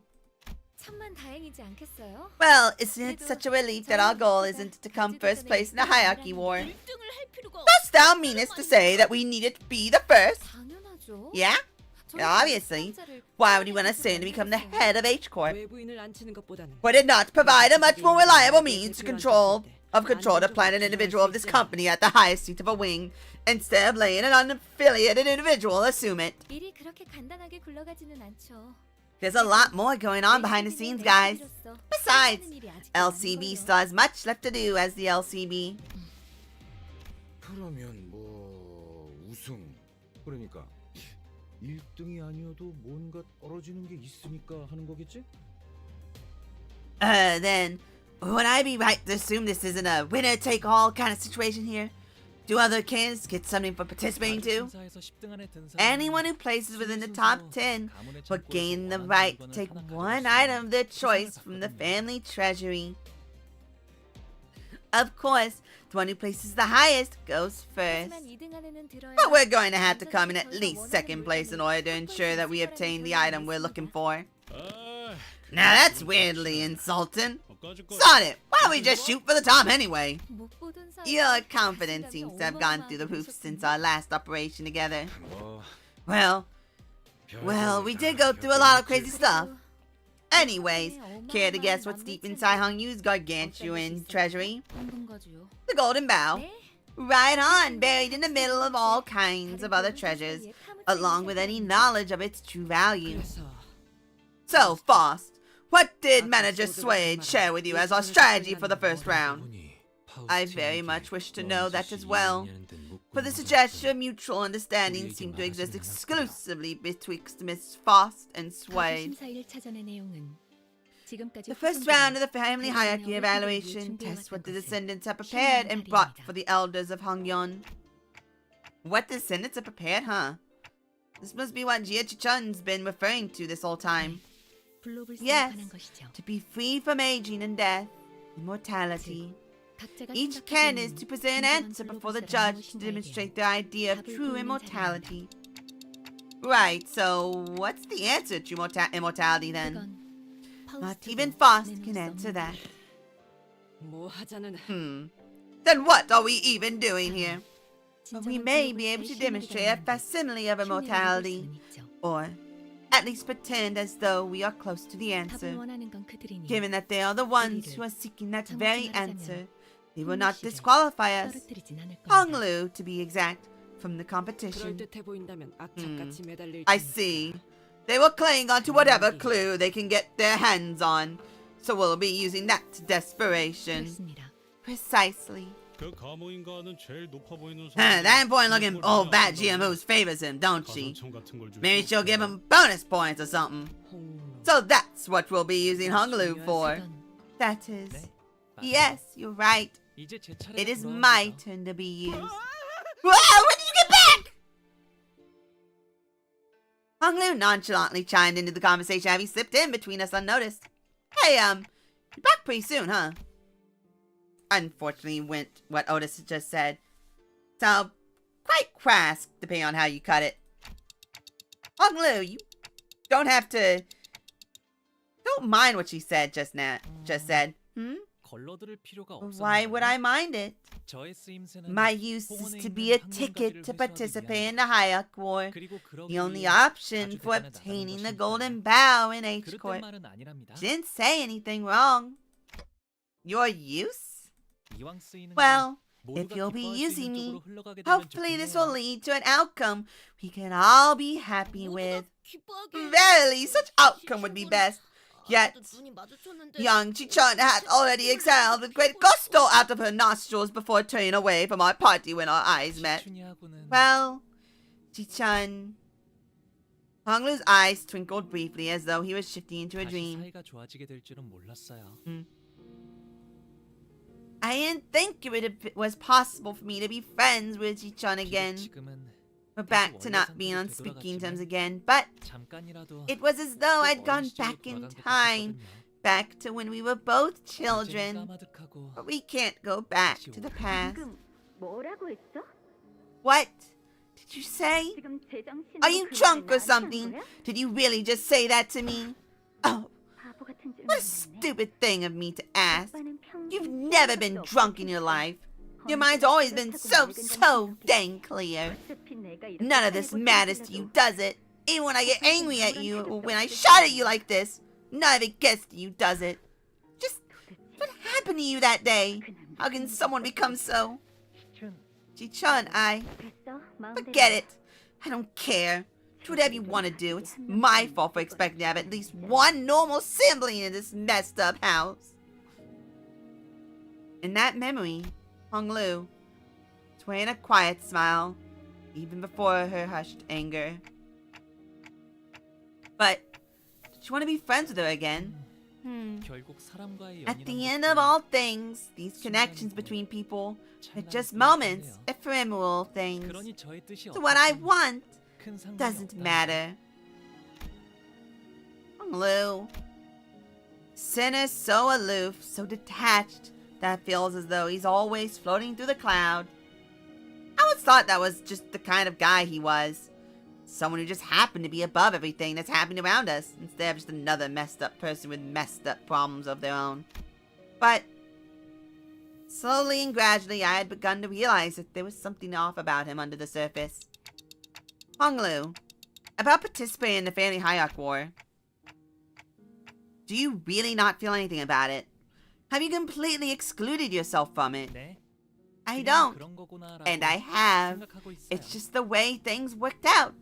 천만 다행이지 않겠어요? Well, isn't it such a relief that our goal isn't to come first place in the hierarchy war? 1등을 할 필요가 Dost thou meanest to say that we needed to be the first? 당연하죠. Yeah? 저희가 Obviously. 수상자를 Why would you want to say to become the head of H Corp? 외부인을 앉히는 것보다는 Would it not provide a much more reliable means to control to plant an individual of this company at the highest seat of a wing, instead of letting an unaffiliated individual assume it? 일이 그렇게 간단하게 굴러가지는 않죠. There's a lot more going on behind the scenes, guys. Besides, LCB still has much left to do as the LCB. 그러면 뭐 우승 그러니까 1등이 아니어도 뭔가 떨어지는 게 있으니까 하는 거겠지? Then, would I be right to assume this isn't a winner-take-all kind of situation here? Do other kids get something for participating too? Anyone who places within the top 10 will gain the right to take one item of their choice from the family treasury. Of course, the one who places the highest goes first. But we're going to have to come in at least second place in order to ensure that we obtain the item we're looking for. Now that's weirdly insulting. Sod it! Why don't we just shoot for the top anyway? Your confidence seems to have gone through the roof since our last operation together. Well, we did go through a lot of crazy stuff. Anyways, care to guess what's deep inside Hung Yu's gargantuan treasury? The Golden Bow. Right on, buried in the middle of all kinds of other treasures, along with any knowledge of its true value. So, Faust, what did Manager Swade share with you as our strategy for the first round? I very much wish to know that as well, for the suggestion of mutual understanding seemed to exist exclusively betwixt Miss Faust and Swade. The first round of the family hierarchy evaluation tests what the descendants have prepared and brought for the elders of Hongyeon. What descendants have prepared, huh? This must be what Jia Chichun's been referring to this whole time. Yes, to be free from aging and death, immortality. Each can is to present an answer before the judge to demonstrate their idea of true immortality. Right, so what's the answer to immortality then? Not even Faust can answer that. Then what are we even doing here? But we may be able to demonstrate a facsimile of immortality, or at least pretend as though we are close to the answer. Given that they are the ones who are seeking that very answer, they will not disqualify us, Honglu to be exact, from the competition. I see. They will cling onto whatever clue they can get their hands on, so we'll be using that to desperation. Precisely. That important looking old bat GMOs favors him, don't she? Maybe she'll give him bonus points or something. So that's what we'll be using Honglu for. That is. Yes, you're right. It is my turn to be used. Whoa, when did you get back? Honglu nonchalantly chimed into the conversation, having slipped in between us unnoticed. Hey, you're back pretty soon, huh? Unfortunately went what Otis had just said. So, quite crass, depending on how you cut it. Honglu, you don't have to... Don't mind what she said just said. Why would I mind it? My use is to be a ticket to participate in the hierarchy war, the only option for obtaining the golden bow in H Corp. She didn't say anything wrong. Your use? 이왕 쓰이는 Well, 건 if 모두가 you'll be 기뻐할 수 using 있는 me, 쪽으로 흘러가게 되면 hopefully this will 좋겠네요. lead to an outcome we can all be happy with. 기뻐하게 Verily, such outcome would be best. Yet, young Chichon had already exhaled with great gusto out of her nostrils before turning away from our party when our eyes met. 시춘이하고는 Well, Chichon... Honglu's eyes twinkled briefly as though he was shifting into a 다시 dream. 사이가 좋아지게 될 줄은 몰랐어요. I didn't think it was possible for me to be friends with Chichon 비록 again. 지금은 We're back to not being on speaking terms again, but 잠깐이라도 it was as though 꼭 I'd gone 어린 시절로 back in 돌아간 것 time, 같았거든요. back to when we were both 이제는 children. 까마득하고 But we can't go back to the past. 지금 뭐라고 했어? What did you say? 지금 제정신으로 Are you 그 drunk 말을 or 나한테 한 something? 거야? Did you really just say that to me? Oh, 바보 같은 질문을 what a 하네. stupid thing of me to ask. 오빠는 평생 You've 취한 never 적도 been 없을 drunk in your 텐데. life. Your mind's always been so dang clear. 어차피 내가 이렇게 None of this 살고 matters to 싶어도 you, does it? Even when I get angry at you, or when I shout at you like this, none of it gets to you, does it? Just what happened to you that day? How can someone become so? Chichon, 됐어? 마음대로 forget it. I don't care. Do whatever you want to do. It's my fault for expecting to have at least one normal sibling in this messed up house. In that memory, Honglu was wearing a quiet smile, even before her hushed anger. But did you want to be friends with her again? 결국 사람과의 At the 연인한 end of 것도 all things, these connections between people are just moments, ephemeral things. 그러니 저의 뜻이 So what I 어떻든 want 큰 상관이 doesn't 없다. matter. Honglu. Sinner so aloof, so detached, that feels as though he's always floating through the cloud. I always thought that was just the kind of guy he was. Someone who just happened to be above everything that's happening around us, instead of just another messed up person with messed up problems of their own. But slowly and gradually I had begun to realize that there was something off about him under the surface. Honglu, about participating in the family Hayok War. Do you really not feel anything about it? Have you completely excluded yourself from it? 네, I 그냥 don't. 그런 거구나라고 And I have. 생각하고 있어요. It's just the way things worked out,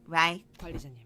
right? 관리자님,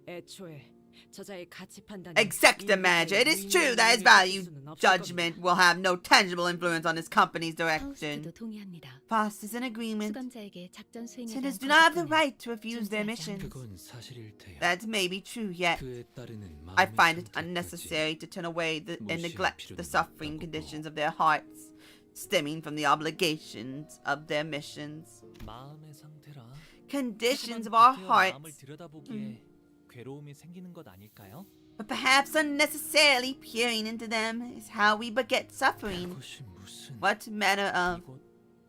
애초에 저자의 가치 판단. Executive manager, it is true that his value judgment will have no tangible influence on his company's direction. 하우스도 동의합니다. Foss is in agreement. 수감자에게 작전 수행에 Sinners 대한 do not have the 거짓말은 right to refuse their 존재하지 missions. 그건 사실일 테야. That may be true, yet 그에 따르는 I 마음의 find it 선택까지 unnecessary to turn away and 무시할 neglect the 필요는 suffering 없다고 conditions of their hearts, stemming from the obligations of their missions. 마음의 상태라. Conditions of 하지만 our 구태여 hearts, 마음을 들여다보기에 괴로움이 생기는 것 아닐까요? but perhaps unnecessarily peering into them is how we beget suffering. 그것이 무슨 What manner of... 이곳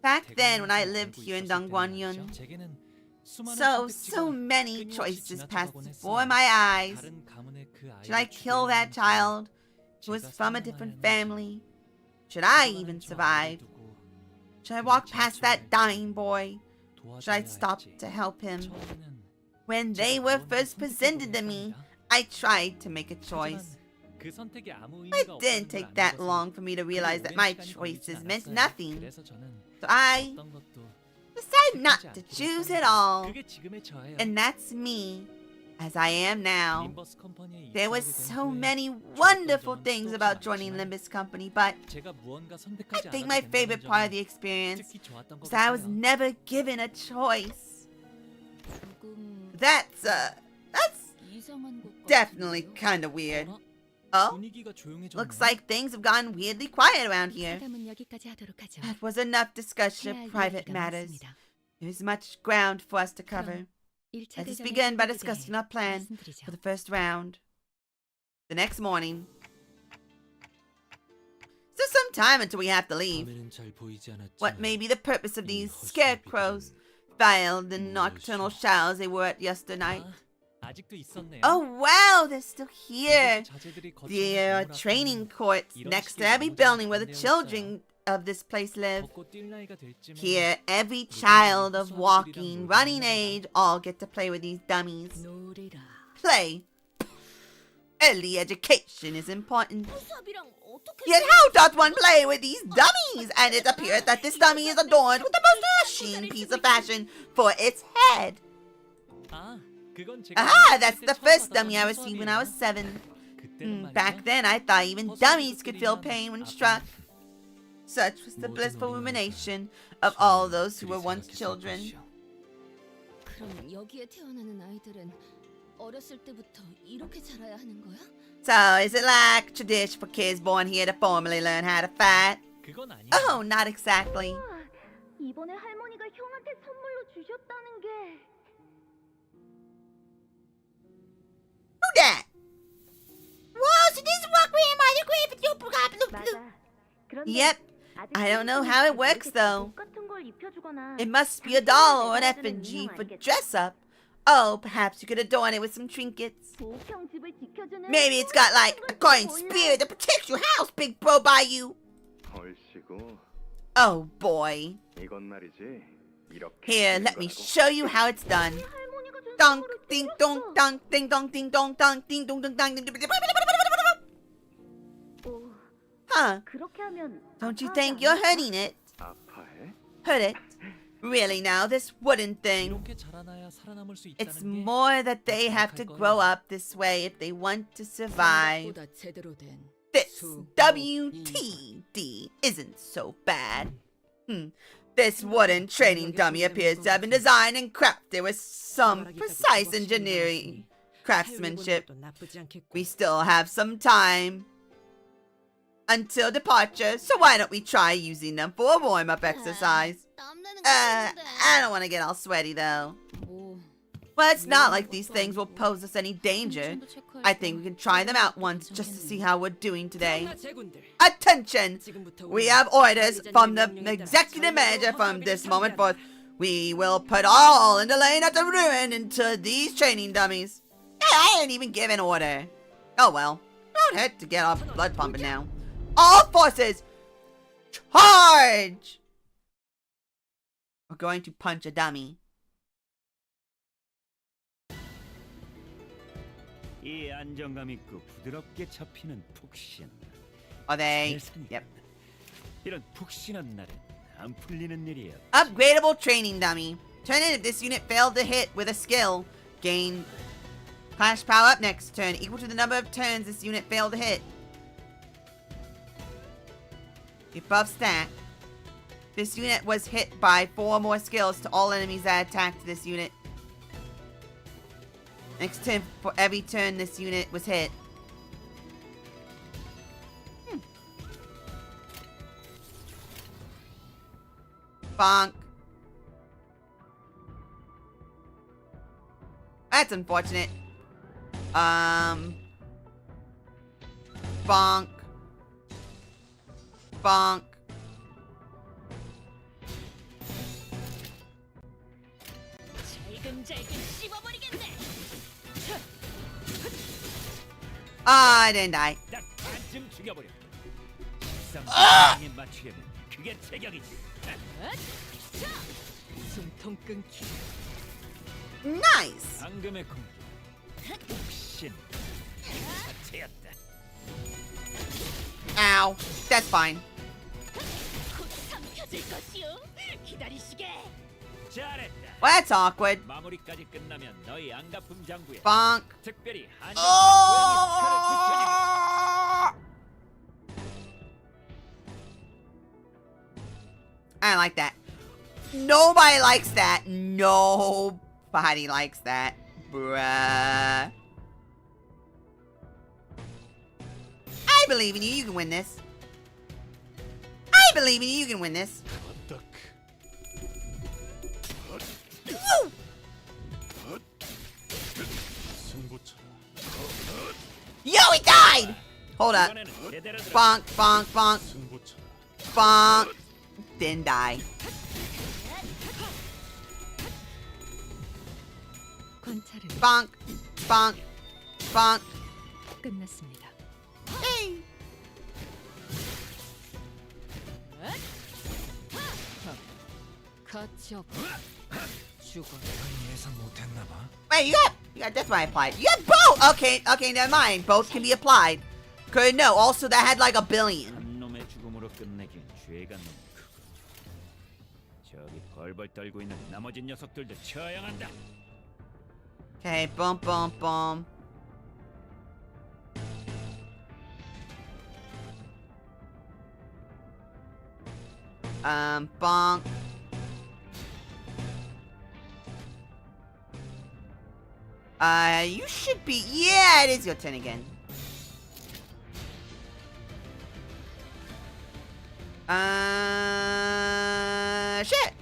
Back then, when I 대관에서 lived 알고 here in 있었을 때는 Dongguanyun, 말이죠. 제게는 수많은 so 선택지가 many 끊임없이 choices passed 지나쳐가곤 before 했어요. my eyes. 다른 가문의 그 Should I 아이를 kill that 죽여야 child who was 제가 from a 살아남아야 different 하는지, family? Should I 불안한 even 저 survive? 아이를 두고 Should I walk past that dying boy? Should I 도와줘야 stop 할지. to help him? 처음에는 When they 제가 were 무언가 first 선택해보긴 presented to me, 했답니다. I tried to make a choice. 하지만 그 선택이 아무 It 의미가 didn't 없다는 걸 take 아는 that 것은 long for me to 그리 realize that 오랜 my 시간이 choices 걸리진 meant 않았어요. nothing. 그래서 저는 So I 어떤 것도 decided not 선택하지 to 않기로 choose 했답니다. it all. 그게 지금의 저예요. And that's me, as I am now. 림버스 컴퍼니에 There was 입사하게 된 so 후에 many wonderful 점은 things 수도 about 없이 joining 많았지만 Limbus Company, but 제가 무언가 I 선택하지 think 않아도 my 된다는 favorite part of the 점이 experience 특히 좋았던 것 was that I was 같아요. never given a choice. 조금 That's 이상한 것 definitely 같은데요? kind of weird. 어라? Oh, 분위기가 조용해졌네. looks like things have gotten weirdly quiet around here. 사담은 여기까지 하도록 하죠. That was enough discussion 해야 of 할 private 이야기가 matters. 많습니다. There is much ground for us to cover. 1차 Let us 대전의 begin by 승리에 discussing 대해 our plan 말씀드리죠. for the first round. The next morning. Still some time until we have to leave. 밤에는 잘 보이지 않았지만 What may be the purpose of these 이 scarecrows, veiled in nocturnal showers they were at yesternight? 아, 아직도 있었네요. Oh wow, they're still here. 자제들이 거쳐온 The 건물 training 앞에는 courts 이런 next to 식의 every 나무들이 building where the 반대였어요. children of this place live. 벚꽃 뛸 나이가 될 쯤에 Here, every child of walking, running age all get to play with these dummies. 놀이라. Play. Early education is important. 수업이랑 Yet how doth one play with these dummies? And it appears that this dummy is adorned with the most dashing piece of fashion for its head. 아, 그건 제가 Ah, 어렸을 that's 때 the 처음 first 받아본 dummy I received when I was 7. 그때는 말이죠. Back then, I thought even dummies could feel pain when struck. Such was the blissful rumination of all those who were once children. 그럼 여기에 태어나는 아이들은 어렸을 때부터 이렇게 자라야 하는 거야? So, is it like tradition for kids born here to formally learn how to fight? 그건 아니에요. Oh, not exactly. 이번에 할머니가 형한테 선물로 주셨다는 게 Who that? Whoa, so this is what grandmother gave you. 맞아. 그런데 Yep, 아직 I don't know how it works though. 옷 같은 걸 입혀주거나 It must be a doll or an effigy for dress up. Oh, perhaps you could adorn it with some trinkets. 보형 집을 지켜주는 Maybe it's got like a coin spirit that protects your house, big bro, by you. 얼씨구 Oh boy. 이건 말이지 이렇게 Here, 되는 let me 거라고. show you how it's done. 할머니가 준 Dunk, 선물을 ding 드렸어. dong, dunk, ding dong, ding dong, dunk, ding dong, dong, dong, ding dong. 오, Huh? 그렇게 하면 Don't you 아파하지 think you're 않을까? hurting it? 아파해? Hurt it? Really now, this wooden thing. 이렇게 자라나야 살아남을 수 It's 있다는 게 more that they have to grow up this way if they want to survive. 보다 제대로 된 This WTD isn't so bad. This wooden training dummy appears to have been designed and crafted with some precise engineering craftsmanship. 해보는 것도 나쁘지 않겠고. We still have some time until departure, so why don't we try using them for a warm-up exercise? I don't want to get all sweaty though. 뭐 Well, it's not like these things will pose us any danger. I think we can try them out once just to see how we're doing today. 장나 제군들. Attention! 지금부터 We 우리는 have orders from the 관리자님의 명령에 executive 따라 manager from 전력으로 this 헌화비를 moment 경비한다. forth. We will put all in the lane at the ruin into these training dummies. Hey, I ain't even given order. Oh well. Don't hurt to get our blood pumping now. All forces, charge! We're going to punch a dummy. 이 안정감 있고 부드럽게 잡히는 푹신. Are they? 세상에. Yep. 이런 푹신한 날엔 안 풀리는 일이야. Upgradable training dummy. Turn in if this unit failed to hit with a skill. Gain clash power up next turn, equal to the number of turns this unit failed to hit. If buff stat. This unit was hit by 4 more skills to all enemies that attacked this unit. Next turn, for every turn this unit was hit. Bonk. That's unfortunate. Bonk. Bonk. Ah, I didn't die. 딱 반쯤 죽여버려. 상황에 맞추려면 그게 제격이지. 숨통 끊기. Nice. 방금의 공격. 푹신. 자체였다. Ow. That's fine. 잘했다. Well, that's awkward. 마무리까지 끝나면 너희 안가품 장부에 Bonk. 특별히 한정 Oh! I like that. Nobody likes that. Nobody likes that. Bruh. I believe in you. You can win this. I believe in you. You can win this. Woo! Yo, he died! Hold up. Bonk, bonk, bonk. Bonk. Then die. 관찰은 Bonk, bonk, bonk. 끝났습니다. Hey. 가치 없. 죽어. 예상 못했나 봐. Wait, you got that's why I applied. You got both! Okay, never mind. Both can be applied. Could no. Also, that had like a billion. 한 놈의 죽음으로 끝내기엔 죄가 너무 크고. 저기 벌벌 떨고 있는 나머지 녀석들도 처형한다. Okay, boom, boom, boom. Bonk. You should be. Yeah, it is your turn again. Shit.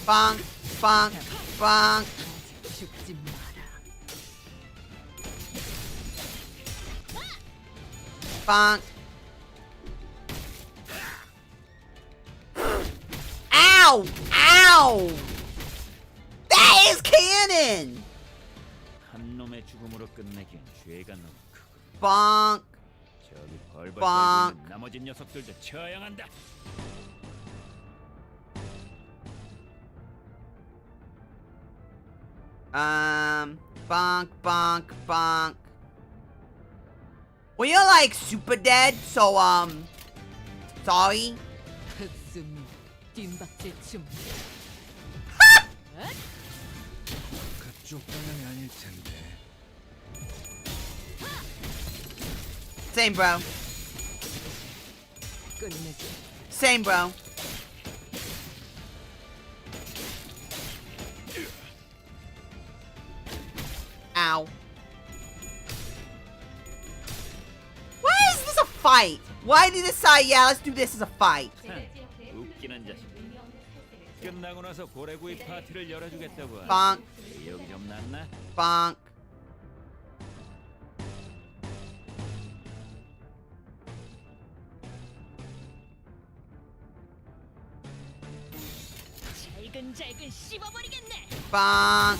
Bonk, bonk, bonk. 죽지 마라. Bonk. Ow! Ow! That is cannon! 한 놈의 죽음으로 끝내기엔 죄가 너무 크고. Bonk. 저기 벌벌 빵. 떨고 있는 나머지 녀석들도 처형한다. Bonk, bonk, bonk. Well, you're like super dead, so, sorry. 흑순 뒷박질 춤. 그쪽 방향이 아닐 텐데. Same, bro. 끝내지. Same, bro. Ow. Why is this a fight? Why did they decide, yeah, let's do this as a fight? 웃기는 자식. 끝나고 나서 고래구이 파티를 열어주겠다고. Bonk, 여기 좀 낫나? bonk. 잘근잘근 씹어버리겠네. Bonk.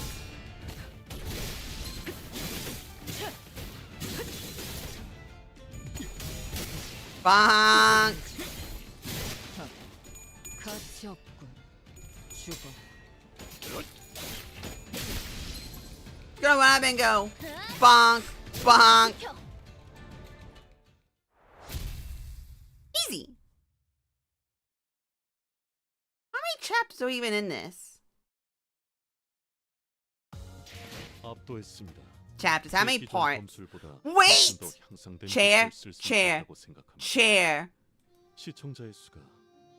Bonk. 가치 없군. 죽어. Gonna run up and go. Bonk. Bonk. Easy. How many chapters are even in this? 압도했습니다. Chapters. How many 기존 parts? 검술보다 Wait! 훨씬 더 향상된 Chair, 기술을 쓸수 chair, 있다고 생각합니다. Chair. 시청자의 수가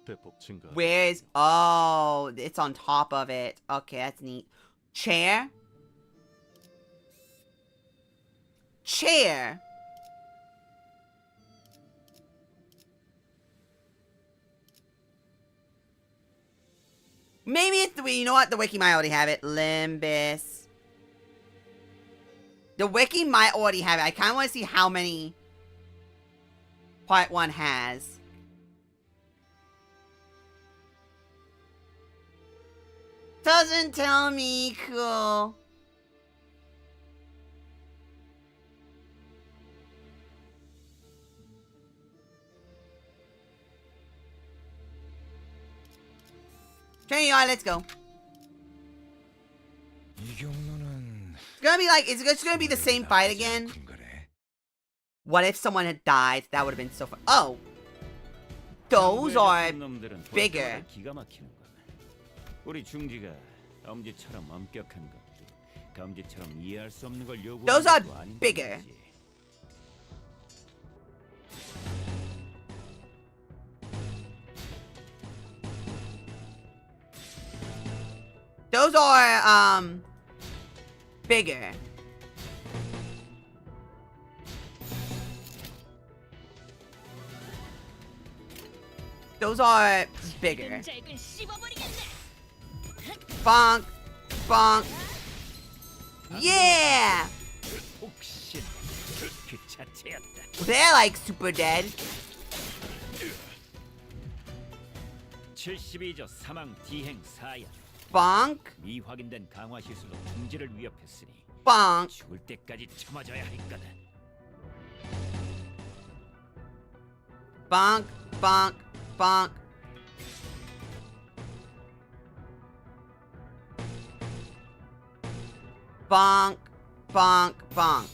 대폭 증가. Where's... Oh, it's on top of it. Okay, that's neat. Chair. Chair. Maybe it's the... You know what? The wiki might already have it. Limbus. The wiki might already have it. I kind of want to see how many part 1 has. Doesn't tell me. Cool. Okay, y'all, let's go. 이 경로는 It's gonna be like, is it just gonna be the same fight again? What if someone had died? That would have been so fun. Oh. Those are bigger. 기가 막히는 거네. 우리 중지가 엄지처럼 엄격한 것도 검지처럼 이해할 수 없는 걸 요구하는 Those are 것도 아닌 bigger. 거지. Those are, bigger. Those are bigger. 잘근잘근 씹어버리겠네. Bonk. Bonk. Yeah! 혹시 그 자체였다. They're like super dead. 72조 사망 디행 사야. Bonk. 미확인된 강화 시술로 중지를 위협했으니 Bonk. 죽을 때까지 참아줘야 할 거다. Bonk. Bonk. Bonk. Bonk, bonk, bonk.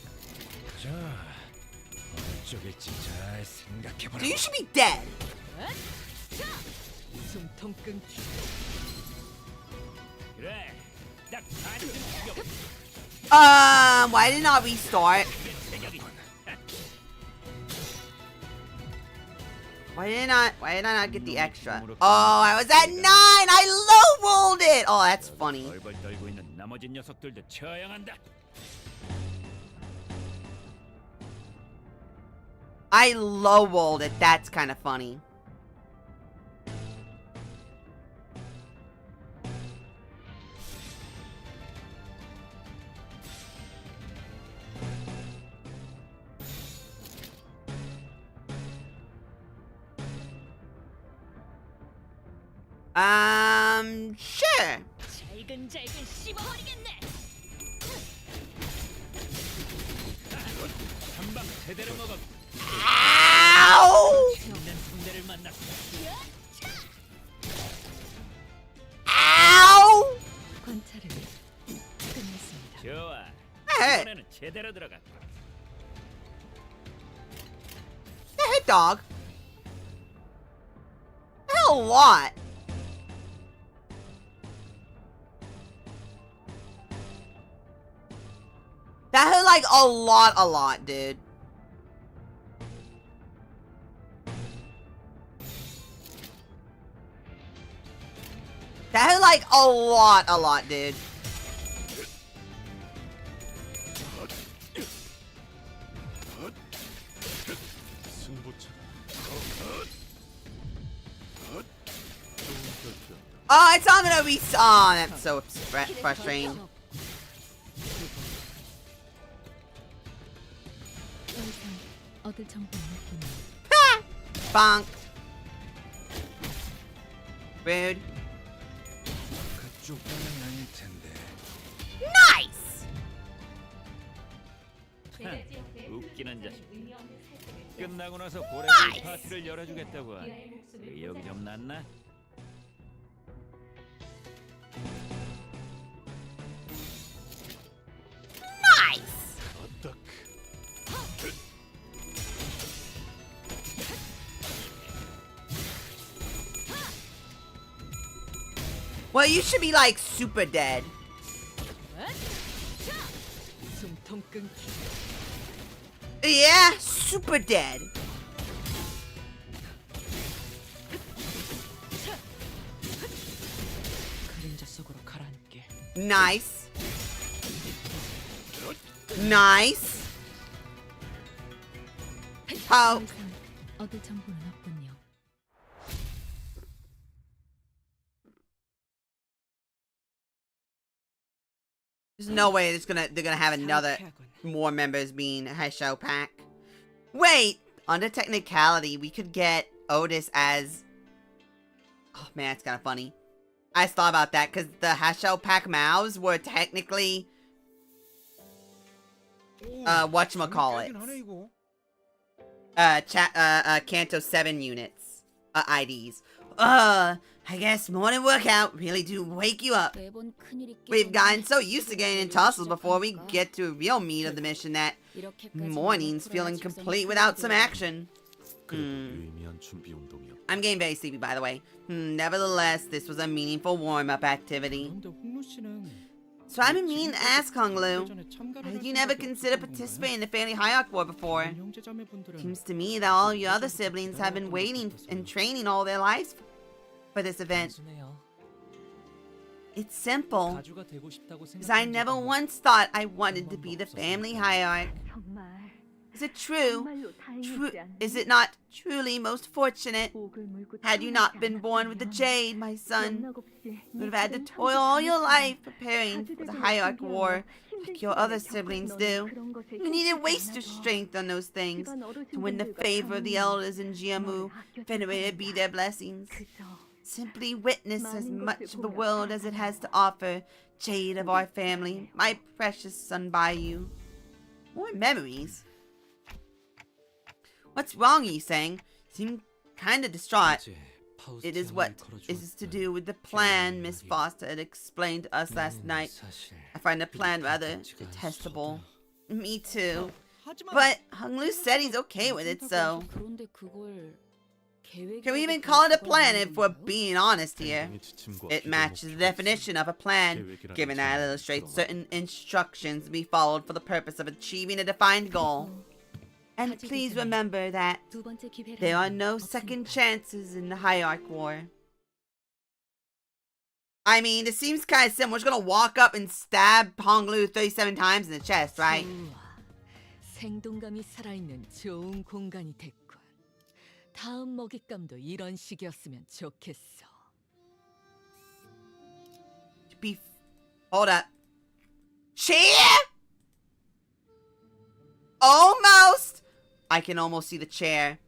자, 어느 쪽일지 잘 생각해보라. So you should be dead. 숨통 끊기. 그래, 딱 반쯤 죽여. Why did not restart? Why did I not get the extra? Oh, I was at 9. I low-rolled it. Oh, that's funny. 벌벌 떨고 있는 나머지 녀석들도 처형한다. I low-rolled it. That's kind of funny. Sure. 잘근잘근 씹어버리겠네. 한방 제대로 먹어. Ow! 있는 상대를 만났어. Ow! 관찰을 끝냈습니다. 좋아. Hey, 이번에는 제대로 들어갔다. hey, dog. Hell, a lot. That hurt like a lot, dude. That hurt like a lot, dude. Oh, it's not gonna be. Oh, that's so frustrating. 더 이상 얻을 정보는 없군요. Ha! Bonk. Rude. 그쪽 방향이 아닐 텐데. Nice. 웃기는 자식. 끝나고 나서 고래굴 파티를 열어주겠다고 하네. 의욕이 좀 났나? Nice. Well, you should be like super dead. 숨통 끊기. Yeah, super dead. 그림자 속으로 가라앉게. Nice. Nice. 더 Oh. 이상 얻을 정보는 없군요. There's no way they're gonna have another more members being Haisho Pack. Wait, under technicality, we could get Otis as. Oh man, it's kind of funny. I just thought about that because the Haisho Pack mouths were technically whatchamacallit. Canto 7 units. IDs. I guess morning workout really do wake you up. We've gotten so used to getting in tussles before we get to the real meat of the mission that mornings feel incomplete without some action. I'm getting very sleepy, by the way. Nevertheless, this was a meaningful warm-up activity. So I've been meaning to ask Honglu, why did you never consider participating in the Family Hierarch War before? Seems to me that all your other siblings have been waiting and training all their lives for this event. It's simple, because I never once thought I wanted to be the Family Hierarch. Is it true? Is it not truly most fortunate? Had you not been born with the Jade, my son, you would have had to toil all your life preparing for the Hierarch War like your other siblings do. You needn't waste your strength on those things to win the favor of the elders in Jiamu, venerated be their blessings. Simply witness as much of the world as it has to offer, Jade of our family, my precious son Baiyu. More memories? What's wrong, you saying? Seem kinda distraught. It is what is to do with the plan Miss Foster had explained to us last night. I find the plan rather detestable. Me too. But Hung Lu said he's okay with it, so... Can we even call it a plan if we're being honest here? It matches the definition of a plan, given that it illustrates certain instructions to be followed for the purpose of achieving a defined goal. And please remember that there are no second chances in the Hierarch War. I mean, it seems kind of simple. We're just gonna walk up and stab Honglu 37 times in the chest, right? 생동감이 살아있는 좋은 공간이 됐군. 다음 먹잇감도 이런 식이었으면 좋겠어. Hold up. Chair? Almost! I can almost see the chair.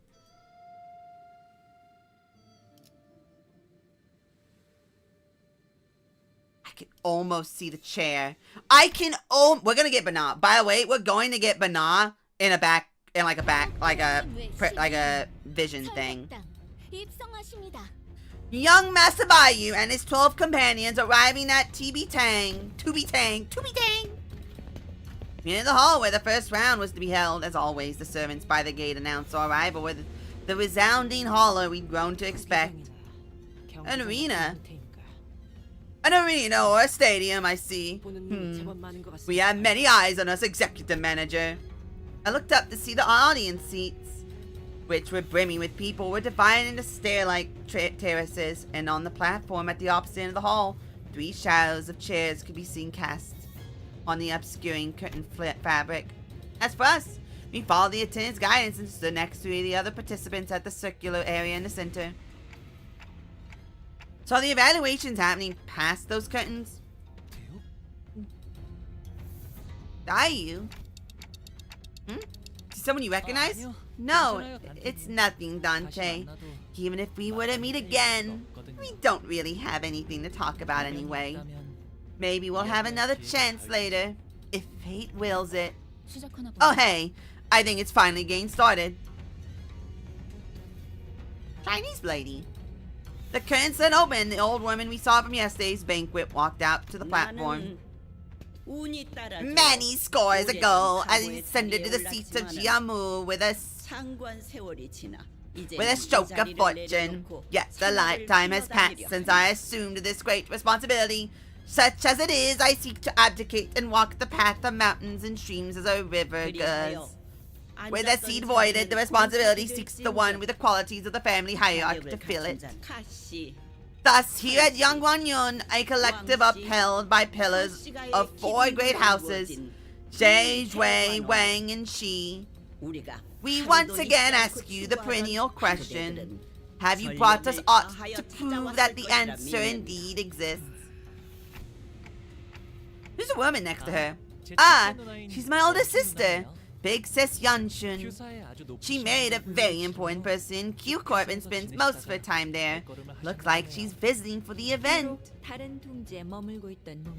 I can almost see the chair. We're gonna get Bana. By the way, we're going to get Bana in like a vision thing. Young Master Bayou and his 12 companions arriving at Tooby Tang. In the hall where the first round was to be held. As always, the servants by the gate announced our arrival with the resounding holler we'd grown to expect. An arena. An arena or a stadium, I see. We have many eyes on us, executive manager. I looked up to see the audience seats, which were brimming with people, were divided into stair-like terraces, and on the platform at the opposite end of the hall, 3 shadows of chairs could be seen cast on the obscuring curtain fabric. As for us, we followed the attendant's guidance and stood next to the other participants at the circular area in the center. So the evaluation's happening past those curtains? Are you? Someone you recognize? No, it's nothing, Dante. Even if we were to meet again, we don't really have anything to talk about anyway. Maybe we'll have another chance later, if fate wills it. Oh hey, I think it's finally getting started. Chinese lady. The curtain slid open. The old woman we saw from yesterday's banquet walked out to the platform. Many scores ago, I ascended to the seat of Jiamu with a stroke of fortune. Yet a lifetime has passed since I assumed this great responsibility. Such as it is, I seek to abdicate and walk the path of mountains and streams as a river does. With a seed voided, the responsibility seeks the one with the qualities of the family hierarchy to fill it. Thus, here at Yangguanyun, a collective upheld by pillars of 4 great houses, Jie, Jue, Wang, and Shi, we once again ask you the perennial question, have you brought us aught to prove that the answer indeed exists? There's a woman next to her. Ah, she's my older sister, Big Sis Yanshun. She married a very important person, Q Corp, and spends most of her time there. Looks like she's visiting for the event.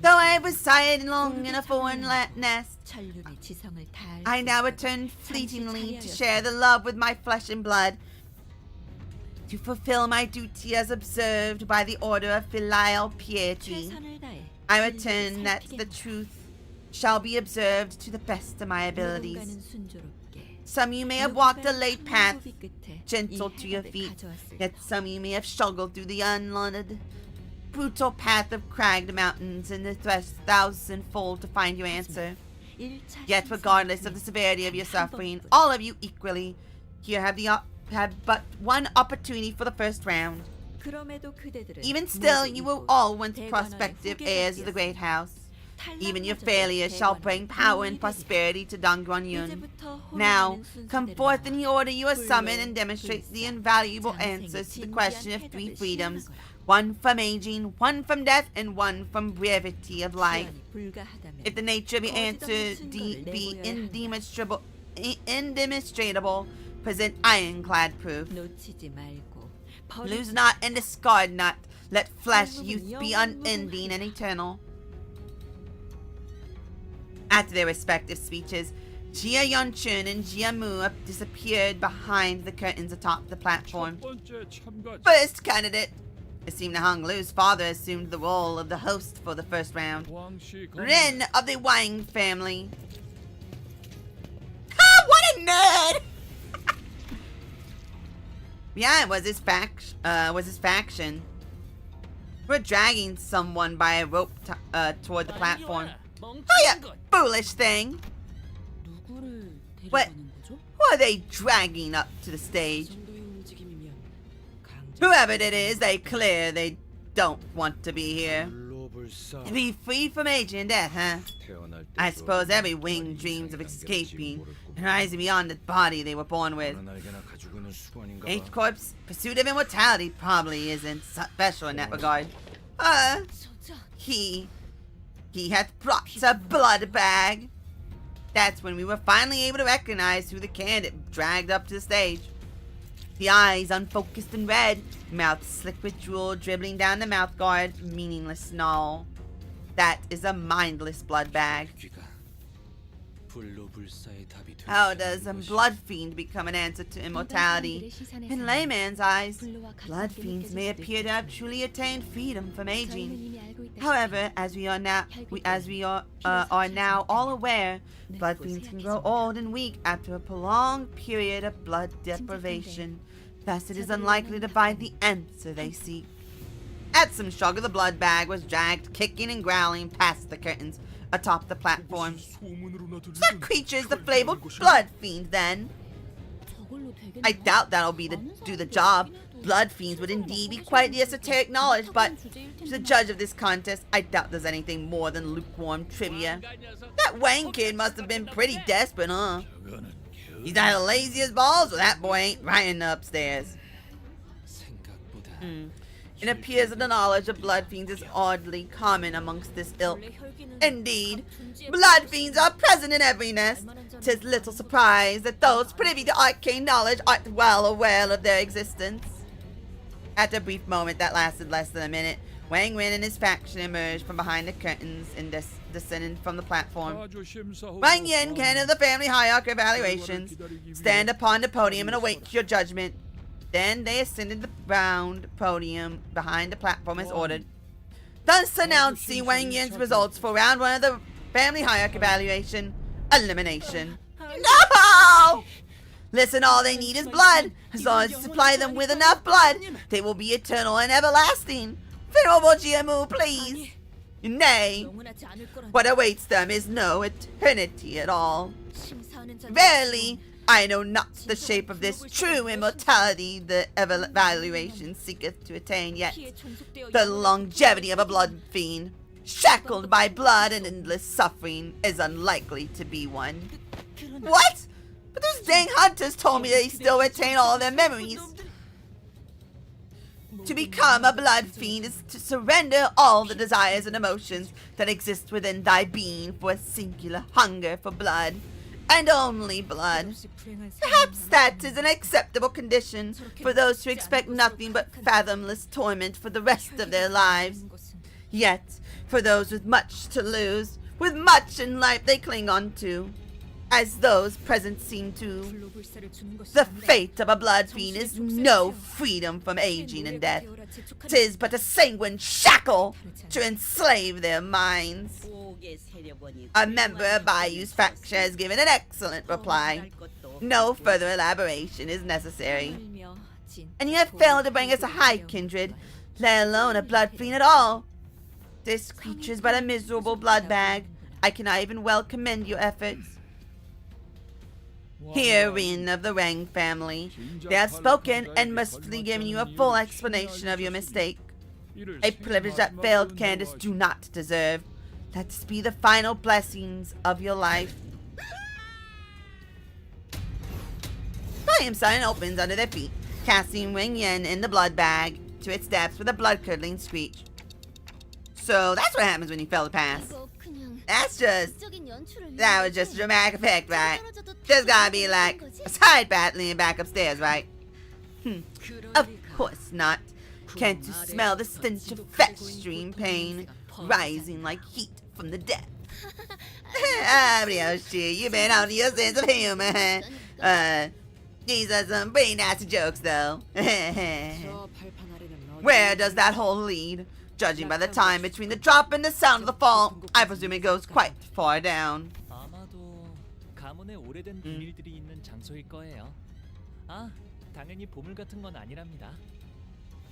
Though I have resided long in a foreign nest, I now return fleetingly to share the love with my flesh and blood, to fulfill my duty as observed by the order of filial piety. I return that the truth shall be observed to the best of my abilities. Some you may have walked a late path, gentle to your feet, yet some you may have struggled through the unlauded, brutal path of cragged mountains in the 1,000-fold to find your answer. Yet regardless of the severity of your suffering, all of you equally here have but one opportunity for the first round. Even still, you will all once prospective heirs of the great house. Even your failure shall bring power and prosperity to Dongguanyun. Now, come forth in the order you are summoned and demonstrate the invaluable answers to the question of 3 freedoms, 1 from aging, 1 from death, and 1 from brevity of life. If the nature of your answer be indemonstrable, present ironclad proof. Lose not and discard not. Let flesh youth be unending and eternal. After their respective speeches, Jia Yonchun and Jia Mu have disappeared behind the curtains atop the platform. First candidate. It seemed that Hong Lu's father assumed the role of the host for the first round. Ren of the Wang family. Ha! What a nerd! Behind was his faction. We're dragging someone by a rope toward the platform. Oh, yeah, foolish thing! What? Who are they dragging up to the stage? Whoever it is, they don't want to be here. To be free from aging and death, huh? I suppose every wing dreams of escaping and rising beyond the body they were born with. H-Corp's pursuit of immortality probably isn't special in that regard. He hath brought a blood bag. That's when we were finally able to recognize who the candidate dragged up to the stage. The eyes unfocused and red, mouth slick with drool dribbling down the mouth guard, meaningless snarl. That is a mindless blood bag. How does a blood fiend become an answer to immortality? In layman's eyes, blood fiends may appear to have truly attained freedom from aging. However, as we are now all aware, blood fiends can grow old and weak after a prolonged period of blood deprivation. Thus, it is unlikely to find the answer they seek. At some struggle, the blood bag was dragged, kicking and growling, past the curtains atop the platform. That creature's the flabled blood fiend, then. I doubt that'll do the job. Blood fiends would indeed be quite the esoteric knowledge, but to the judge of this contest, I doubt there's anything more than lukewarm trivia. That Wang kid must have been pretty desperate, huh? He's either lazy as balls or that boy ain't riding upstairs. It appears that the knowledge of blood fiends is oddly common amongst this ilk. Indeed, blood fiends are present in every nest. 'Tis little surprise that those privy to arcane knowledge aren't well aware of their existence. After a brief moment that lasted less than a minute, Wang Wen and his faction emerged from behind the curtains and descended from the platform. Wang Yen, candidate of the family hierarchy evaluations, stand upon the podium and await your judgment. Then they ascended the round podium behind the platform as ordered. Thus announcing Wang Yan's results for round 1 of the family hierarchy evaluation. Elimination. No! Listen, all they need is blood. As long as you supply them with enough blood, they will be eternal and everlasting. Venerable GMU, please. Nay, what awaits them is no eternity at all. Verily, I know not the shape of this true immortality the evaluation seeketh to attain, yet the longevity of a blood fiend, shackled by blood and endless suffering, is unlikely to be one. What? But those dang hunters told me they still retain all of their memories. To become a blood fiend is to surrender all the desires and emotions that exist within thy being for a singular hunger for blood. And only blood. Perhaps that is an acceptable condition for those who expect nothing but fathomless torment for the rest of their lives. Yet, for those with much to lose, with much in life they cling on to, as those present seem to, the fate of a blood fiend is no freedom from aging and death. 'Tis but a sanguine shackle to enslave their minds. A member of Bayou's faction has given an excellent reply. No further elaboration is necessary. And you have failed to bring us a high kindred, let alone a blood fiend at all. This creature is but a miserable blood bag. I cannot even well commend your efforts. Herein of the Rang family, they have spoken and mercifully given you a full explanation of your mistake. A privilege that failed candidates do not deserve. Let this be the final blessings of your life. Volume suddenly opens under their feet, casting Wing Yen in the blood bag to its depths with a blood-curdling screech. So that's what happens when you fail to pass. That was just a dramatic effect, right? There's gotta be like a side battling back upstairs, right? Of course not. Can't you smell the stench of fetch stream pain rising like heat from the depths? Ryoshi, you've been on your sense of humor. These are some pretty nasty jokes, though. Where does that hole lead? Judging by the time between the drop and the sound of the fall, I presume it goes quite far down. 아마도 가문의 오래된 비밀들이 있는 장소일 거예요. 아, 당연히 보물 같은 건 아니랍니다.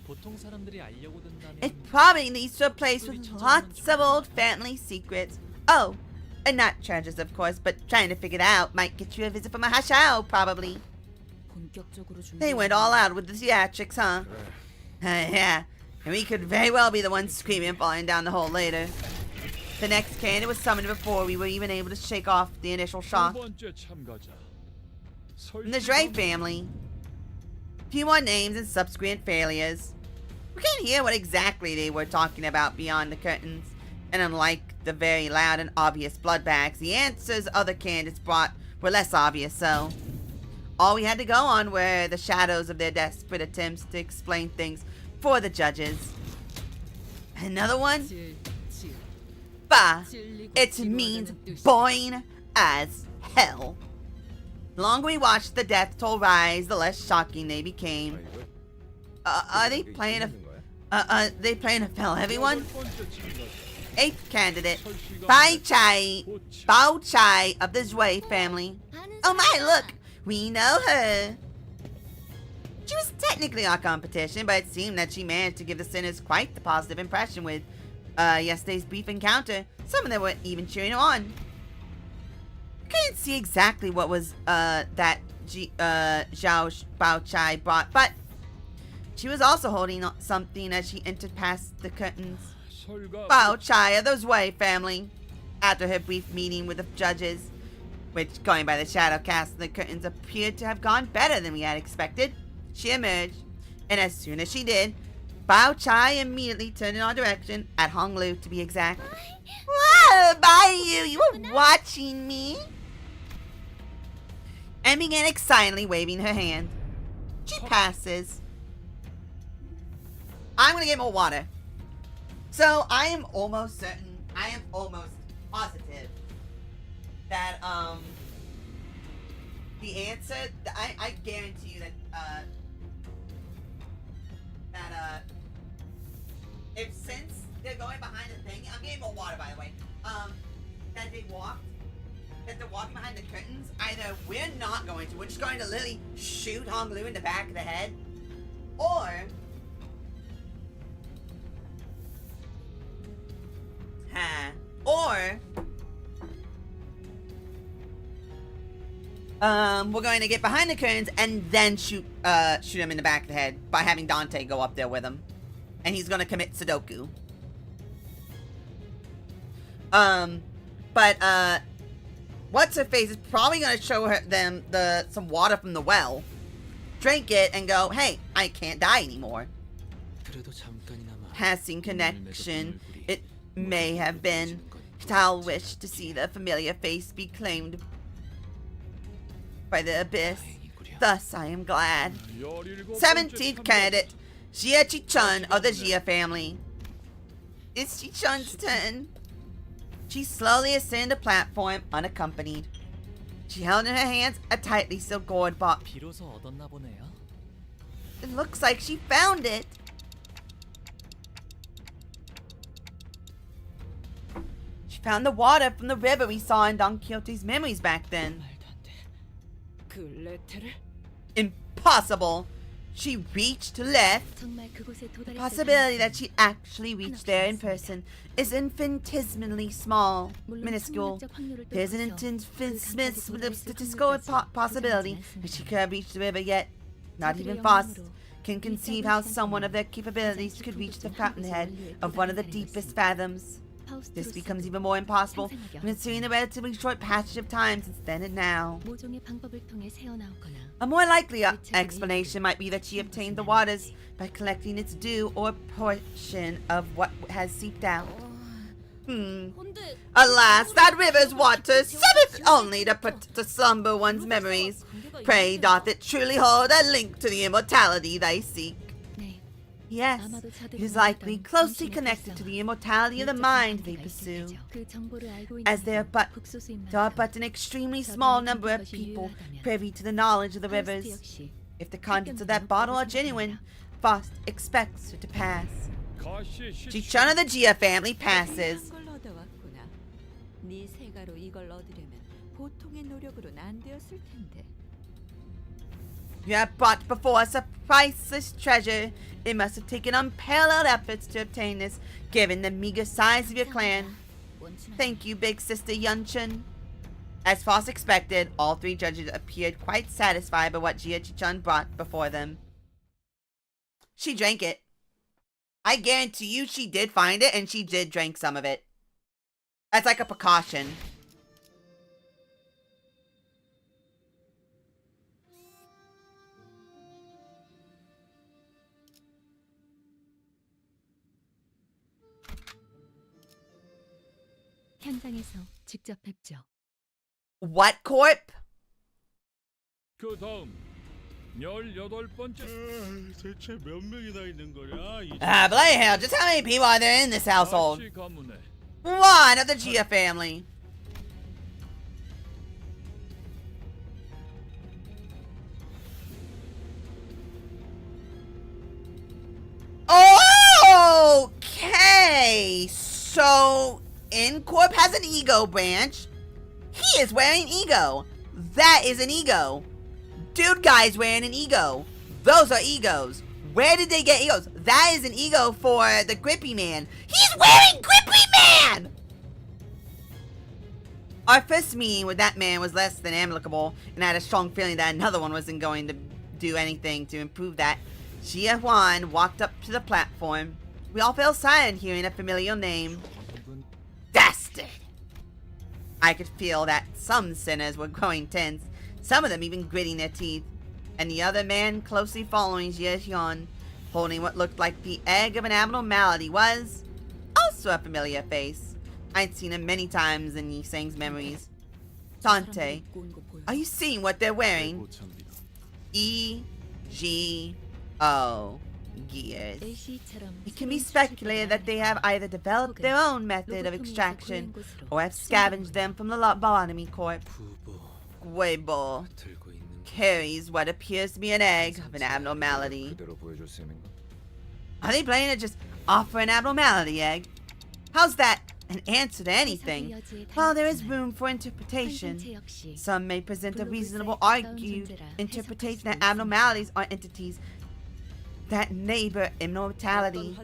보통 사람들이 알려고 든다면 It probably leads to a place with lots of old family secrets. Oh, and not treasures, of course, but trying to figure it out might get you a visit from a hashao, probably. They went all out with the theatrics, huh? Yeah, and we could very well be the ones screaming and falling down the hole later. The next candidate was summoned before we were even able to shake off the initial shock. From the Dre family. A few more names and subsequent failures. We can't hear what exactly they were talking about beyond the curtains, and unlike the very loud and obvious blood bags, the answers other candidates brought were less obvious, so all we had to go on were the shadows of their desperate attempts to explain things for the judges. Another one? Bah! It means boring as hell. The longer we watched the death toll rise, the less shocking they became. Are they playing a fell everyone? 8th candidate, Bao Chai of the Zhui family. Oh my, look! We know her! She was technically our competition, but it seemed that she managed to give the sinners quite the positive impression with yesterday's brief encounter. Some of them were even cheering her on. I couldn't see exactly what was that Zhao Bao Chai brought, but she was also holding something as she entered past the curtains. Bao Chai of the Zhui family. After her brief meeting with the judges, which, going by the shadow cast in the curtains, appeared to have gone better than we had expected, she emerged, and as soon as she did, Bao Chai immediately turned in our direction, at Honglu to be exact. Whoa, Bai you were watching me? And began excitedly waving her hand. She passes. I'm gonna get more water. So, I am almost certain, I am almost positive that, the answer, I guarantee you that, if since they're going behind the thing, I'm getting more water by the way, that they're walking behind the curtains, either we're not going to, we're just going to literally shoot Honglu in the back of the head, or we're going to get behind the curtains and then shoot him in the back of the head by having Dante go up there with him. And he's going to commit Sudoku. What's-her-face is probably going to show them some water from the well. Drink it and go, hey, I can't die anymore. Passing connection, it may have been. I'll wish to see the familiar face be claimed by the abyss. Thus, I am glad. 17th candidate, Jia Chi-chun of the Jia family. It's Chi-chun's turn. She slowly ascended the platform unaccompanied. She held in her hands a tightly sealed gourd box. 비로소 얻었나 보네요. It looks like she found it. She found the water from the river we saw in Don Quixote's memories back then. Impossible! She reached left. The possibility that she actually reached there in person is infinitesimally small, minuscule. There's an infinitesimal statistical possibility that she could have reached the river, yet not even Faust can conceive how someone of their capabilities could reach the fountainhead of one of the deepest fathoms. This becomes even more impossible considering the relatively short passage of time since then and now. A more likely explanation might be that she obtained the waters by collecting its dew or portion of what has seeped out. Alas, that river's water serveth only to put to slumber one's memories. Pray, doth it truly hold a link to the immortality they seek? Yes, 아마도 저들이 it is likely 말하던 closely 정신의 connected to 활성화, the immortality of the 밀접한 mind they 관계가 pursue, 있을 테죠. 그 정보를 알고 as 있는 there are 극소수인 but an extremely 저 small 땅에 number of 것이 people 유효하다면 privy to the knowledge of the 파우스트 rivers. 역시 If the contents of that 필경이라고 bottle are 생각합니다. genuine, Faust expects it to pass. 가시의 Chichon of the Gia family passes. 걸 얻어왔구나. 네 세가로 이걸 얻으려면 보통의 노력으로는 안 되었을 텐데. You have brought before us a priceless treasure. It must have taken unparalleled efforts to obtain this, given the meager size of your clan. Thank you, big sister Yunchun. As Faust expected, all three judges appeared quite satisfied by what Jia Chichun brought before them. She drank it. I guarantee you she did find it and she did drink some of it. That's like a precaution. 현장에서 직접 뵙죠. What corp? 그 다음 18번째 대체 몇 명이나 있는 거냐? Bloody hell, just how many people are there in this household? 가시 가문에 One of the Gia family. Okay, so Incorp has an ego branch. He is wearing ego. That is an ego. Dude guy's wearing an ego. Those are egos. Where did they get egos? That is an ego for the Grippy Man. He's wearing Grippy Man! Our first meeting with that man was less than amicable, and I had a strong feeling that another one wasn't going to do anything to improve that. Jia Huan walked up to the platform. We all fell silent hearing a familiar name. Dastard! I could feel that some sinners were growing tense, some of them even gritting their teeth, and the other man closely following Jia Huan, holding what looked like the egg of an abnormality, was also a familiar face. I'd seen him many times in Yi Sang's memories. Tante, are you seeing what they're wearing? E-G-O gears. It can be speculated that they have either developed their own method of extraction or have scavenged them from the lobotomy corp. Guebo carries what appears to be an egg of an abnormality. Are they planning to just offer an abnormality egg? How's that an answer to anything? While there is room for interpretation, some may present a reasonable argued interpretation that abnormalities are entities that neighbor immortality.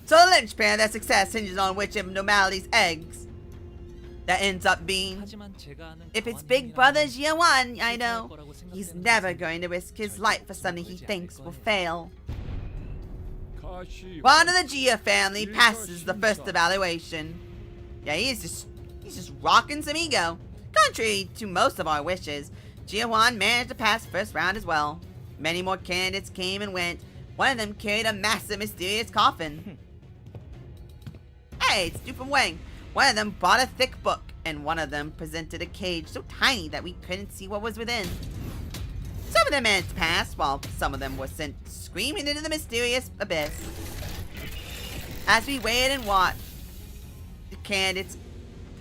So the linchpin of their success hinges on which abnormalities eggs that ends up being. If it's Big Brother Jiawan, I know, he's never going to risk his life for something he thinks will fail. One of the Jia family passes the first evaluation. Yeah, he's just rocking some ego. Contrary to most of our wishes, Jia Huan managed to pass first round as well. Many more candidates came and went. One of them carried a massive, mysterious coffin. Hey, it's Du from Wang. One of them brought a thick book, and one of them presented a cage so tiny that we couldn't see what was within. Some of them managed to pass, while some of them were sent screaming into the mysterious abyss. As we waited and watched the candidates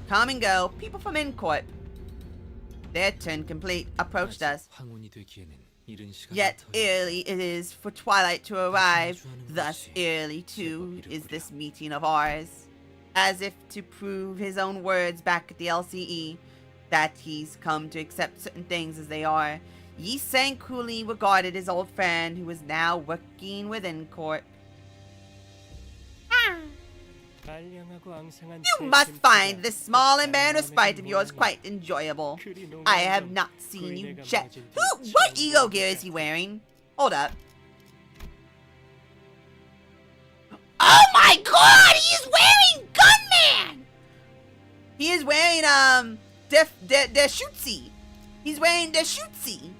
come and go, people from Incorp, their turn complete, approached us. Yet early it is for twilight to arrive, thus early too is this meeting of ours. As if to prove his own words back at the LCE, that he's come to accept certain things as they are, Yi Sang coolly regarded his old friend who is now working with Incorp. You must find this small and barren respite of yours quite enjoyable. I have not seen you jet. What ego gear is he wearing? Hold up. Oh my god, he is wearing Gunman! He is wearing, der Schutzi. He's wearing der Schutzi.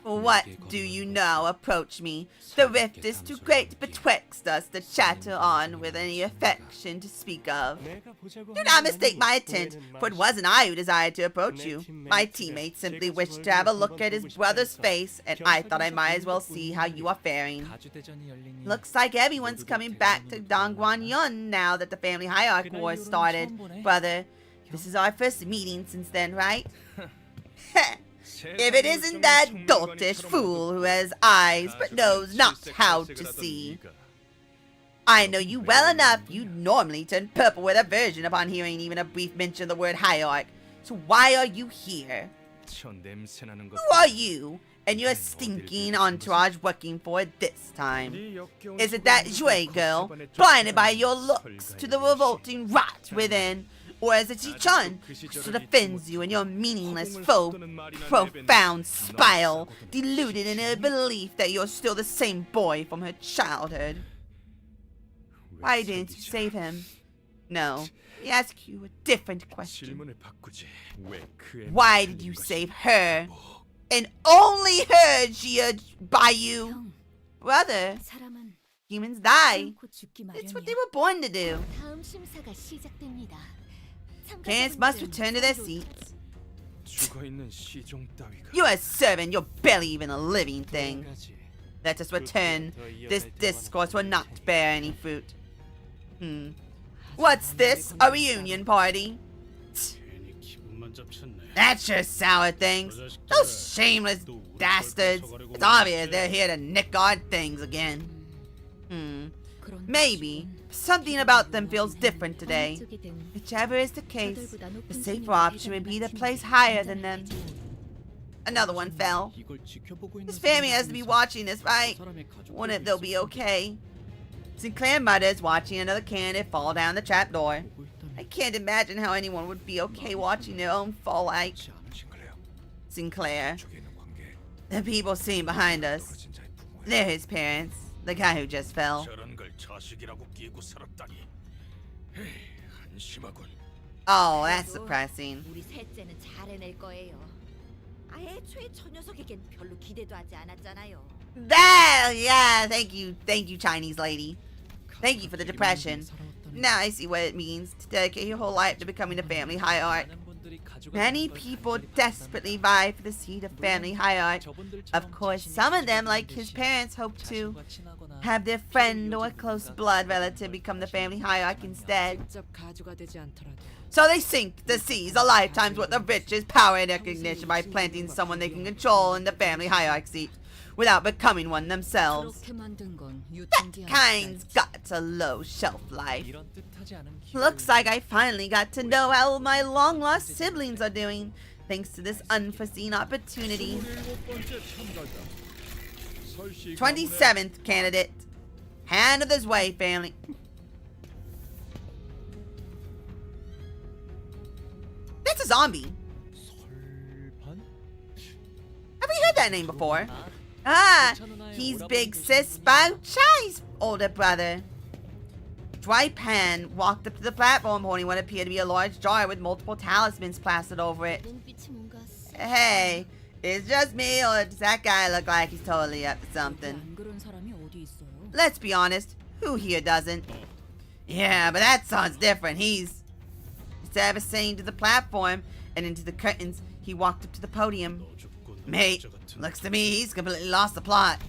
What do you know? Approach me. The rift is too great betwixt us to chatter on with any affection to speak of. Do not mistake my intent, for it wasn't I who desired to approach you. My teammate simply wished to have a look at his brother's face, and I thought I might as well see how you are faring. Looks like everyone's coming back to Dongguan now that the family hierarchy war started. Brother, this is our first meeting since then, right? If it isn't that doltish fool who has eyes but knows not how to see. I know you well enough. You normally turn purple with aversion upon hearing even a brief mention of the word hierarch. So why are you here? Who are you and your stinking entourage working for at this time? Is it that Jue girl, blinded by your looks to the revolting rot within? Or is it Ji-chun, who still defends you in your meaningless, profound spile, deluded in her belief that you're still the same boy from her childhood? Why didn't you save him? No, he asked you a different question. Why did you save her? And only her, Jia, by you? Brother, humans die. It's what they were born to do. Candidates must return to their seats. You're a servant, you're barely even a living thing. Let us return. This discourse will not bear any fruit. What's this? A reunion party? That's your sour things. Those shameless dastards. It's obvious they're here to nick our things again. Maybe. Something about them feels different today. Whichever is the case, the safer option would be to place higher than them. Another one fell. His family has to be watching this, right? Wonder if they'll be okay. Sinclair mutters, watching another candidate fall down the trapdoor. I can't imagine how anyone would be okay watching their own fall like Sinclair. The people seen behind us. They're his parents. The guy who just fell. Oh, that's depressing. Yeah, thank you, Chinese lady. Thank you for the depression. Now I see what it means to dedicate your whole life to becoming a family hierarch. Many people desperately vie for the seat of family hierarch. Of course, some of them, like his parents, hope to have their friend or close blood relative become the family hierarch instead. So they sink the seas a lifetime's worth of riches, power, and recognition by planting someone they can control in the family hierarch seat without becoming one themselves. That kind's got a low shelf life. Looks like I finally got to know how my long-lost siblings are doing, thanks to this unforeseen opportunity. 27th candidate. Hand of this way, family. That's a zombie. Have we heard that name before? Ah, he's Big Sis Bao Chai's older brother. Dry Pan walked up to the platform holding what appeared to be a large jar with multiple talismans plastered over it. Hey, it's just me, or does that guy look like he's totally up to something? Let's be honest, who here doesn't? Yeah, but that sounds different. Instead of ascending to the platform and into the curtains, he walked up to the podium. Mate, looks to me he's completely lost the plot.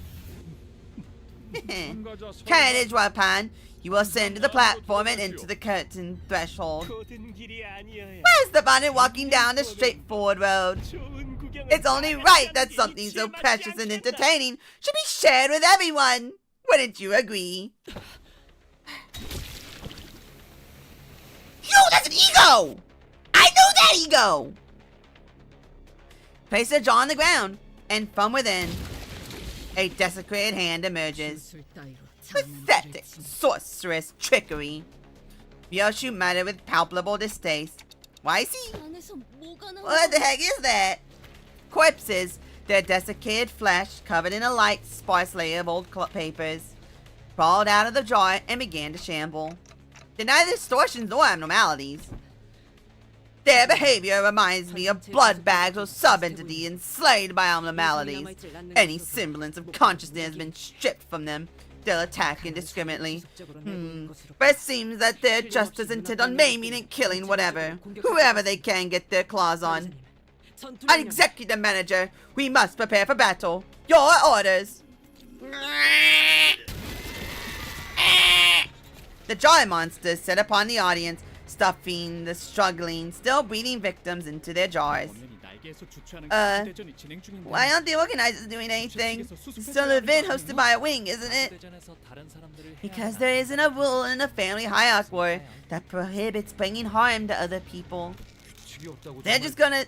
Carriage, Wapan. You will ascend to the platform and into the curtain threshold. Where's the bandit walking down the straightforward road? It's only right that something so precious and entertaining should be shared with everyone. Wouldn't you agree? Yo, that's an ego! I know that ego! Place a jaw on the ground, and from within, a desecrated hand emerges. Pathetic, sorceress trickery. Yoshu muttered with palpable distaste. Why is he? What the heck is that? Corpses, their desiccated flesh covered in a light, sparse layer of old papers, crawled out of the jar and began to shamble. They're neither distortions nor abnormalities. Their behavior reminds me of blood bags or sub-entity enslaved by abnormalities. Any semblance of consciousness has been stripped from them. They'll attack indiscriminately. But it seems that they're just as intent on maiming and killing whoever they can get their claws on. An executive manager, we must prepare for battle. Your orders. The giant monsters set upon the audience, stuffing the struggling, still breathing victims into their jars. Why aren't the organizers doing anything? It's still an event hosted by a wing, isn't it? Because there isn't a rule in the family hierarchy that prohibits bringing harm to other people. They're just gonna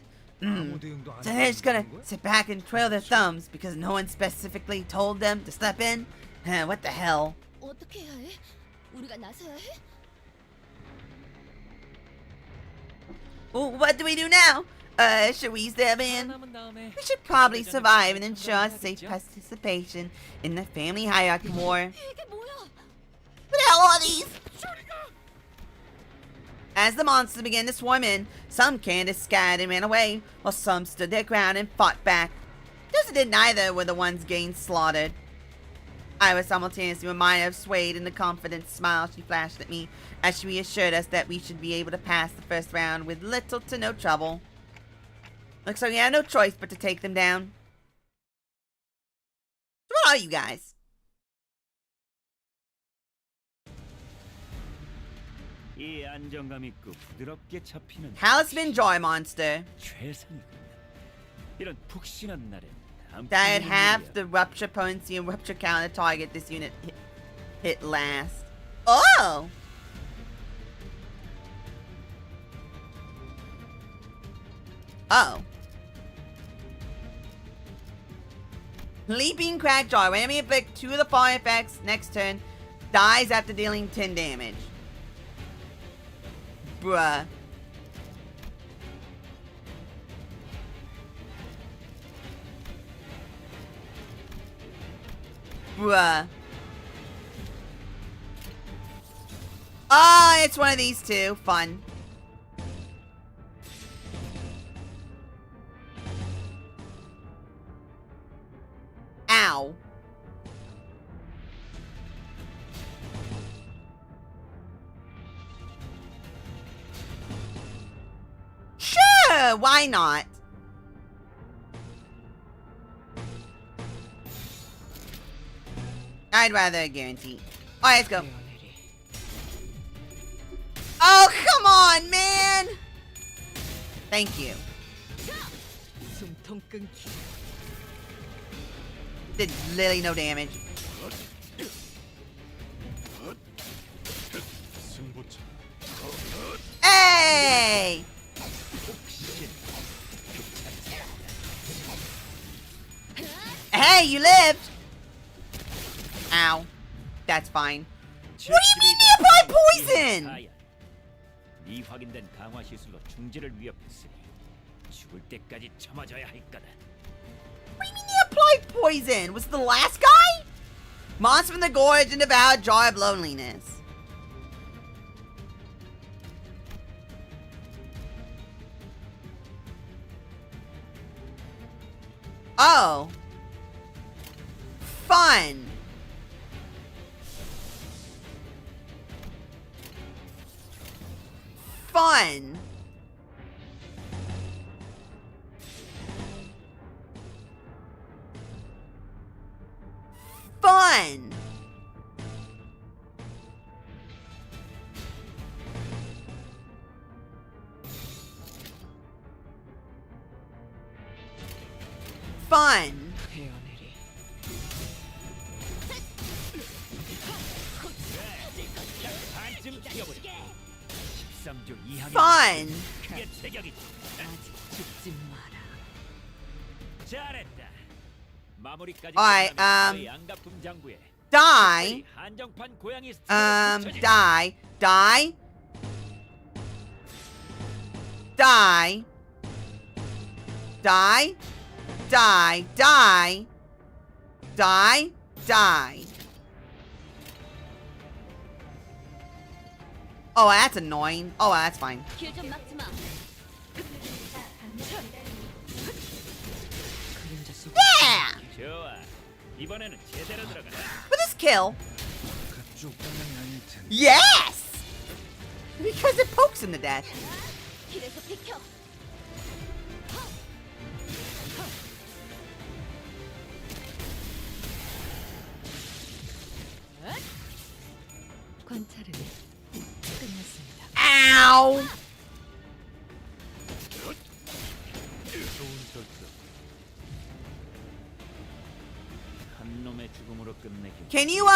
sit back and twirl their thumbs because no one specifically told them to step in? What the hell? 어떻게 해야 해? 우리가 나서야 해? Well, what do we do now? Should we step in? We should probably survive and ensure safe participation in the family hierarchy war. 이게 뭐야? What the hell are these? As the monsters began to swarm in, some Candace scattered and ran away, while some stood their ground and fought back. Those who did neither were the ones getting slaughtered. I was simultaneously reminded of Suede and the confident smile she flashed at me as she reassured us that we should be able to pass the first round with little to no trouble. Looks like we had no choice but to take them down. So what are you guys? 이 안정감 있고 부드럽게 잡히는 Talisman Joy Monster. 최상이군. 이런 푹신한 날엔 That half the rupture potency and rupture counter target this unit hit last. Oh! Oh. Leaping Crack Joy. When enemy inflict 2 of the fire effects next turn, dies after dealing 10 damage. Bruh. Bruh. Oh, it's one of these two. Fun. Ow. Sure, why not? I'd rather a guarantee. Alright, let's go. Oh, come on, man! Thank you. Did literally no damage. Hey! Hey, you lived! Ow. That's fine. What do you mean you applied poison? 이 확인된 강화 시술로 중지를 위협했으니 죽을 때까지 참아줘야 할 거다. What do you mean you applied poison? Was it the last guy? Monster from the Gorge and devoured Jar of Loneliness. Oh. Fun. Fun. Fun. Fun. Fun. Alright, die. Die. Die. Die. Die. Die. Die. Die. Die. Die. Oh, that's annoying. Oh, that's fine. 길 좀 막지 마. 그림자 속. Yeah! 좋아. 이번에는 제대로 들어가자. With this kill. 그쪽 방향이 아닐 텐데. Yes! Because it pokes him to death. 길에서 비켜. 관찰은 끝났습니다. Ow! 한 놈의 죽음으로 끝내긴. Can you,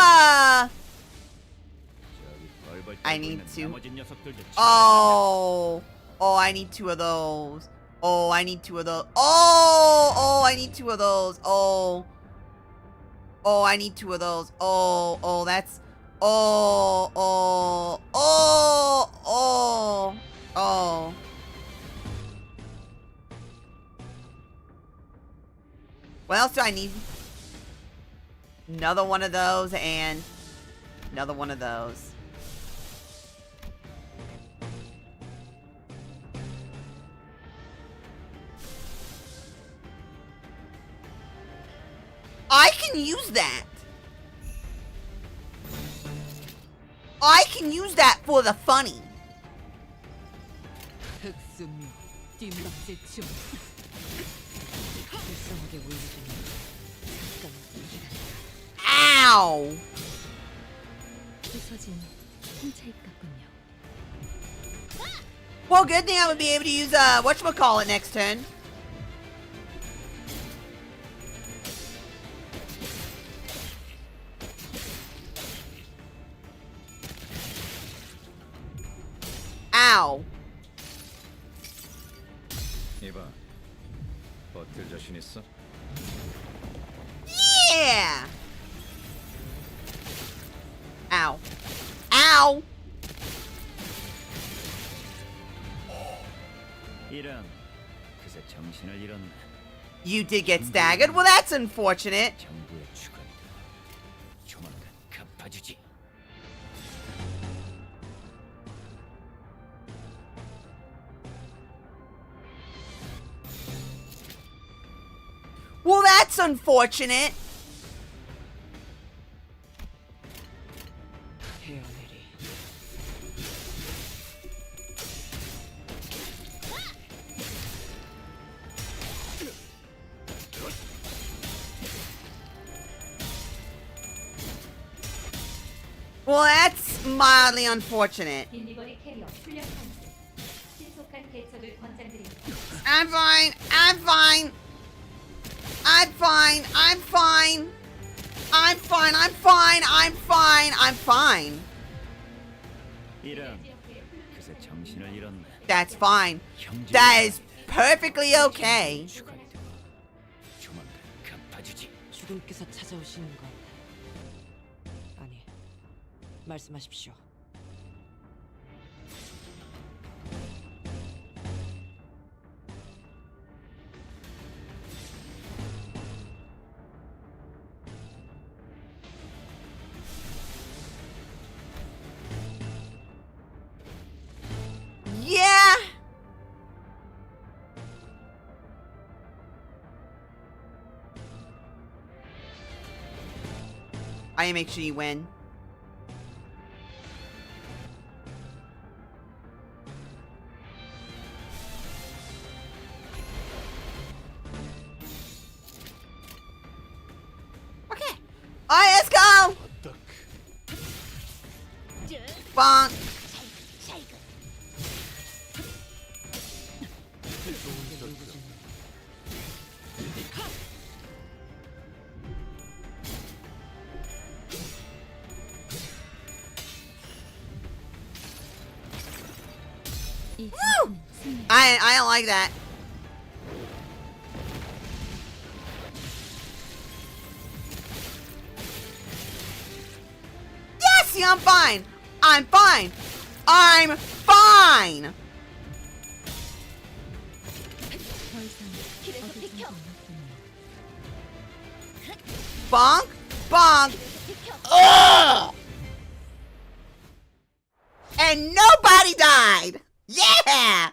저기 벌벌 I 떨고 need 있는 to- 나머지 녀석들도 Oh. Oh, I need two of those. Oh, I need two of those. Oh, I need two of those. Oh. Oh, I need two of those. Oh, that's. Oh. What else do I need? Another one of those and another one of those. I can use that. I can use that for the funny. 흑수미 뒷박질 중. 불쌍하게 울리더니 잠깐 기다려. Ow. 부서진 홈차입 같군요. Well, good thing I would be able to use whatchamacallit next turn. Ow. 이봐, 버틸 자신 있어? Yeah. Ow. Ow. 이런. 그새 정신을 잃었네. You did get staggered? Well, that's unfortunate. 정부의 주관이다. 조만간 갚아주지. Well, that's unfortunate. 헤어내리. Well, that's mildly unfortunate. 빈리버리 캐리어 훈련 상태. 신속한 대처를 권장드립니다. I'm fine. I'm fine. I'm fine. I'm fine. I'm fine. I'm fine. I'm fine. I'm fine. 이런. 그새 정신을 잃었네. That's fine. 형제. That is perfectly okay. 주관이다. 조만간 갚아주지. 주군께서 찾아오시는 건 아니. 말씀하십시오. Yeah. I make sure you win. Okay. All right, let's go. Bonk. Woo! I don't like that. Yes, see, I'm fine. I'm fine. I'm fine. 더 이상 길에서 얻을 비켜. 정보는 없군요. Bonk. Bonk. 비켜. Ugh! And nobody died. Yeah.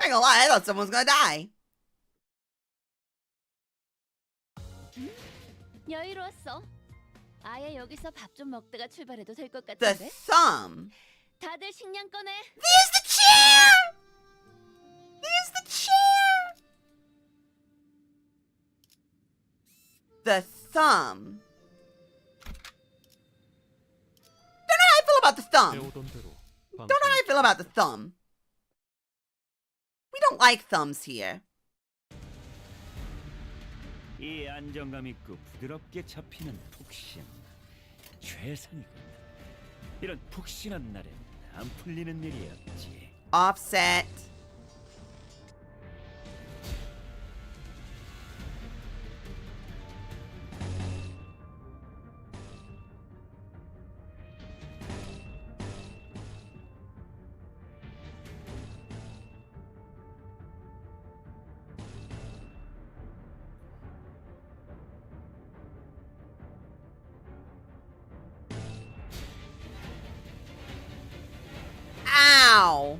I ain't gonna lie, I thought someone was gonna die. 여유로웠어. 아예 여기서 밥 좀 먹다가 출발해도 될 것 The 같은데. thumb. 다들 식량 꺼내. There's the chair! There's the chair! The thumb. Don't know how I feel about the thumb. 배우던 대로 Don't know how I feel about the thumb. We don't like thumbs here. 이 안정감 있고 부드럽게 잡히는 푹신 최상이군. 이런 푹신한 날엔 안 풀리는 일이 없지. Offset. Ow.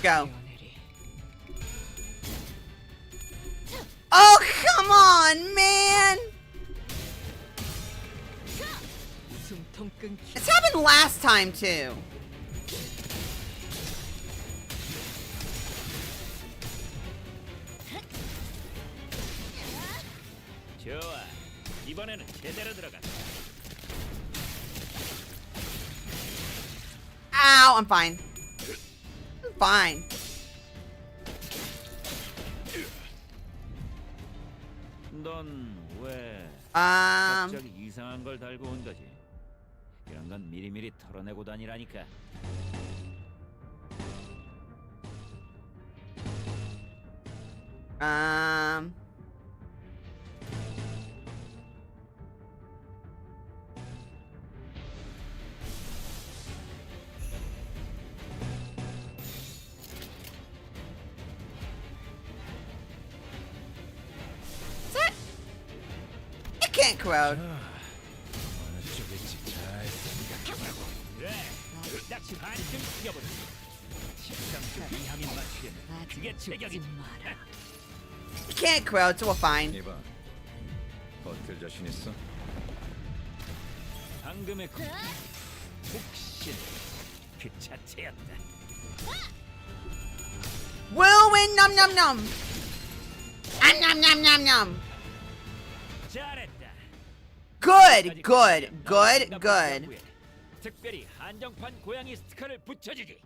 Go. Oh, come on, man. It's happened last time, too. 좋아. 이번에는 제대로 들어갔다. Ow, I'm fine. I'm fine. 넌 왜 Um, 갑자기 이상한 걸 달고 온 거지? 이런 건 미리미리 털어내고 다니라니까. um, it can't corrode. 어느 쪽일지 잘 생각해보라고. 그래. 낚시 반쯤 죽여보자. 식상쪽 이함인 맞추려면 그게 체격이지. It can't corrode, so we're fine. 이봐, 버틸 자신 있어? 방금의 혹시 그 자체였다. Will win, nom nom nom. Nom nom nom nom. 잘했다. Good, good, good, good. 특별히 한정판 고양이 스티커를 붙여주지.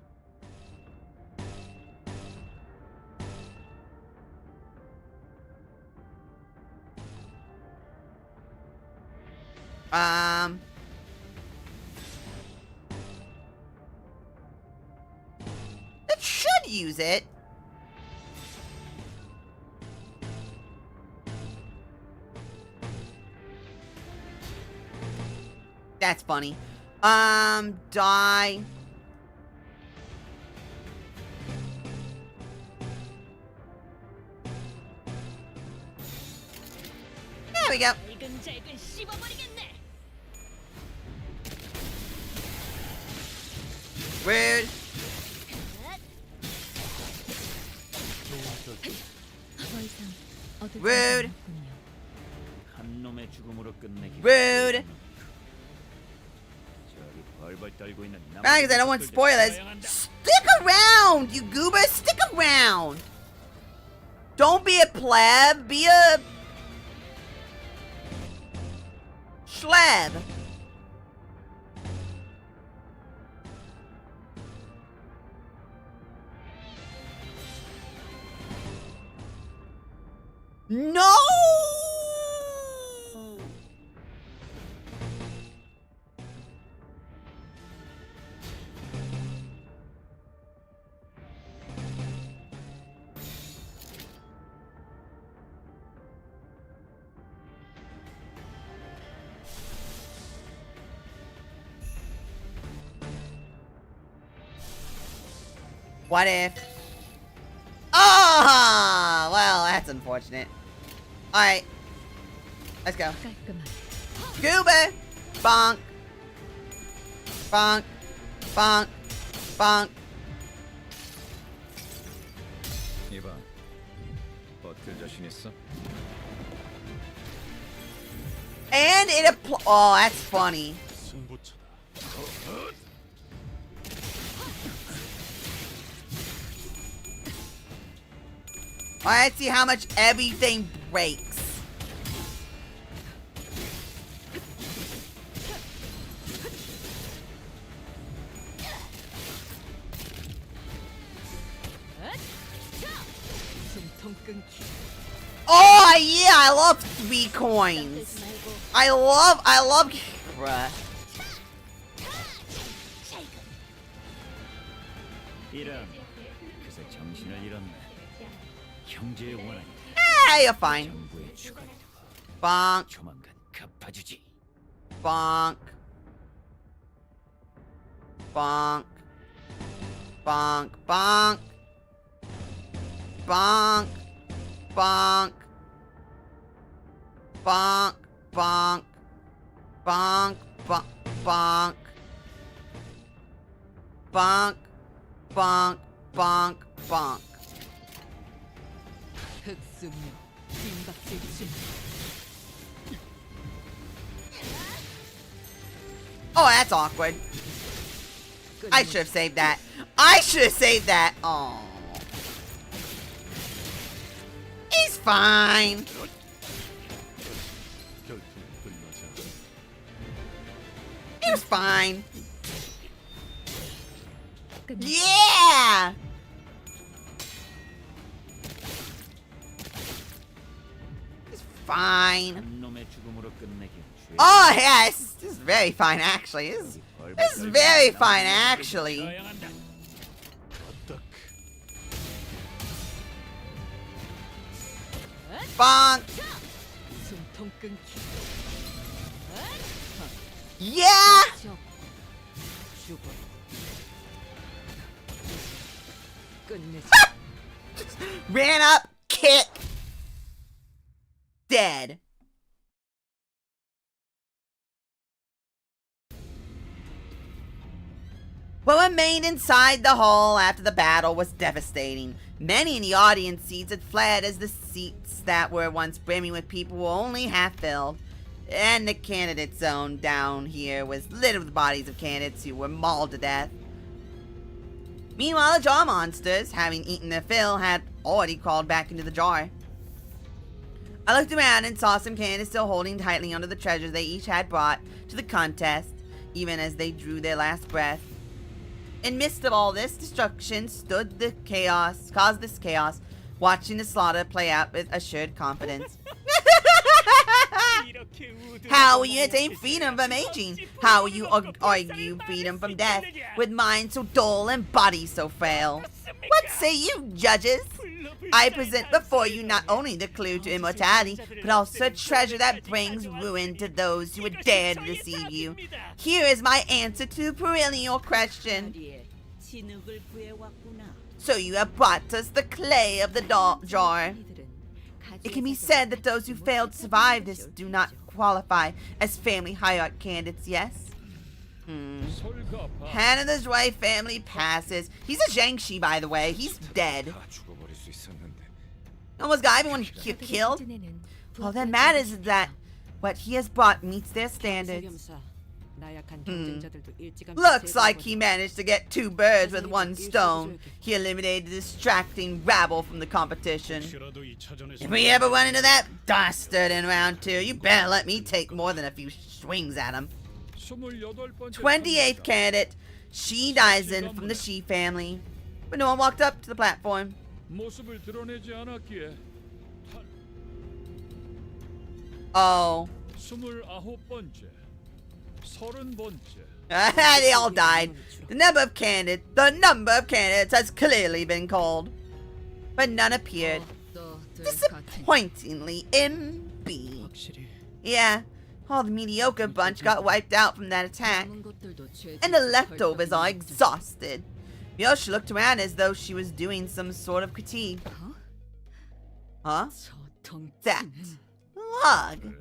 It should use it. That's funny. Die. There we go. 잘근잘근 씹어버리겠네. Rude. Rude. 한 놈의 죽음으로 끝내기. Rude. 저기 벌벌 떨고 있는 Because I don't want spoilers. Stick around, you goober. Stick around. Don't be a pleb. Be a schleb. No! What if? Oh, well, that's unfortunate. All right, let's go. Goober, bonk, bonk, bonk, bonk. 이봐, 버틸 자신 있어? And it oh, that's funny. Alright, let's see how much everything breaks. Oh yeah, I love 3 coins. I love bruh. 이런 그새 정신을 잃었네. 형제의 원한이 You're fine. 정부의 추가를 Bonk, 조만간 갚아주지. bonk, bonk, bonk, bonk, bonk, bonk, bonk, bonk, bonk, bonk, bonk, bonk, bonk, bonk, bonk. Oh, that's awkward. I should have saved that. I should have saved that. Oh. He's fine. He was fine. Yeah! He's fine. Oh, yes! This is very fine, actually. This is very fine, actually. Bonk! Yeah! Ran up, kick, dead. What remained inside the hall after the battle was devastating. Many in the audience seats had fled as the seats that were once brimming with people were only half filled. And the candidate zone down here was littered with the bodies of candidates who were mauled to death. Meanwhile, the jar monsters, having eaten their fill, had already crawled back into the jar. I looked around and saw some candidates still holding tightly onto the treasures they each had brought to the contest, even as they drew their last breath. In midst of all this destruction caused this chaos, watching the slaughter play out with assured confidence. How will you attain freedom from aging? How will you argue freedom from death, with mind so dull and body so frail? What say you, judges? I present before you not only the clue to immortality, but also a treasure that brings ruin to those who would dare to deceive you. Here is my answer to the perennial question. So you have brought us the clay of the jar. It can be said that those who failed to survive this do not qualify as family hierarchy candidates, yes? Hannah's wife family passes. He's a Zhangxi, by the way. He's dead. Almost got everyone killed. All that matters is that what he has brought meets their standards. Looks like he managed to get 2 birds with 1 stone. He eliminated the distracting rabble from the competition. If we ever run into that dastard in round 2, you better let me take more than a few swings at him. 28th candidate, Shi Daisen from the Shi family. But no one walked up to the platform. Oh. They all died. The number of candidates has clearly been called. But none appeared. Disappointingly empty. Yeah, all the mediocre bunch got wiped out from that attack. And the leftovers are exhausted. Yoshi looked around as though she was doing some sort of critique. Huh? That log.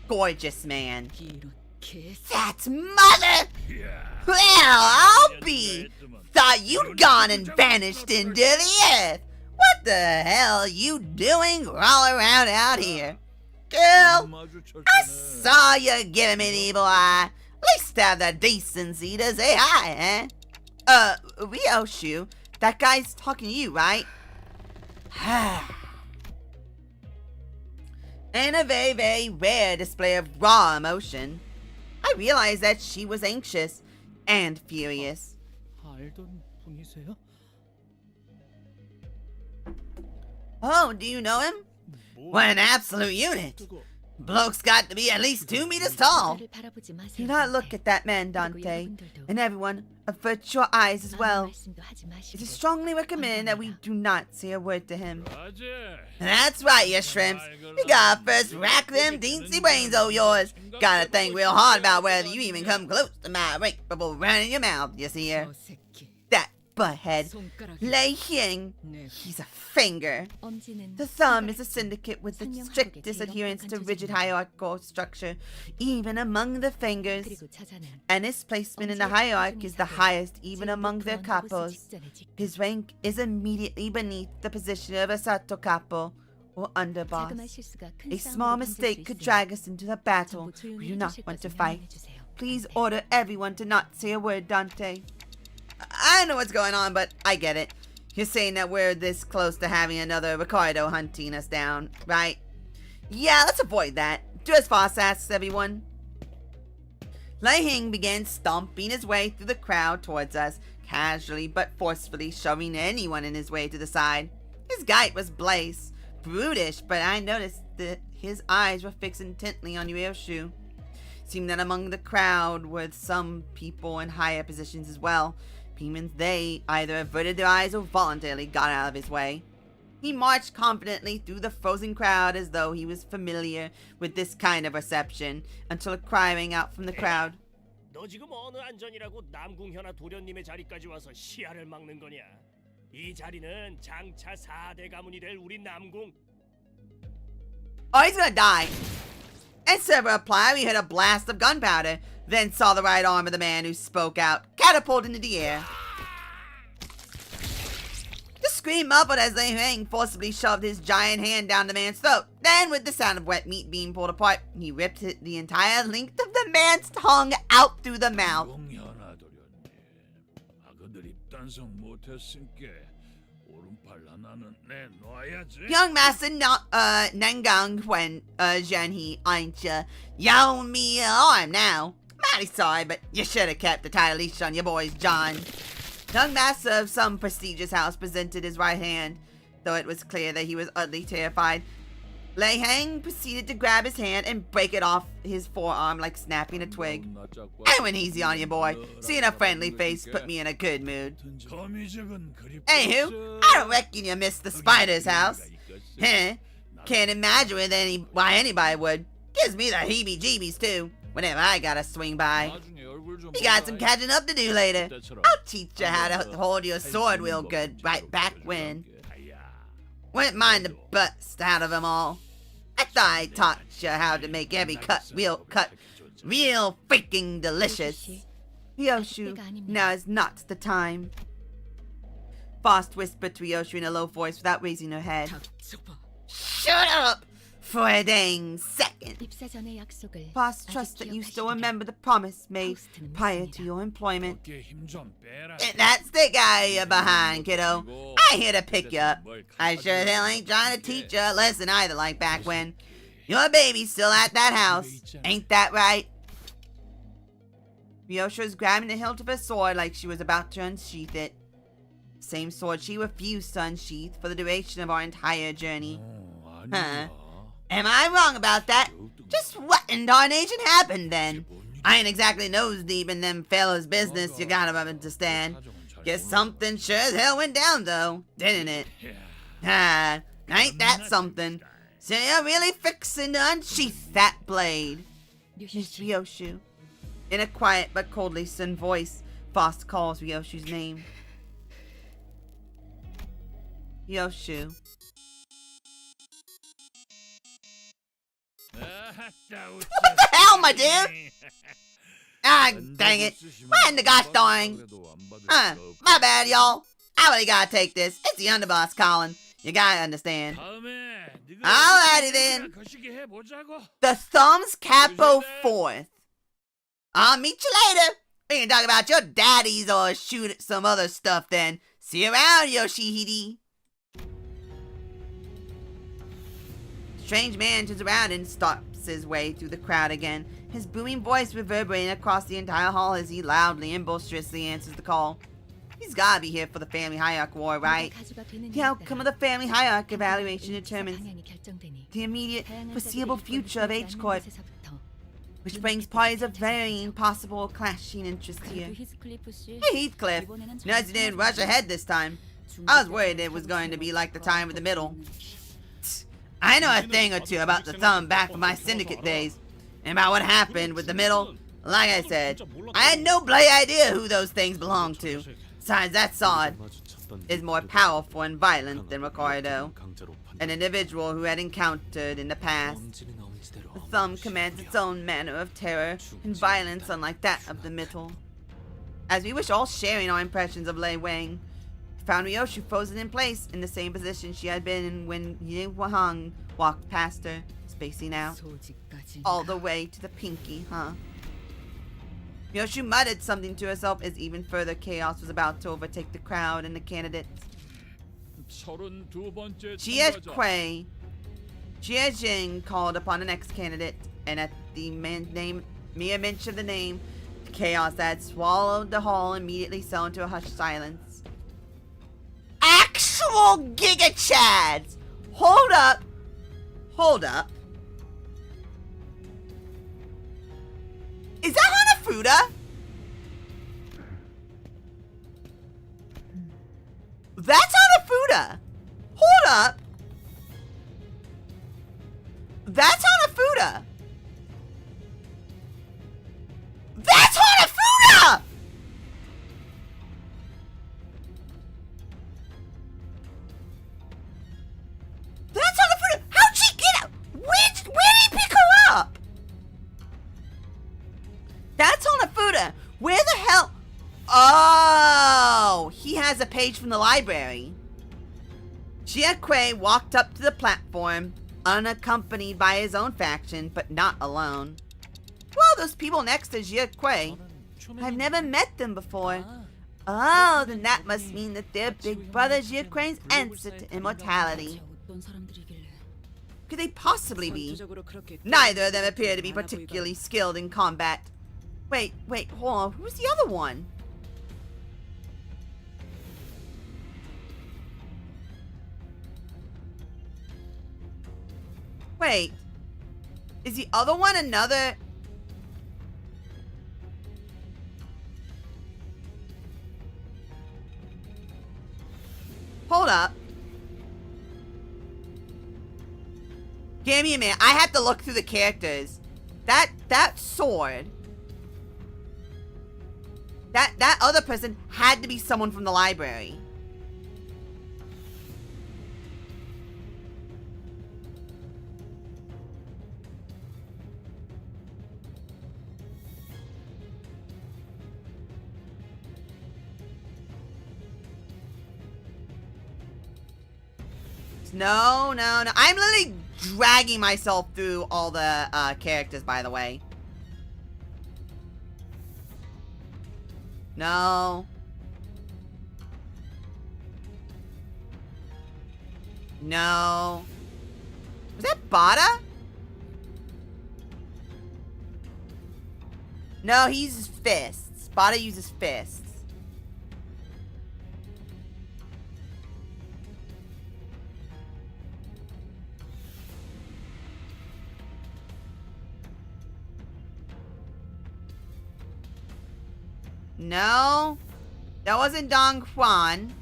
Gorgeous man. That's mother! Well, I'll be! Thought you'd gone and vanished into the earth! What the hell are you doing all around out here? Girl, I saw you giving me the evil eye. At least have the decency to say hi, eh? Ryoshu, that guy's talking to you, right? In a very, very rare display of raw emotion, I realized that she was anxious and furious. 알던 분이세요? Oh, do you know him? What an absolute unit! Bloke's got to be at least 2 meters tall. Do not look at that man, Dante, and everyone, avert your eyes as well. It is strongly recommended that we do not say a word to him. That's right, you shrimps. You gotta first rack them teensy brains of yours. Gotta think real hard about whether you even come close to my ring before running your mouth, you see here. That butthead, Lei Hying, he's a finger. The thumb is a syndicate with the strictest adherence to rigid hierarchical structure, even among the fingers. And his placement in the hierarchy is the highest even among their capos. His rank is immediately beneath the position of a sato capo, or underboss. A small mistake could drag us into the battle we do not want to fight. Please order everyone to not say a word, Dante. I don't know what's going on, but I get it. You're saying that we're this close to having another Ricardo hunting us down, right? Yeah, let's avoid that. Do as fast as everyone. Lei Hying began stomping his way through the crowd towards us, casually but forcefully shoving anyone in his way to the side. His gait was blaze, brutish, but I noticed that his eyes were fixed intently on Ryoshu. Seemed that among the crowd were some people in higher positions as well. Demons, they either averted their eyes or voluntarily got out of his way. He marched confidently through the frozen crowd as though he was familiar with this kind of reception, until a cry rang out from the crowd. 너 지금 어느 안전이라고 남궁현아 도련님의 자리까지 와서 시야를 막는 거냐? 이 자리는 장차 4대 가문이 될 우리 남궁. Oh, he's gonna die. Instead of a reply, we heard a blast of gunpowder, then saw the right arm of the man who spoke out catapult into the air. The scream muffled as Lei Hying forcibly shoved his giant hand down the man's throat. Then, with the sound of wet meat being pulled apart, he ripped the entire length of the man's tongue out through the mouth. Young Master Nangang Wen Zhenhe ain't ya? You owe me an arm now. Mighty sorry, but you should have kept the tight leash on your boys, John. Young Master of some prestigious house presented his right hand, though it was clear that he was utterly terrified. Lei Hying proceeded to grab his hand and break it off his forearm like snapping a twig. I went easy on you, boy. Seeing a friendly face put me in a good mood. Anywho, I don't reckon you missed the spider's house. Can't imagine why anybody would. Gives me the heebie-jeebies, too, whenever I gotta swing by. You got some catching up to do later. I'll teach you how to hold your sword real good right back when. Wouldn't mind the bust out of them all. I thought I taught you how to make every cut real freaking delicious. Ryoshu, now is not the time. Faust whispered to Ryoshu in a low voice without raising her head. Shut up! For a dang second. Faust trusts that you still remember the promise made prior to your employment. Get that stick out of your behind, kiddo. I ain't here to pick you up. I sure as hell ain't trying to teach you a lesson either like back when. Your baby's still at that house. Ain't that right? Ryoshu was grabbing the hilt of her sword like she was about to unsheath it. Same sword she refused to unsheath for the duration of our entire journey. Huh. Am I wrong about that? Just what in darnation happened then? I ain't exactly nose deep in them fellas' business, you gotta understand. Guess something sure as hell went down though, didn't it? Ah, ain't that something? So you're really fixing to unsheath that blade. Miss Ryoshu. In a quiet but coldly stern voice, Faust calls Ryoshu's name. Ryoshu. What the hell, my dude? Ah, dang it. What in the gosh darn? My bad, y'all. I really gotta take this. It's the underboss calling. You gotta understand. Alrighty then. The Thumbs Capo 4th. I'll meet you later. We can talk about your daddies or shoot at some other stuff then. See you around, Yoshihide. Strange man turns around and stops his way through the crowd again, his booming voice reverberating across the entire hall as he loudly and boisterously answers the call. He's gotta be here for the family hierarchy war, right? The outcome of the family hierarchy evaluation determines the immediate foreseeable future of H-Corp, which brings parties of varying possible clashing interests here. Hey Heathcliff, notice you didn't rush ahead this time. I was worried it was going to be like the time with the middle. I know a thing or two about the thumb back from my syndicate days, and about what happened with the middle. Like I said, I had no bloody idea who those things belonged to. Besides, that sword is more powerful and violent than Ricardo, an individual who had encountered in the past. The thumb commands its own manner of terror and violence unlike that of the middle. As we wish all sharing our impressions of Lei Wang, found Ryoshu frozen in place in the same position she had been in when Yi Hang walked past her, spacing out. All the way to the pinky, huh? Ryoshu muttered something to herself as even further chaos was about to overtake the crowd and the candidates. Jie Jing called upon the next candidate, and at the mere mention of the name, the chaos that had swallowed the hall immediately fell into a hushed silence. Actual Giga Chads! Hold up. Hold up. Is that Hanafuda? That's Hanafuda. Hold up. That's Hanafuda. That's Hanafuda! That's Hanafuda. How'd she get out? Where did he pick her up? That's Hanafuda. Where the hell? Oh, he has a page from the library. Jie walked up to the platform, unaccompanied by his own faction, but not alone. Well, those people next to Jie, I've never met them before. Oh, then that must mean that they're Big Brother Jie's answer to immortality. Could they possibly be? Neither of them appear to be particularly skilled in combat. Wait, hold on. Who's the other one? Wait. Is the other one another? Hold up. Give me a minute. I have to look through the characters. That sword. That other person had to be someone from the library. No. I'm literally dragging myself through all the characters, by the way. No. Was that Bada? No, he uses fists. Bada uses fists. No. That wasn't Don Juan.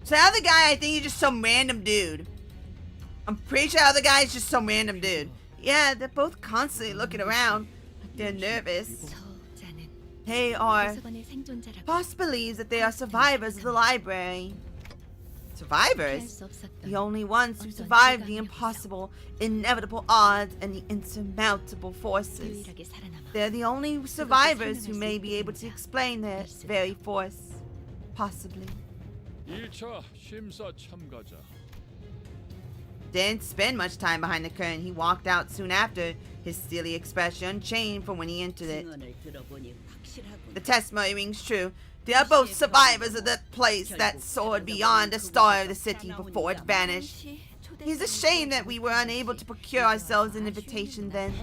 So the other guy, I think he's just some random dude. I'm pretty sure the other guy is just some random dude. Yeah, they're both constantly looking around. Like they're nervous. They are... Boss believes that they are survivors of the library. Survivors? The only ones who survived the impossible, inevitable odds and the insurmountable forces. They're the only survivors who may be able to explain their very force. Possibly. 1차 심사 참가자. Didn't spend much time behind the curtain. He walked out soon after, his steely expression unchanged from when he entered it. The testimony rings true. They are both survivors of the place that soared beyond the star of the city before it vanished. It's a shame that we were unable to procure ourselves an invitation then.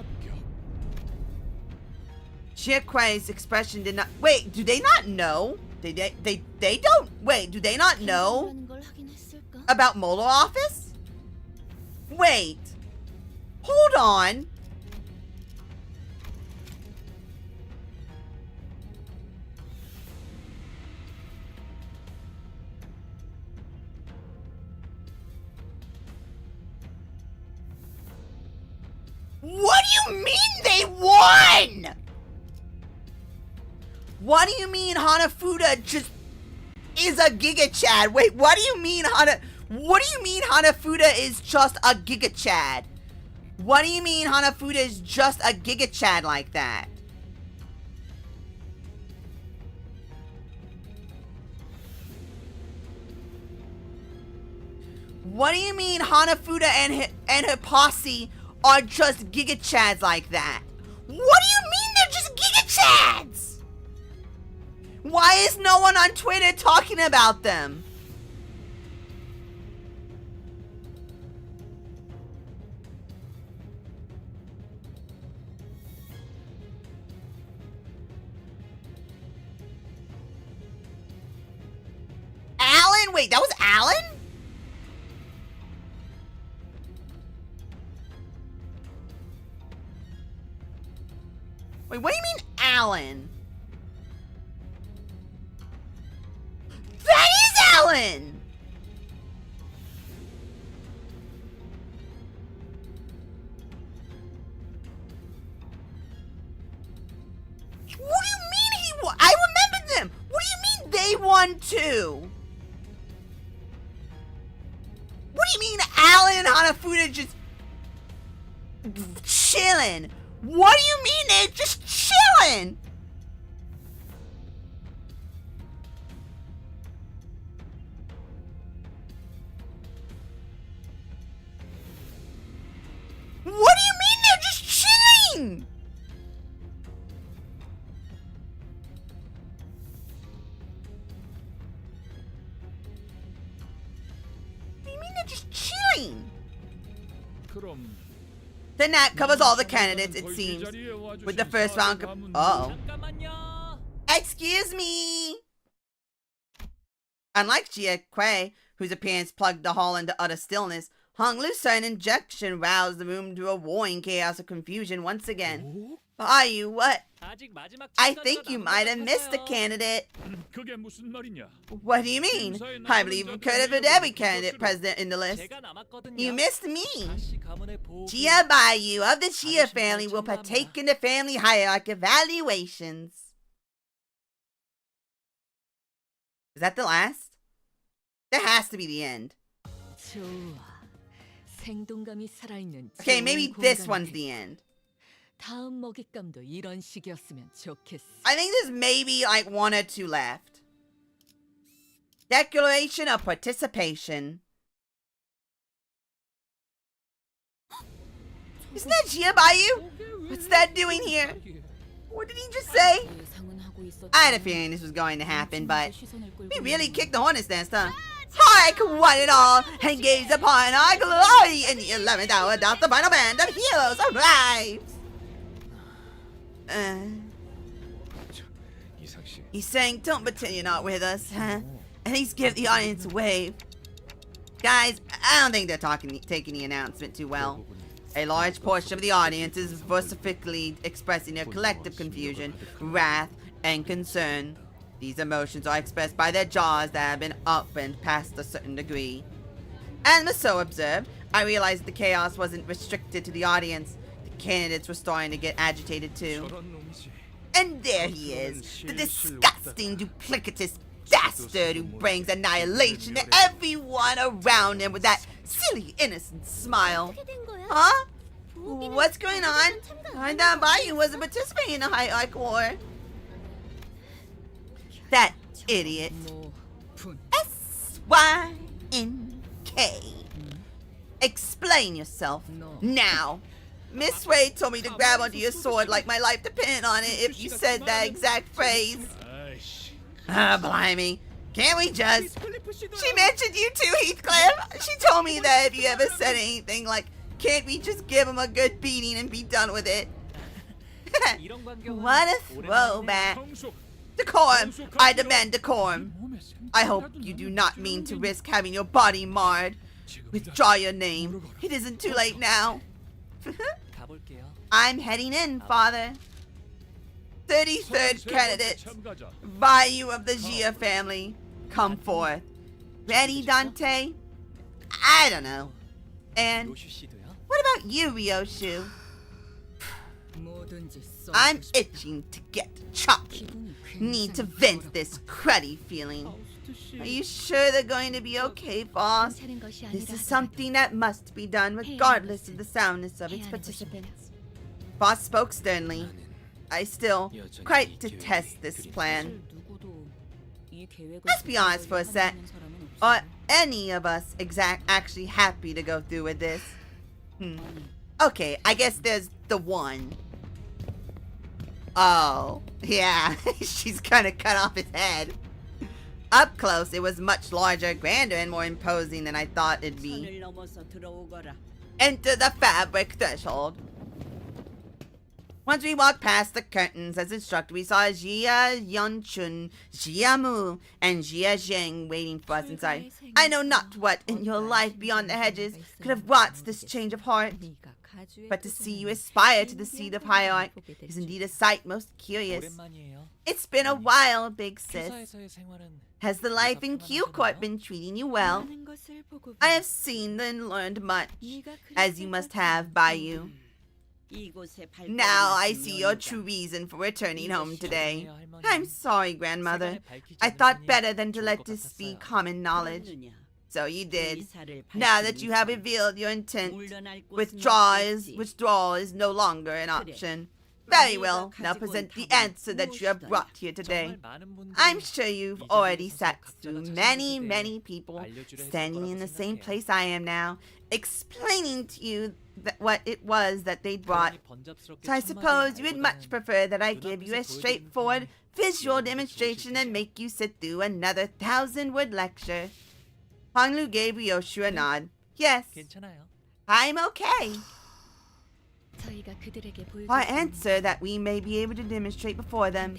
Chiaque's expression did not... Wait, do they not know? They don't... Wait, do they not know about Molo office? Wait. Hold on. What do you mean they won? What do you mean Hanafuda just is a Giga Chad? Wait, what do you mean Hanafuda is just a Giga Chad? What do you mean Hanafuda is just a Giga Chad like that? What do you mean Hanafuda and her posse are just Giga Chads like that? What do you mean they're just Giga Chads? Why is no one on Twitter talking about them? Alan? Wait, that was Alan? Wait, what do you mean Alan? That is Alan! What do you mean he won? I remember them! What do you mean they won too? What do you mean Alan and Hanafuda just chilling? What do you mean they're just chilling? What do you mean they're just chilling? What do you mean they're just chilling? 그럼 Then that covers all the candidates, it seems. With the first round. Uh-oh. Excuse me. Unlike Jia Kui, whose appearance plugged the hall into utter stillness, Hong Lu's sudden injection roused the room to a roaring chaos of confusion once again. Are you what? I think you might have missed the candidate. 그게 무슨 말이냐? What do you mean? I believe we could have put every candidate president in the list. You missed me. Jia Baiyu of the Jia family will partake in the family hierarchy evaluations. Is that the last? That has to be the end. Okay, maybe this one's the end. I think there's maybe like one or two left. Declaration of participation. Isn't that Jia Baiyu? What's that doing here? What did he just say? I had a feeling this was going to happen, but we really kicked the hornet's nest, huh? Hark, one and all, and gaze upon our glory in the 11th hour, doth the final band of heroes arrives. 이삭 씨, He's saying, don't pretend you're not with us, huh? At least give the audience a wave. Guys, I don't think they're taking the announcement too well. A large portion of the audience is vociferously expressing their collective confusion, wrath, and concern. These emotions are expressed by their jaws that have been opened past a certain degree. As Maso observed, I realized the chaos wasn't restricted to the audience. The candidates were starting to get agitated too. And there he is, the disgusting, duplicitous bastard who brings annihilation to everyone around him with that silly, innocent smile. Huh? What's going on? I thought Bayou wasn't participating in the High War. That idiot. S-Y-N-K. Explain yourself now. Miss Wade told me to grab onto your sword like my life depended on it if you said that exact phrase. Ah, blimey. Can't we just... She mentioned you too, Heathcliff. She told me that if you ever said anything like, can't we just give him a good beating and be done with it? What a throwback. Decorum. I demand decorum. I hope you do not mean to risk having your body marred. Withdraw your name. It isn't too late now. I'm heading in, Father. 33rd candidate, Bayou of the Gia family, come forth. Ready, Dante? I don't know. And what about you, Ryoshu? I'm itching to get choppy. Need to vent this cruddy feeling. Are you sure they're going to be okay, boss? This is something that must be done regardless of the soundness of its participants. Boss spoke sternly. I still quite detest this plan. Let's be honest for a sec. Are any of us actually happy to go through with this? Okay, I guess there's the one. Oh, yeah, she's gonna cut off his head. Up close, it was much larger, grander, and more imposing than I thought it'd be. Enter the fabric threshold. Once we walked past the curtains as instructed, we saw Jia Yunchun, Jia Mu, and Jia Zheng waiting for us inside. I know not what in your life beyond the hedges could have wrought this change of heart, but to see you aspire to the seat of hierarch is indeed a sight most curious. It's been a while, big sis. Has the life in Q Court been treating you well? I have seen and learned much, as you must have, Bayou. Now I see your true reason for returning home today. I'm sorry, grandmother. I thought better than to let this be common knowledge. So you did. Now that you have revealed your intent, withdrawal is no longer an option. Very well, now present the answer that you have brought here today. I'm sure you've already sat through many people standing in the same place I am now, explaining to you what it was that they'd brought. So I suppose you would much prefer that I give you a straightforward visual demonstration and make you sit through another 1,000-word lecture. Honglu gave Ryoshu a nod. Yes, I'm okay. Our answer that we may be able to demonstrate before them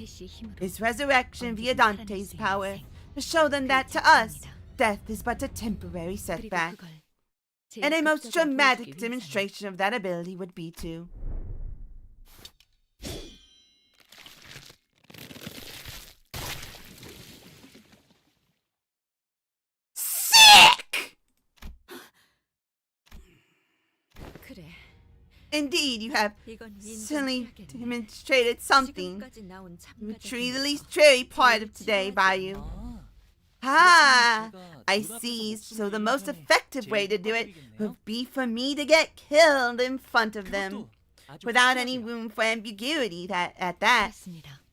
is resurrection via Dante's power, to show them that to us, death is but a temporary setback. And a most dramatic demonstration of that ability would be to... Sick! Indeed, you have certainly demonstrated something. You were truly the least dreary part of today, Bayou. Ah, I see. So the most effective way to do it would be for me to get killed in front of them, without any room for ambiguity. At that,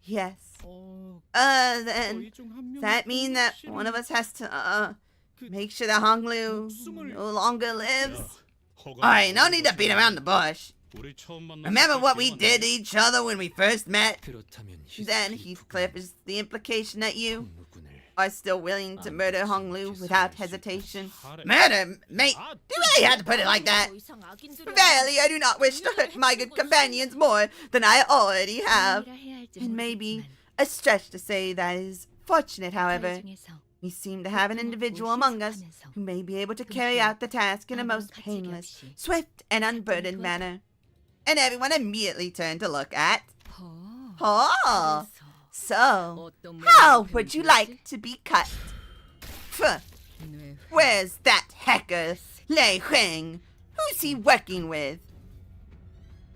yes. Then does that mean that one of us has to make sure that Honglu no longer lives? Alright, no need to beat around the bush. Remember what we did to each other when we first met? Then, Heathcliff, is the implication that you are still willing to murder Honglu without hesitation? Murder? Mate, do you really have to put it like that? Verily, I do not wish to hurt my good companions more than I already have. And maybe A stretch to say that is fortunate, however. 중에서 We seem to have an individual among us who may be able to carry out the task in a most painless, swift, and unburdened manner. And everyone immediately turned to look at... Oh! So, how would you like to be cut? Pfuh. Where's that hacker, Lei Huang? Who's he working with?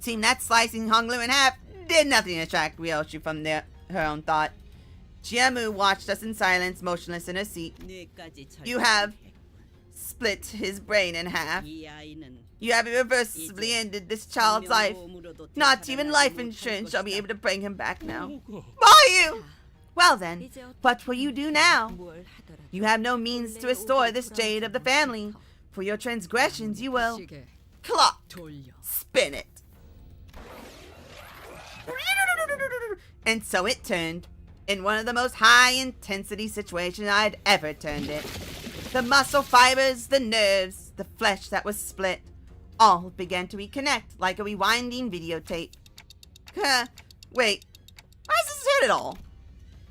Seemed that slicing Hong Lu in half did nothing to distract Ryoshu from her own thought. Jiamu watched us in silence, motionless in her seat. You have split his brain in half. You have irreversibly ended this child's life. Not even life insurance shall be able to bring him back now. Are you? Well then, what will you do now? You have no means to restore this jade of the family. For your transgressions, you will... Clock! Spin it! And so it turned. In one of the most high-intensity situations I'd ever turned it. The muscle fibers, the nerves, the flesh that was split, all began to reconnect like a rewinding videotape. Wait, why does this hurt at all?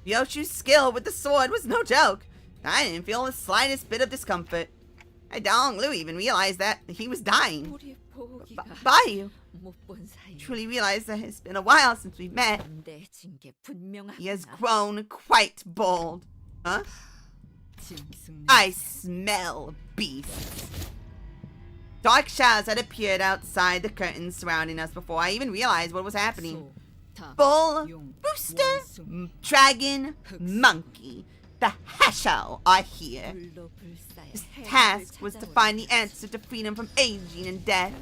Ryoshu's skill with the sword was no joke. I didn't feel the slightest bit of discomfort. Hong Lu even realized that he was dying. Bayu truly realized that it's been a while since we met. He has grown quite bold. Huh? I smell beasts. Dark shadows had appeared outside the curtains surrounding us before I even realized what was happening. Bull, rooster, dragon, monkey. The Hashao are here. His task was to find the answer to freedom from aging and death.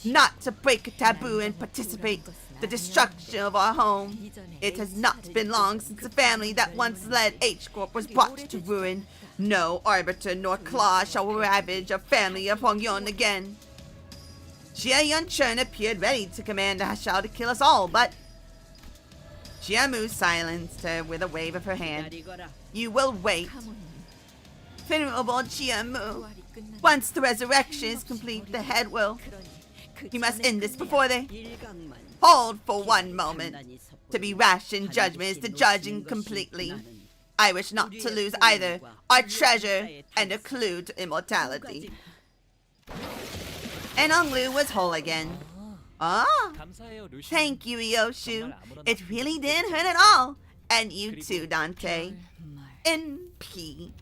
Not to break a taboo and participate the destruction of our home. It has not been long since the family that once led H-Corp was brought to ruin. No arbiter nor claw shall ravage a family of Hongyon again. Jia Yunchun appeared ready to command the Hashao to kill us all, but Jiamu silenced her with a wave of her hand. You will wait. Venerable Jiamu, once the resurrection is complete, the head will... You must end this before they... Hold for one moment. To be rash in judgment is to judge incompletely. I wish not to lose either our treasure and a clue to immortality. And Hong Lu was whole again. Ah, thank you, Ryoshu. It really didn't hurt at all. And you too, Dante. NP.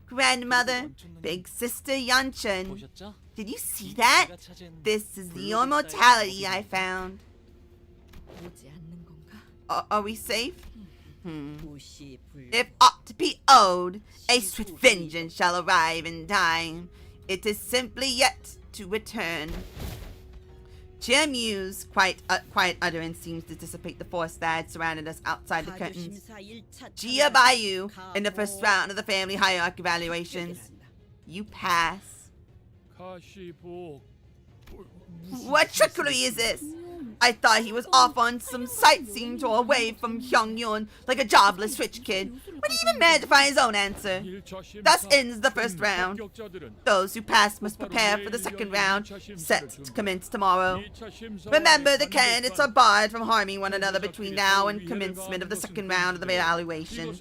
Grandmother, big sister Yunchun. Did you see that? This is the immortality I found. Are we safe? If ought to be owed, a swift vengeance shall arrive in time. It is simply yet to return. Jiamu's quiet utterance seems to dissipate the force that had surrounded us outside the curtains. Jia Bayu, in the first round of the family hierarchy evaluations. You pass. What trickery is this? I thought he was off on some sightseeing tour away from Hyungyun like a jobless rich kid, but he even managed to find his own answer. Thus ends the first round. Those who pass must prepare for the second round, set to commence tomorrow. Remember, the candidates are barred from harming one another between now and commencement of the second round of the evaluation.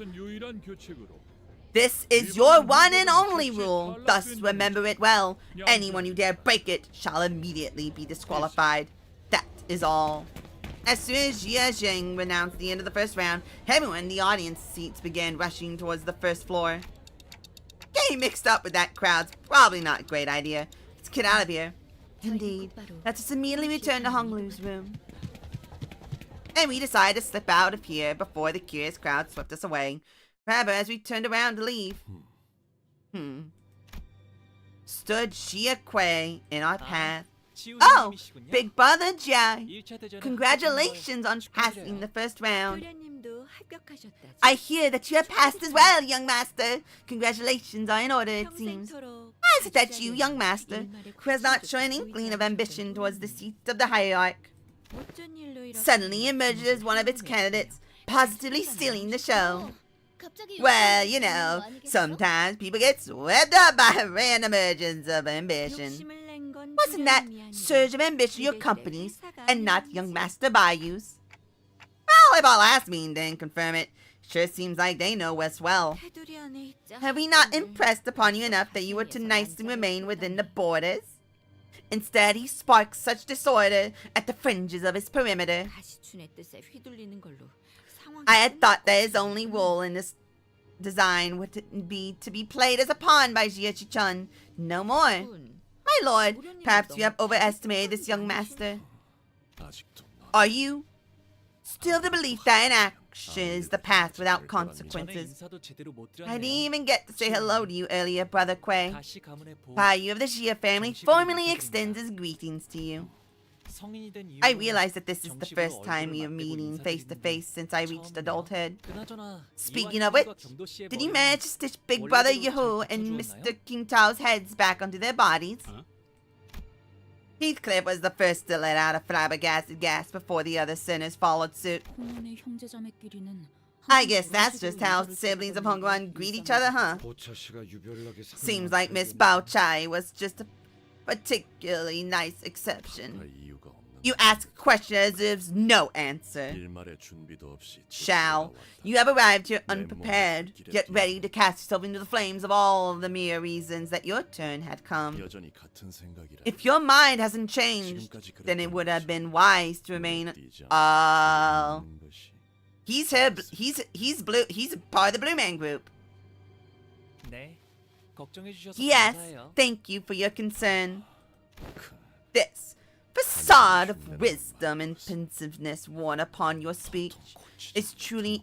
This is your one and only rule, thus remember it well. Anyone who dare break it shall immediately be disqualified. That is all. As soon as Jia Zheng announced the end of the first round, everyone in the audience seats began rushing towards the first floor. Getting mixed up with that crowd's probably not a great idea. Let's get out of here. Indeed, let us immediately return to Hong Lu's room. And we decided to slip out of here before the curious crowd swept us away. However, as we turned around to leave, stood Xia Kuei in our path. Oh, big brother Jia, congratulations on passing the first round. I hear that you have passed as well, young master. Congratulations are in order, it seems. How is it that you, young master, who has not shown an inkling of ambition towards the seat of the hierarch, suddenly emerges as one of its candidates, positively stealing the show? Well, you know, sometimes people get swept up by a random emergence of ambition. Wasn't that surge of ambition your company's and not young Master Bayu's? all about last meeting didn't confirm it. Sure seems like they know us well. Have we not impressed upon you enough that you were too nice to remain within the borders? Instead, he sparks such disorder at the fringes of his perimeter. I had thought that his only role in this design would be to be played as a pawn by Jiachi-chun. No more. My lord, perhaps you have overestimated this young master. Are you still the belief that an action is the path without consequences? I didn't even get to say hello to you earlier, Brother Quay. Ryu of the Xia family formally extends his greetings to you. I realize that this is the first time we are meeting face to face since I reached adulthood. Speaking of which, did you manage to stitch Big Brother Yahoo and Mr. King Tao's heads back onto their bodies? Heathcliff was the first to let out a flabbergasted gasp before the other sinners followed suit. I guess that's just how siblings of Hongguan greet each other, huh? Seems like Miss Bao Chai was just a particularly nice exception. You ask a question as if there's no answer. Shao, you have arrived here unprepared, yet ready to cast yourself into the flames of all of the mere reasons that your turn had come. If your mind hasn't changed, then it would have been wise to remain. He's here. He's blue. He's part of the Blue Man Group. Yes, thank you for your concern. This facade of wisdom and pensiveness worn upon your speech is truly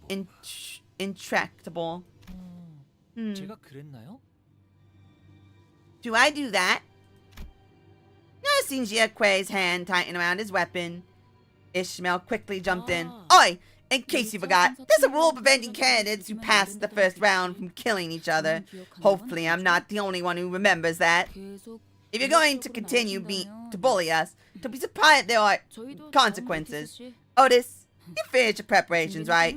intractable. Do I do that? Noticing Jia Kuei's hand tighten around his weapon, Ishmael quickly jumped in. Oi! In case you forgot, there's a rule preventing candidates who pass the first round from killing each other. Hopefully I'm not the only one who remembers that. If you're going to continue to bully us, don't be surprised there are consequences. Otis, you finished your preparations, right?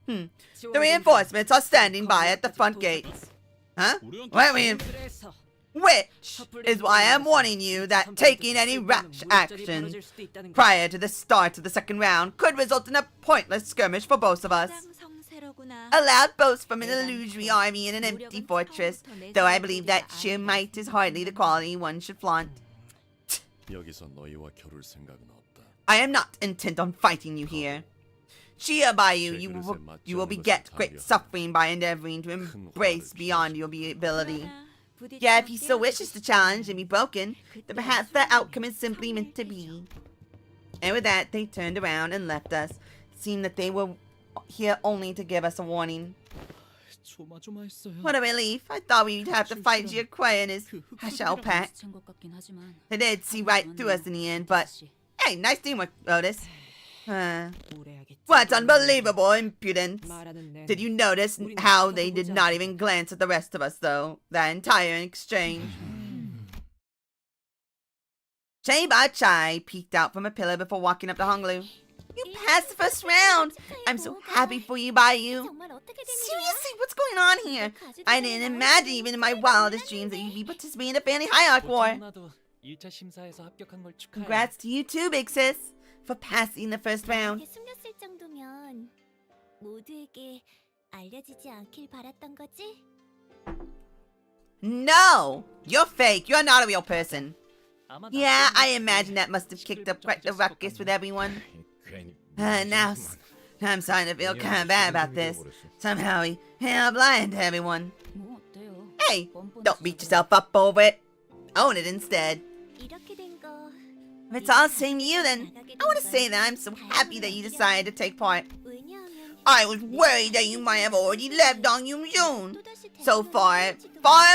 The reinforcements are standing by at the front gates. Huh? Which is why I'm warning you that taking any rash action prior to the start of the second round could result in a pointless skirmish for both of us. A loud boast from an illusory army in an empty fortress, though I believe that sheer might is hardly the quality one should flaunt. I am not intent on fighting you here. Shia by you will beget great suffering by endeavoring to embrace beyond your ability. Yeah, if he still wishes to challenge and be broken, then perhaps that outcome is simply meant to be. And with that, they turned around and left us. It seemed that they were here only to give us a warning. What a relief. I thought we'd have to fight Jia Kuei and his Hashao pack. They did see right through us in the end, but hey, nice teamwork, Otis. What unbelievable impudence. Did you notice how they did not even glance at the rest of us, though? That entire exchange. Chai Ba Chai peeked out from a pillar before walking up to Honglu. You passed the first round. I'm so happy for you, Bayu. Seriously, what's going on here? I didn't imagine even in my wildest dreams that you'd be participating in a family hierarch war. Congrats to you too, big sis, for passing the first round. No! You're fake. You're not a real person. Yeah, I imagine that must have kicked up quite the ruckus with everyone. Now I'm starting to feel kind of bad about this. Somehow he held blind to everyone. Hey, don't beat yourself up over it. Own it instead. If it's all the same to you, then I want to say that I'm so happy that you decided to take part. I was worried that you might have already left on your own. So far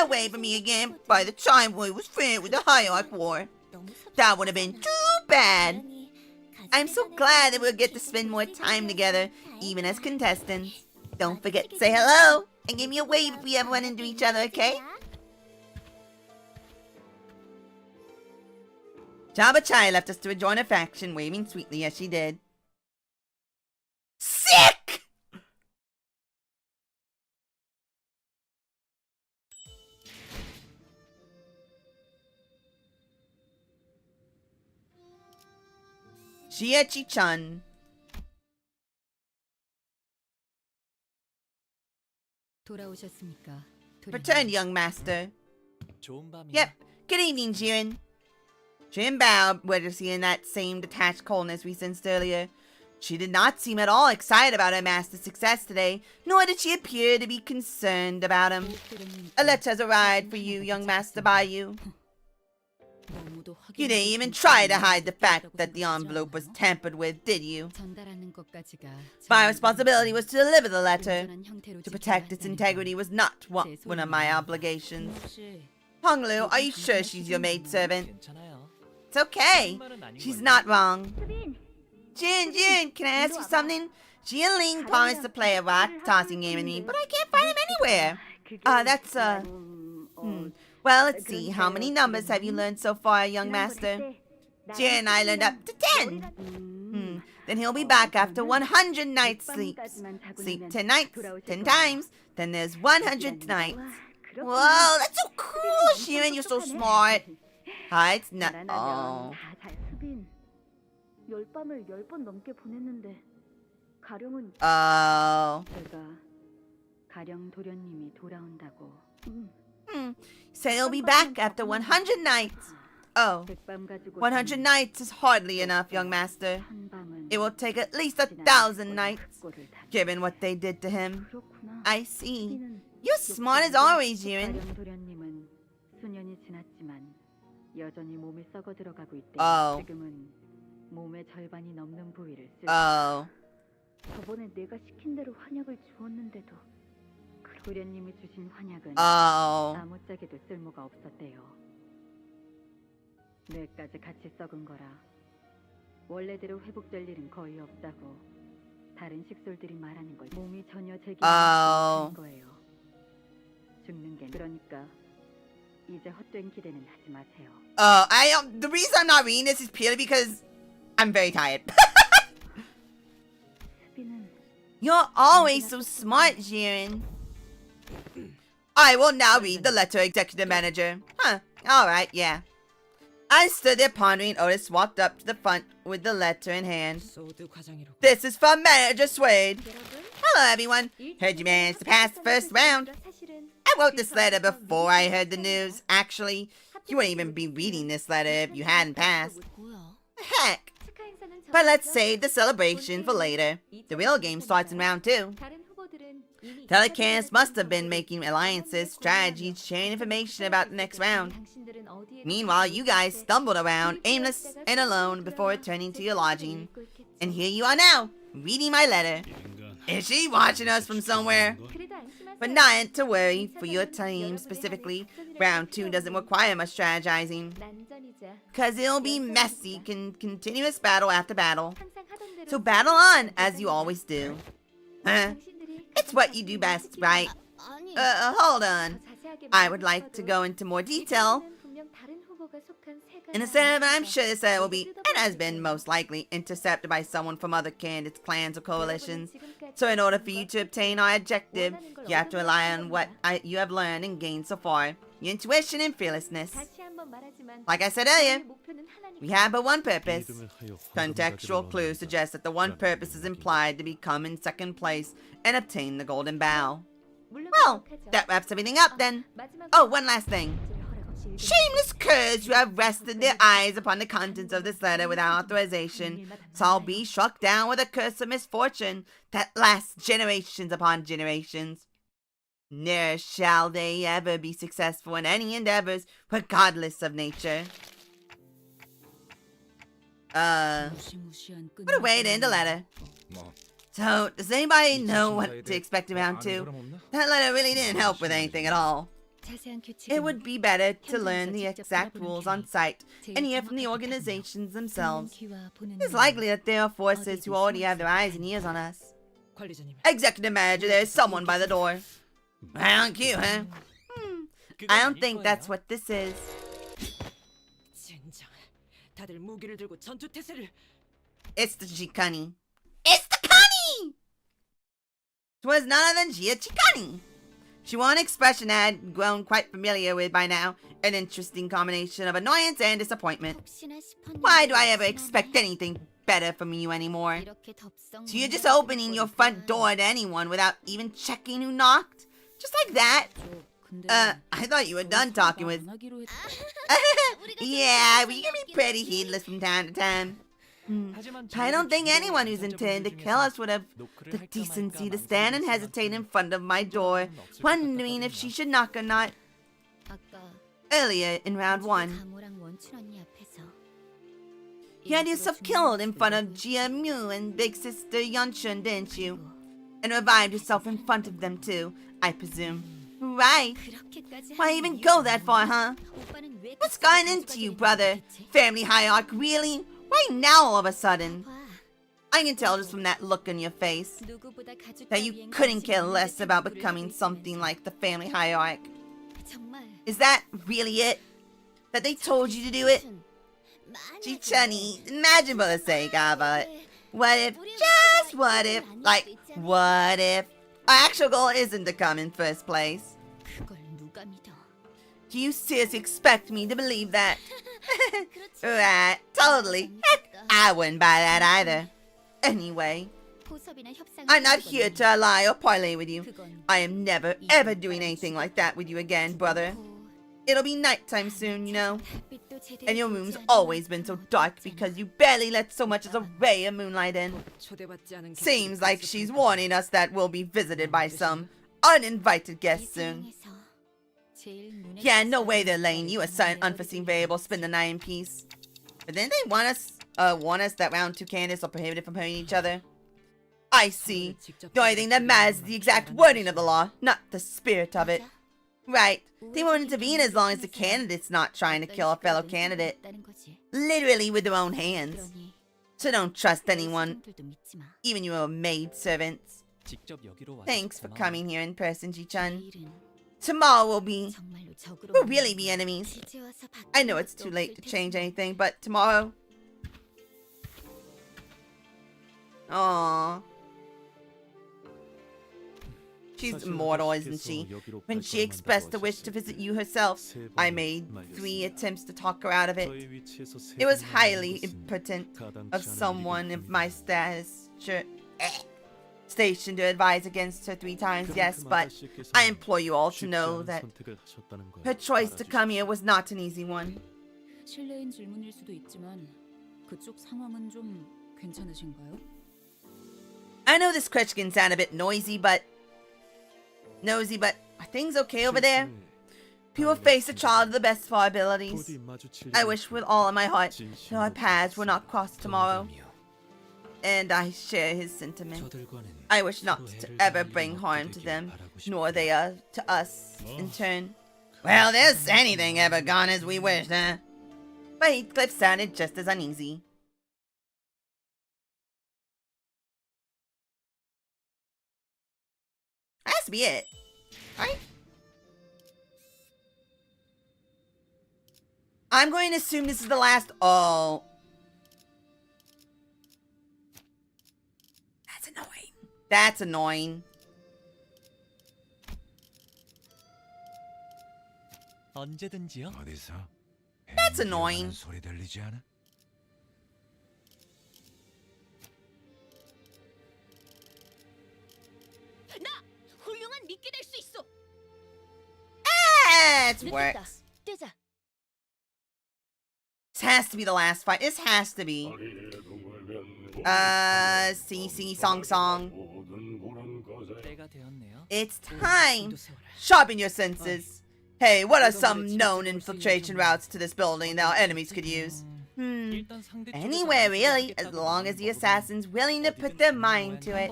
away from me again by the time we was finished with the hierarch war. That would have been too bad. I'm so glad that we'll get to spend more time together, even as contestants. Don't forget to say hello and give me a wave if we ever run into each other, okay? Jabba Chai left us to rejoin her faction, waving sweetly as she did. Sick! Jiachi-chun 돌아오셨습니까? Return, young master. 좋은 밤이야. Yep. Good evening, Jiren. Jiren bowed, witnessing that same detached coldness we sensed earlier. She did not seem at all excited about her master's success today, nor did she appear to be concerned about him. A letter has arrived for you, young master, by you. You didn't even try to hide the fact that the envelope was tampered with, did you? My responsibility was to deliver the letter. To protect its integrity was not one of my obligations. Honglu, are you sure she's your maidservant? 괜찮아요. It's okay. 정말은 아닌 She's 걸요. not wrong. Jin, can I ask you something? Ji and Ling promised to play a rock tossing game with me, but I can't find him anywhere. Well, let's see. How many numbers have you learned so far, young master? Jin and I learned up to 10. Then he'll be back after 100 nights sleeps. Sleep 10 nights, 10 times. Then there's 100 nights. Whoa, that's so cool, Jiren. You're so smart. It's not. Oh. 열밤을 10번 넘게 보냈는데 가령은 Oh. 내가 가령 도련님이 돌아온다고. Say he'll be back after 100 nights. Oh. 100 nights is hardly enough, young master. It will take at least 1,000 nights, given what they did to him. I see. You're smart as always, Jiren. 가령 도련님은 수년이 지났지만 여전히 몸이 썩어 들어가고 있대. Oh. 지금은 몸의 절반이 넘는 부위를 쓰. Oh. 저번에 내가 시킨 대로 환약을 주었는데도 도련님이 주신 환약은 Oh. 아무짝에도 쓸모가 없었대요. 뇌까지 같이 썩은 거라 원래대로 회복될 일은 거의 없다고 다른 식솔들이 말하는 걸 몸이 전혀 제기하지 못한 거예요. 죽는 게 그러니까 이제 헛된 기대는 하지 마세요. The reason I'm not reading this is purely because I'm very tired. You're always so smart, Jiren. I will now read the letter, Executive Manager. Alright, yeah. I stood there pondering. Otis walked up to the front with the letter in hand. This is from Manager Suede. Hello, everyone. Heard you managed to pass the first round. I wrote this letter before I heard the news. Actually, you wouldn't even be reading this letter if you hadn't passed. Heck. But let's save the celebration for later. The real game starts in round 2. Telecast must have been making alliances, strategies, sharing information about the next round. Meanwhile, you guys stumbled around, aimless and alone, before returning to your lodging. And here you are now, reading my letter. Is she watching us from somewhere? But not to worry, for your team specifically, round 2 doesn't require much strategizing. Cause it'll be messy, continuous battle after battle. So battle on, as you always do. It's what you do best, right? Hold on. I would like to go into more detail. In a sense, I'm sure this will be, and has been most likely, intercepted by someone from other candidates, clans, or coalitions. So in order for you to obtain our objective, you have to rely on what you have learned and gained so far. Your intuition and fearlessness. Like I said earlier, we have but one purpose. Contextual clues suggest that the one purpose is implied to become in second place and obtain the golden bow. Well, that wraps everything up then. Oh, one last thing. Shameless curs who have rested their eyes upon the contents of this letter without authorization shall be struck down with a curse of misfortune that lasts generations upon generations. Ne'er shall they ever be successful in any endeavors, regardless of nature. What a way to end the letter. So, does anybody know what to expect in round 2? That letter really didn't help with anything at all. It would be better to learn the exact rules on site and hear from the organizations themselves. It's likely that there are forces who already have their eyes and ears on us. Executive Manager, there is someone by the door. Round cute, huh? I don't think that's what this is. It's the Chikani. It's the Kani! 'Twas none other than Gia Chikani. She wore an expression I had grown quite familiar with by now, an interesting combination of annoyance and disappointment. Why do I ever expect anything better from you anymore? So you're just opening your front door to anyone without even checking who knocked? Just like that. I thought you were done talking with... Yeah, we can be pretty heedless from time to time. I don't think anyone who's intended to kill us would have the decency to stand and hesitate in front of my door, wondering if she should knock or not. Earlier in round 1, you had yourself killed in front of Jia Mu and Big Sister Yunshun, didn't you? And revived yourself in front of them too, I presume. Right. Why even go that far, huh? What's gotten into you, brother? Family hierarchy, really? Why now all of a sudden? I can tell just from that look on your face that you couldn't care less about becoming something like the family hierarchy. Is that really it? That they told you to do it? Gee, Chunny, imagine for the sake of it. What if, just what if, like, what if our actual goal isn't to come in first place? Do you seriously expect me to believe that? Right, totally. Heck, I wouldn't buy that either. Anyway, I'm not here to lie or parlay with you. I am never ever doing anything like that with you again, brother. It'll be nighttime soon, you know. And your room's always been so dark because you barely let so much as a ray of moonlight in. Seems like she's warning us that we'll be visited by some uninvited guests soon. Yeah, no way they're letting you, a sudden unforeseen variable, spend the night in peace. But then they warn us that round 2 candidates are prohibited from hurting each other. I see. The only thing that matters is the exact wording of the law, not the spirit of it. Right. They won't intervene as long as the candidate's not trying to kill a fellow candidate. Literally with their own hands. So don't trust anyone, even your maid servants. Thanks for coming here in person, Ji-chan. Tomorrow we'll really be enemies. I know it's too late to change anything, but tomorrow... Aww. She's immortal, isn't she? When she expressed a wish to visit you herself, I made 3 attempts to talk her out of it. It was highly impotent of someone of my status stationed to advise against her 3 times, yes, but I implore you all to know that her choice to come here was not an easy one. I know this question can sound a bit nosy, but are things okay over there? We will face a child to the best of our abilities. I wish with all of my heart that our paths will not cross tomorrow. And I share his sentiment. I wish not to ever bring harm to them, nor they to us in turn. Well, there's anything ever gone as we wished, huh? But Heathcliff sounded just as uneasy. That has to be it, right? I'm going to assume this is the last. Oh. That's annoying. That's annoying. 언제든지요. That's annoying. It works. This has to be the last fight. This has to be. See, song. It's time. Sharpen your senses. Hey, what are some known infiltration routes to this building that our enemies could use? Anywhere really, as long as the assassin's willing to put their mind to it.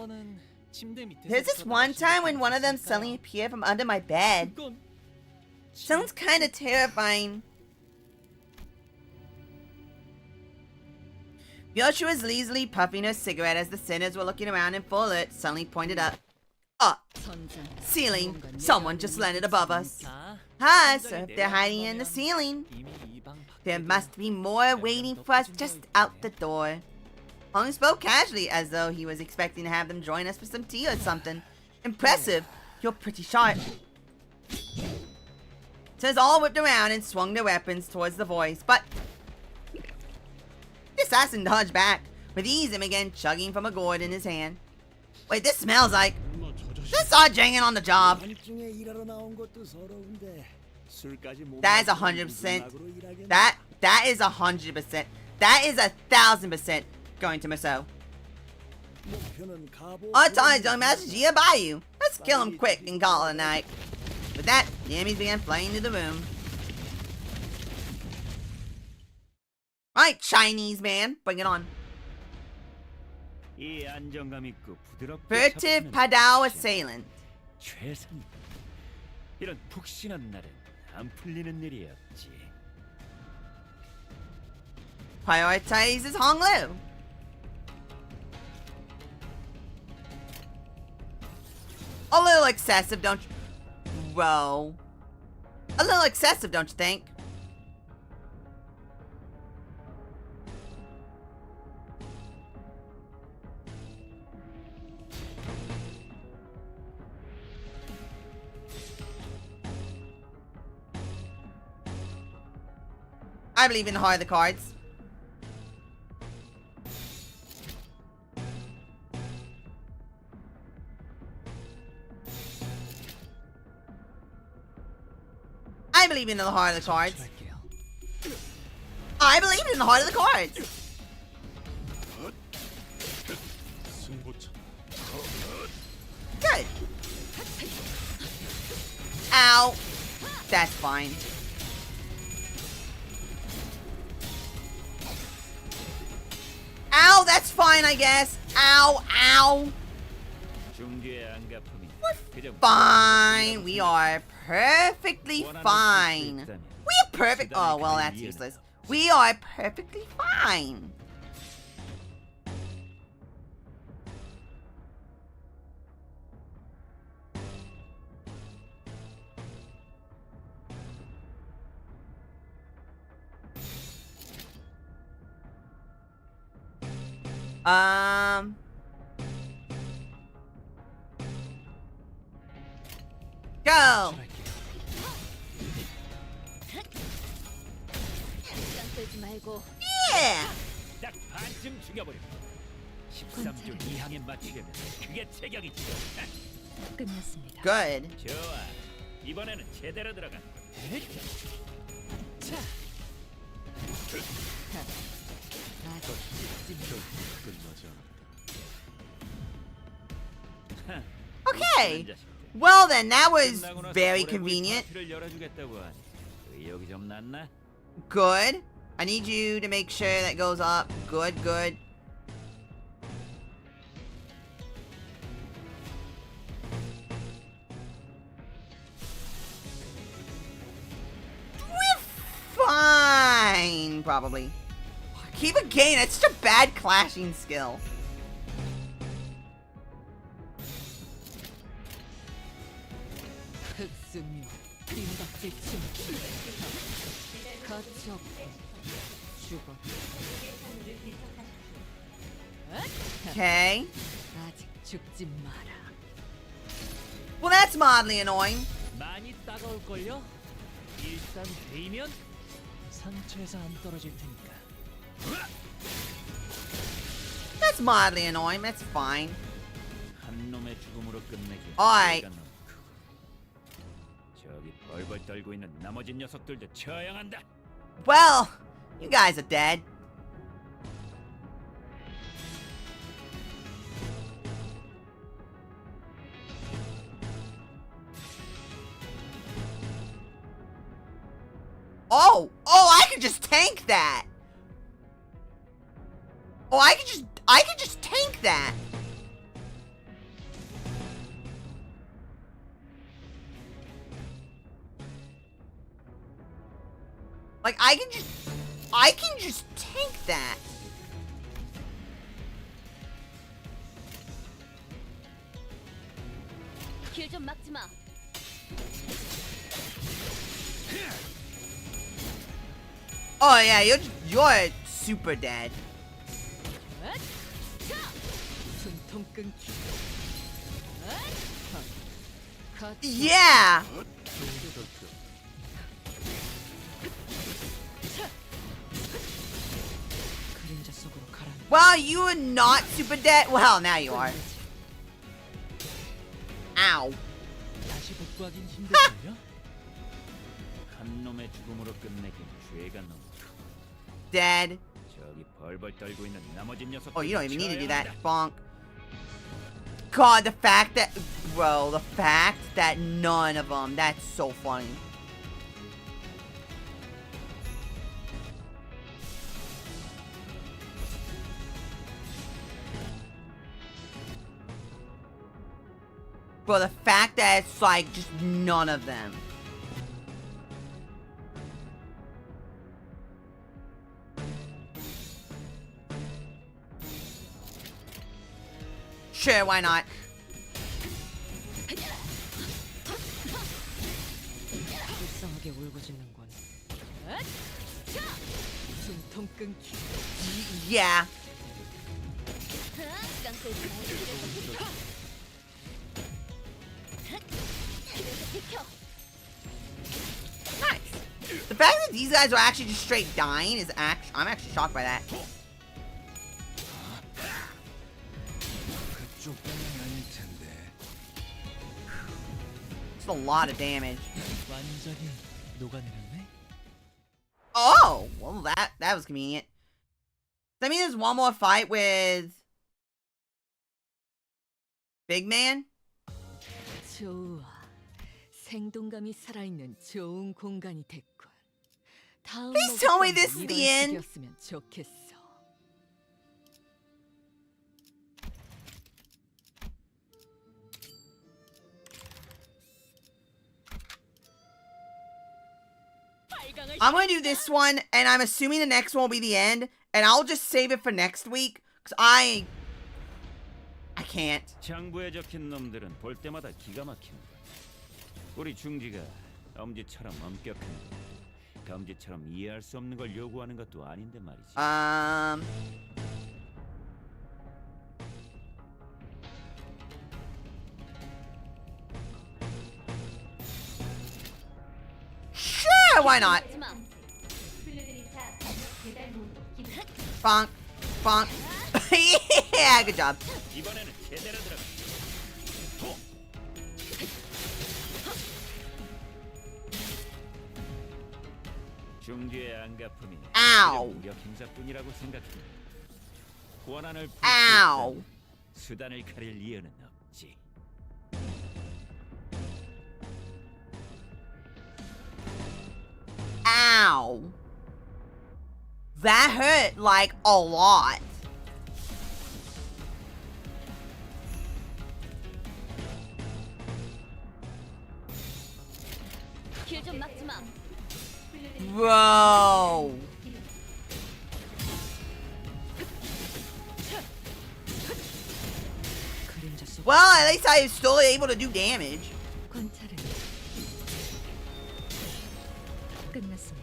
There's this one time when one of them suddenly appeared from under my bed. Sounds kinda terrifying. Yoshu was lazily puffing her cigarette as the sinners were looking around in full alert, suddenly pointed up. Up. Ceiling. Someone just landed above us. Ah, so if they're hiding in the ceiling, there must be more waiting for us just out the door. Hong spoke casually as though he was expecting to have them join us for some tea or something. Impressive. You're pretty sharp. Says all whipped around and swung their weapons towards the voice, but the assassin dodged back, with ease and began chugging from a gourd in his hand. Wait, this smells like... Just start janging on the job. 밤중에 일하러 나온 것도 서러운데 술까지 못 That is 마시고 100%. 무슨 낙으로 일하겠나? That is 100%. That is 1,000% going to Miso. 목표는 가보. Oh, Tony, don't message you by you. Let's kill him quick and call it a night. With that, the enemies began flying into the room. Right, Chinese man, bring it on. 이 안정감 있고 부드럽게 Furtive 잡히는 Padao 액션. assailant. 최선. 이런 푹신한 날엔 안 풀리는 일이 없지. Prioritizes Honglu. A little excessive, don't you? Whoa. A little excessive, don't you think? I believe in the heart of the cards. I believe in the heart of the cards. I believe in the heart of the cards. Good. Ow. That's fine. Ow, that's fine, I guess. Ow, ow. We're fine. We are perfectly fine. We are perfect. Oh, well, that's useless. We are perfectly fine. Go. Yeah. 딱 반쯤 죽여버려. 13조 이항에 맞추려면 그게 체격이지. 끝났습니다. Good. 좋아. 이번에는 제대로 들어간. 자. Okay. Well then, that was very convenient. Good. I need you to make sure that goes up. Good, good. We're fine, probably. Keep a gain. It's such a bad clashing skill. Okay. Well, that's mildly annoying. 많이 따가울걸요? 일단 데이면 상처에서 안 떨어질 테니까. That's mildly annoying. That's fine. 한 놈의 죽음으로 끝내기. Alright. 저기 벌벌 떨고 있는 나머지 녀석들도 처형한다. Well, you guys are dead. Oh, I could just tank that. Oh, I could just tank that. Like I can just tank that. 길 좀 막지 마. Oh yeah, you're super dead. Yeah. Well, you are not super dead. Well, now you are. 구하긴 힘들걸요? 한 놈의 죽음으로 끝내긴 죄가 너무 Dead. 저기 벌벌 떨고 있는 나머지 녀석. Oh, you don't even need to do that. Bonk. God, the fact that, bro, the fact that none of them, that's so funny. Bro, the fact that it's like just none of them. Sure, why not? 불쌍하게 울부짖는군. 숨통 끊기. Yeah. Nice. The fact that these guys are actually just straight dying is I'm actually shocked by that. It's a lot of damage. 완전히 녹아내렸네. Oh, well that was convenient. That means there's one more fight with Big Man. 좋아. 생동감이 살아있는 좋은 공간이 됐군. 다음 Please tell me this is the end. 이었으면 좋겠어. I'm gonna do this one, and I'm assuming the next one will be the end, and I'll just save it for next week, because I can't. 장부에 적힌 놈들은 볼 때마다 기가 막힌다. 우리 중지가 엄지처럼 엄격한, 검지처럼 이해할 수 없는 걸 요구하는 것도 아닌데 말이지. Sure, why not? Bonk, bonk. Yeah, good job. 이번에는 제대로 들어가. 중지의 안가품이 Ow. 무력 행사뿐이라고 생각합니다. 권한을 Ow. 수단을 가릴 이유는 없지. Ow. That hurt, like, a lot. 길좀 막지 마. Bro. Well, at least I was still able to do damage. 관찰은 끝났습니다.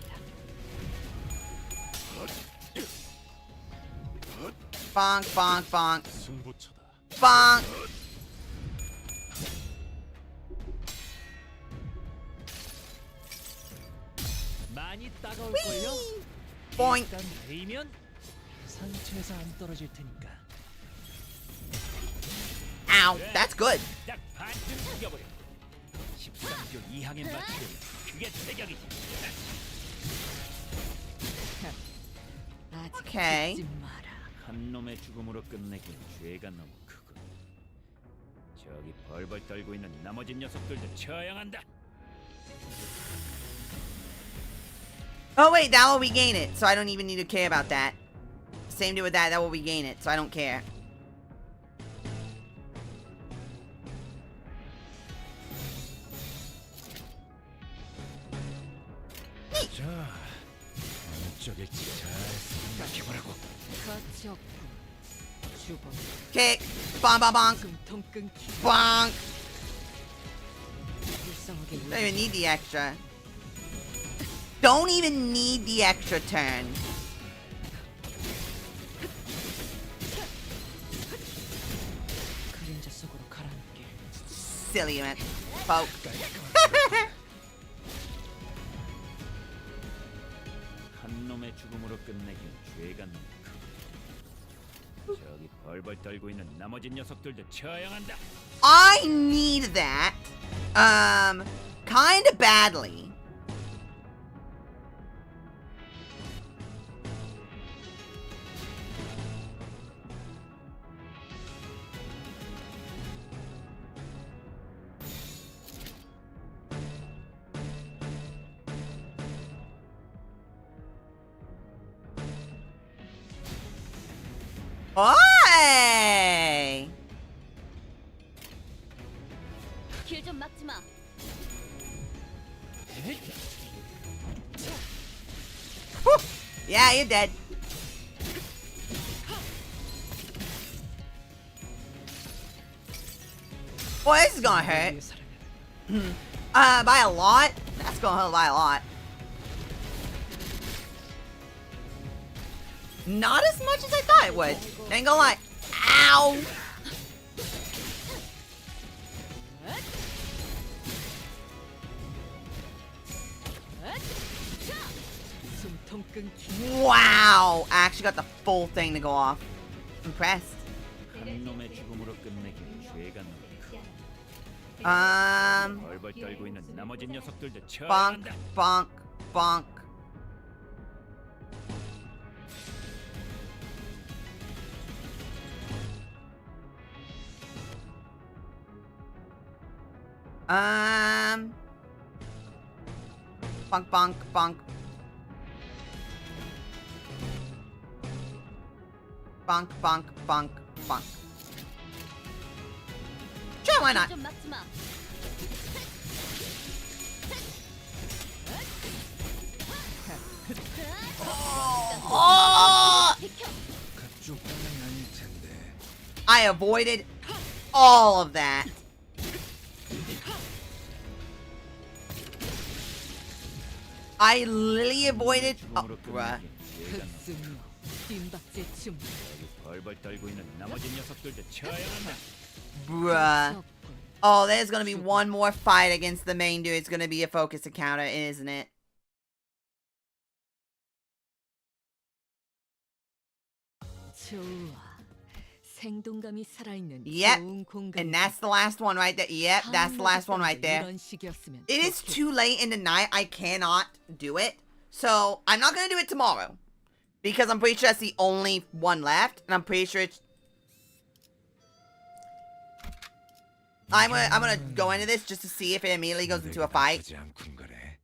Bonk, bonk, bonk. 승부처다. Bonk. 많이 따가울걸요? Boink. 일단 데이면 상처에서 안 떨어질 테니까. Ow, that's good. 딱 반쯤 죽여버려. 13조 2항에 맞추면 그게 제격이지. Okay. 한 놈의 죽음으로 끝내긴 죄가 너무 크고. 저기 벌벌 떨고 있는 나머지 녀석들도 처형한다. Oh wait, that will regain it, so I don't even need to care about that. Same deal with that, that will regain it, so I don't care. 자, 어느 쪽일지 잘 생각해보라고. 가치 없군. 주번. Kick. Bonk, bonk, bonk. 숨통 끊기. Bonk. 불쌍하게 Don't even need the extra. Don't even need the extra turn. 그림자 속으로 가라앉게. Silly man. Poke. 한 놈의 죽음으로 끝내긴 죄가 너무 크고. 저기 벌벌 떨고 있는 나머지 녀석들도 처형한다. I need that. Kinda badly. Oi! 길 좀 막지 마. Yeah, you're dead. Boy, this is gonna hurt. By a lot? That's gonna hurt by a lot. Not as much as I thought it would. Ain't gonna lie. Ow! Wow! I actually got the full thing to go off. Impressed. 한 놈의 죽음으로 끝내기는 죄가 너무 벌벌 떨고 있는 나머지 녀석들도 쳐야 bonk, 한다. bonk, bonk. Bonk, bonk, bonk. Bonk, bonk, bonk, bonk. Sure, why not? 좀 막지 마. Oh! 그쪽 방향이 아닐 텐데. I avoided all of that. I literally avoided. Oh, bruh. 벌벌 떨고 있는 나머지 녀석들도 쳐야 한다. Bruh. Oh, there's gonna be one more fight against the main dude. It's gonna be a focus encounter, isn't it? 생동감이 살아있는 Yep. 좋은 공간. And that's the last one right there. Yep, that's the last one right there. 이런 식이었으면 It is 좋겠어. too late in the night. I cannot do it. So I'm not gonna do it tomorrow. Because I'm pretty sure that's the only one left. And I'm pretty sure it's... I'm gonna go into this just to see if it immediately goes into a fight. 나쁘지 않군 거래.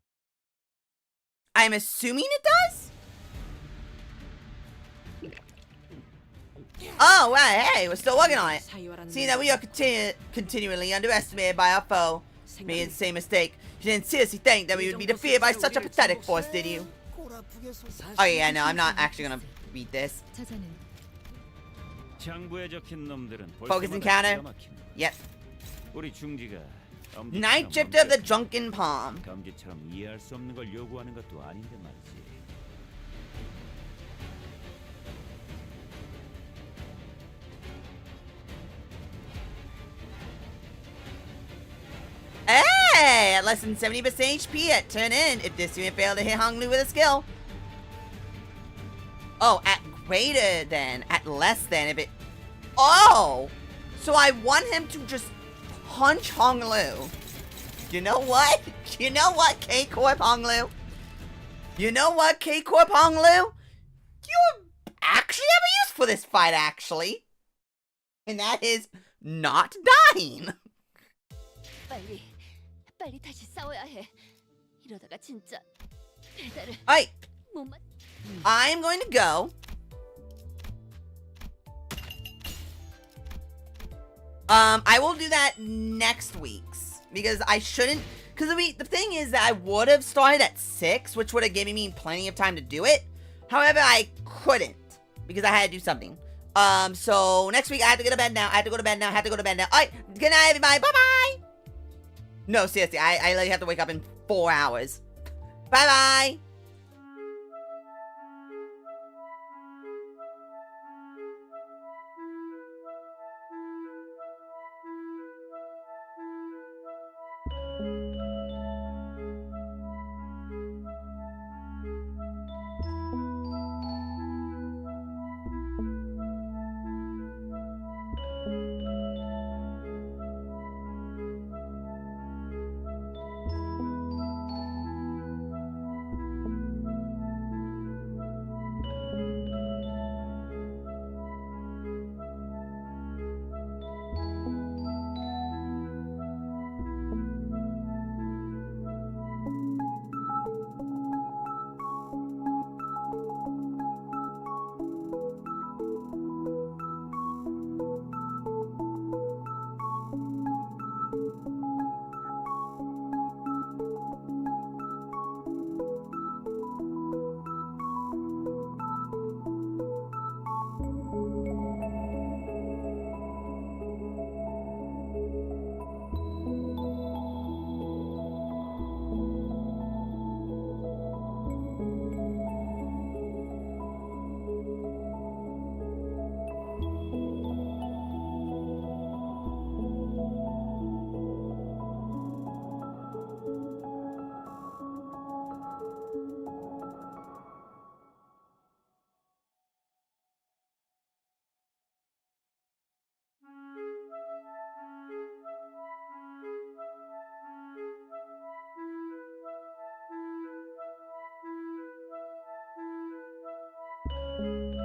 I'm assuming it does? Oh, well, hey, we're still working on it. Seeing that we are continually underestimated by our foe. Made the same mistake. You didn't seriously think that we would be defeated by such a pathetic force, did you? Oh yeah, no, I'm not actually gonna read this. 장부에 적힌 놈들은 볼 Focus 때마다 encounter. 기가 막힌다. Yep. 우리 중지가 Night Drift of the Drunken Palm. 감지처럼 이해할 수 없는 걸 요구하는 것도 아닌데 말이지. Hey, at less than 70% HP at turn in if this unit failed to hit Hong Lu with a skill. Oh, at greater than, at less than if it... Oh! So I want him to just punch Hong Lu. You know what? You know what, K-Corp Hong Lu? You know what, K-Corp Hong Lu? You actually have a use for this fight, actually. And that is not dying. 빨리 다시 싸워야 해. 이러다가 진짜 배달을 Alright. 못 맞. I'm going to go. I will do that next week's because I shouldn't. Because the thing is that I would have started at 6, which would have given me plenty of time to do it. However, I couldn't because I had to do something. So next week I have to go to bed now. I have to go to bed now. I have to go to bed now. Alright, good night, everybody. Bye bye. No, seriously, I literally have to wake up in 4 hours. Bye bye. 음.